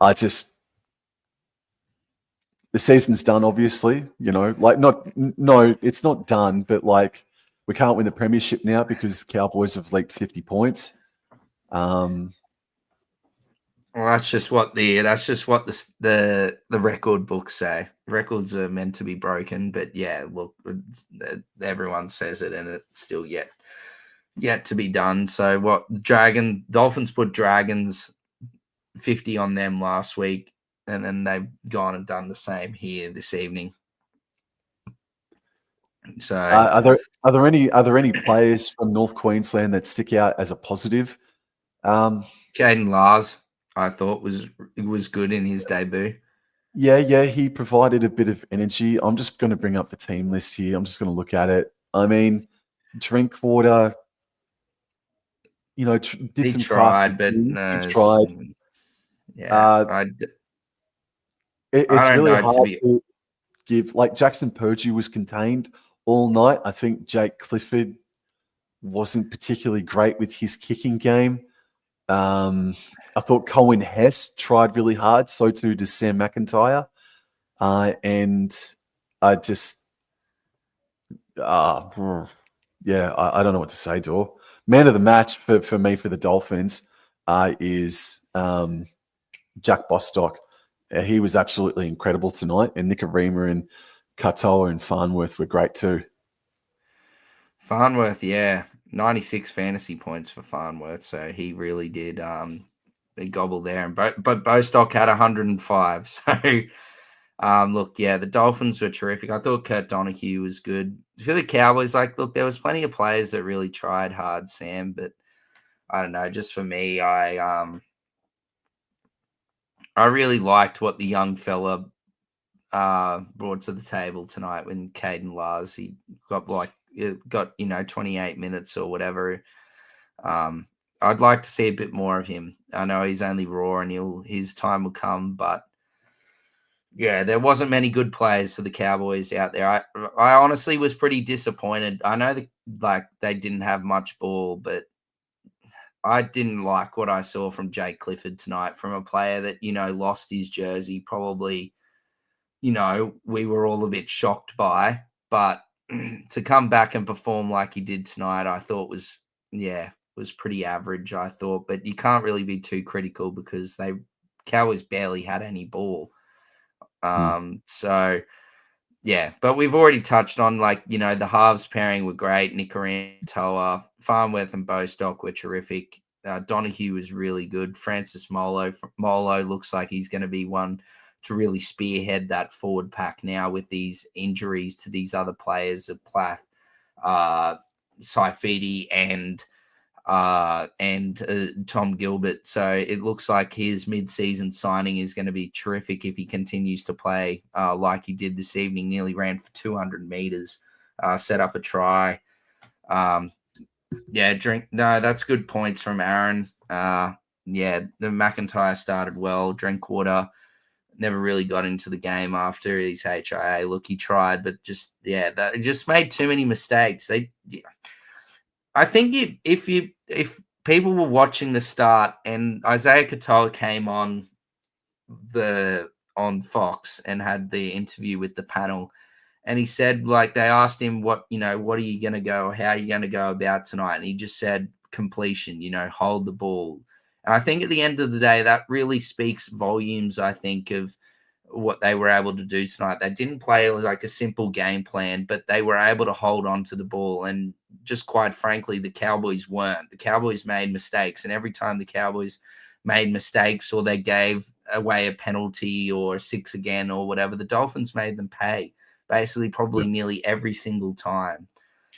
The season's done, obviously, it's not done, but like we can't win the premiership now because the Cowboys have leaked 50 points. Well, that's just what the record books say. Records are meant to be broken, but yeah, look, everyone says it, and it's still yet to be done. So what? Dolphins put Dragons 50 on them last week, and then they've gone and done the same here this evening. So are there any players from North Queensland that stick out as a positive? Jaden Lars, I thought was good in his debut. Yeah, he provided a bit of energy. I'm just going to bring up the team list here. I'm just going to look at it. I mean, Drinkwater, did some tried, but no, he tried. Yeah, it's really hard to give. Like Jackson Purgey was contained all night. I think Jake Clifford wasn't particularly great with his kicking game. I thought Colin Hess tried really hard. So too does Sam McIntyre. And I just, I don't know what to say, Dor. Man of the match for me for the Dolphins is Jack Bostock. He was absolutely incredible tonight. And Nikorima and Katoa and Farnworth were great too. Farnworth, yeah. 96 fantasy points for Farnworth, so he really did gobble there. And but Bostock had 105. So look, yeah, the Dolphins were terrific. I thought Kurt Donahue was good. For the Cowboys, look, there was plenty of players that really tried hard, Sam, but I don't know. Just for me, I really liked what the young fella brought to the table tonight when Caden Lars, he got 28 minutes or whatever. I'd like to see a bit more of him. I know he's only raw and his time will come, but yeah, there wasn't many good players for the Cowboys out there. I honestly was pretty disappointed. I know they didn't have much ball, but I didn't like what I saw from Jake Clifford tonight, from a player that, lost his jersey probably, we were all a bit shocked by. But to come back and perform like he did tonight, I thought was pretty average, I thought. But you can't really be too critical because Cowboys barely had any ball. So, yeah, but we've already touched on, the halves pairing were great. Nicaragua, Farnworth and Bostock were terrific. Donahue was really good. Francis Molo looks like he's going to be one to really spearhead that forward pack now with these injuries to these other players of Plath, Saifidi and Tom Gilbert. So it looks like his mid-season signing is going to be terrific if he continues to play like he did this evening. Nearly ran for 200 meters, set up a try. That's good points from Aaron. The McIntyre started well. Drinkwater never really got into the game after his HIA. Look, he tried, but just made too many mistakes. I think if people were watching the start and Isaiah Katoa came on Fox and had the interview with the panel, and he said, they asked him what are you going to go, how are you going to go about tonight? And he just said completion, hold the ball. And I think at the end of the day, that really speaks volumes, I think, of what they were able to do tonight. They didn't play like a simple game plan, but they were able to hold on to the ball. And just quite frankly, the Cowboys weren't. The Cowboys made mistakes. And every time the Cowboys made mistakes or they gave away a penalty or 6 again or whatever, the Dolphins made them pay basically probably nearly every single time.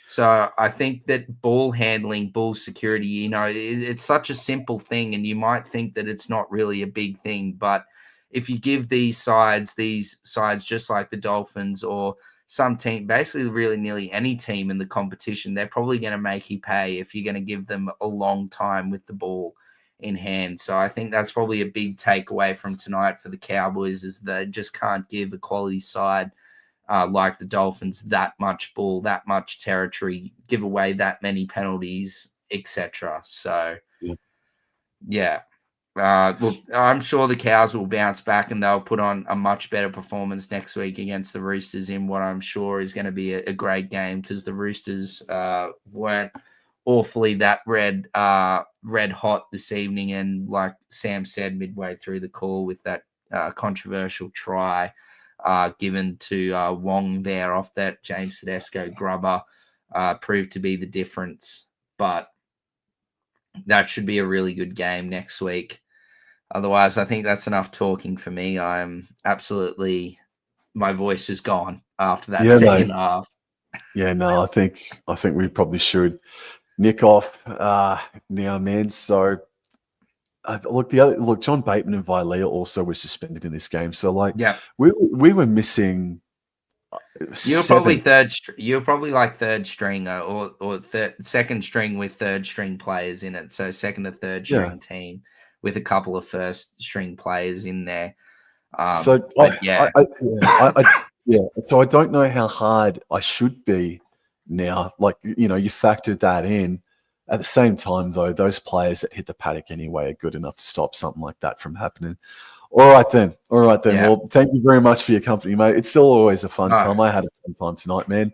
So I think that ball handling, ball security, it's such a simple thing, and you might think that it's not really a big thing, but if you give these sides just like the Dolphins or some team, basically really nearly any team in the competition, they're probably going to make you pay if you're going to give them a long time with the ball in hand. So I think that's probably a big takeaway from tonight for the Cowboys, is they just can't give a quality side like the Dolphins that much ball, that much territory, give away that many penalties, etc. So, look, I'm sure the Cows will bounce back and they'll put on a much better performance next week against the Roosters in what I'm sure is going to be a great game, because the Roosters weren't awfully that red hot this evening. And like Sam said midway through the call, with that controversial try given to Wong there off that James Tedesco grubber, proved to be the difference. But that should be a really good game next week. Otherwise, I think that's enough talking for me. My voice is gone after that second half. Yeah, no, I think we probably should nick off now, man. So look, John Bateman and Vilea also were suspended in this game. So we were missing. You're probably third. You're probably like third string or second string with third string players in it. So second to third string team with a couple of first string players in there. So I don't know how hard I should be now. You factored that in. At the same time, though, those players that hit the paddock anyway are good enough to stop something like that from happening. All right then. Yeah. Well, thank you very much for your company, mate. It's still always a fun time. I had a fun time tonight, man.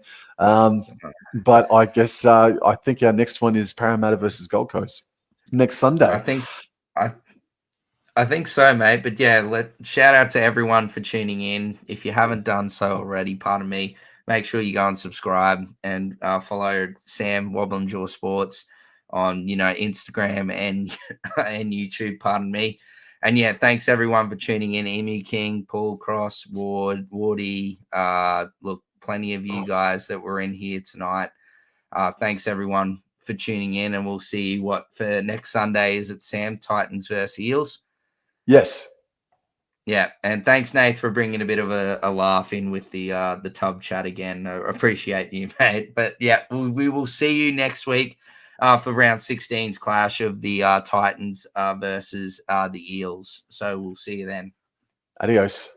But I guess I think our next one is Parramatta versus Gold Coast next Sunday. I think so, mate. But yeah, shout out to everyone for tuning in. If you haven't done so already, pardon me, make sure you go and subscribe and follow Sam Wobble and Jaw Sports on Instagram and YouTube, pardon me. And yeah, thanks everyone for tuning in. Emu King, Paul Cross, Wardy, look, plenty of you guys that were in here tonight. Thanks everyone for tuning in, and we'll see what for next Sunday. Is it Sam, Titans versus Eels? Yes. Yeah, and thanks, Nate, for bringing a bit of a laugh in with the tub chat again. I appreciate you, mate. But yeah, we will see you next week for round 16's clash of the Titans versus the Eels. So we'll see you then. Adios.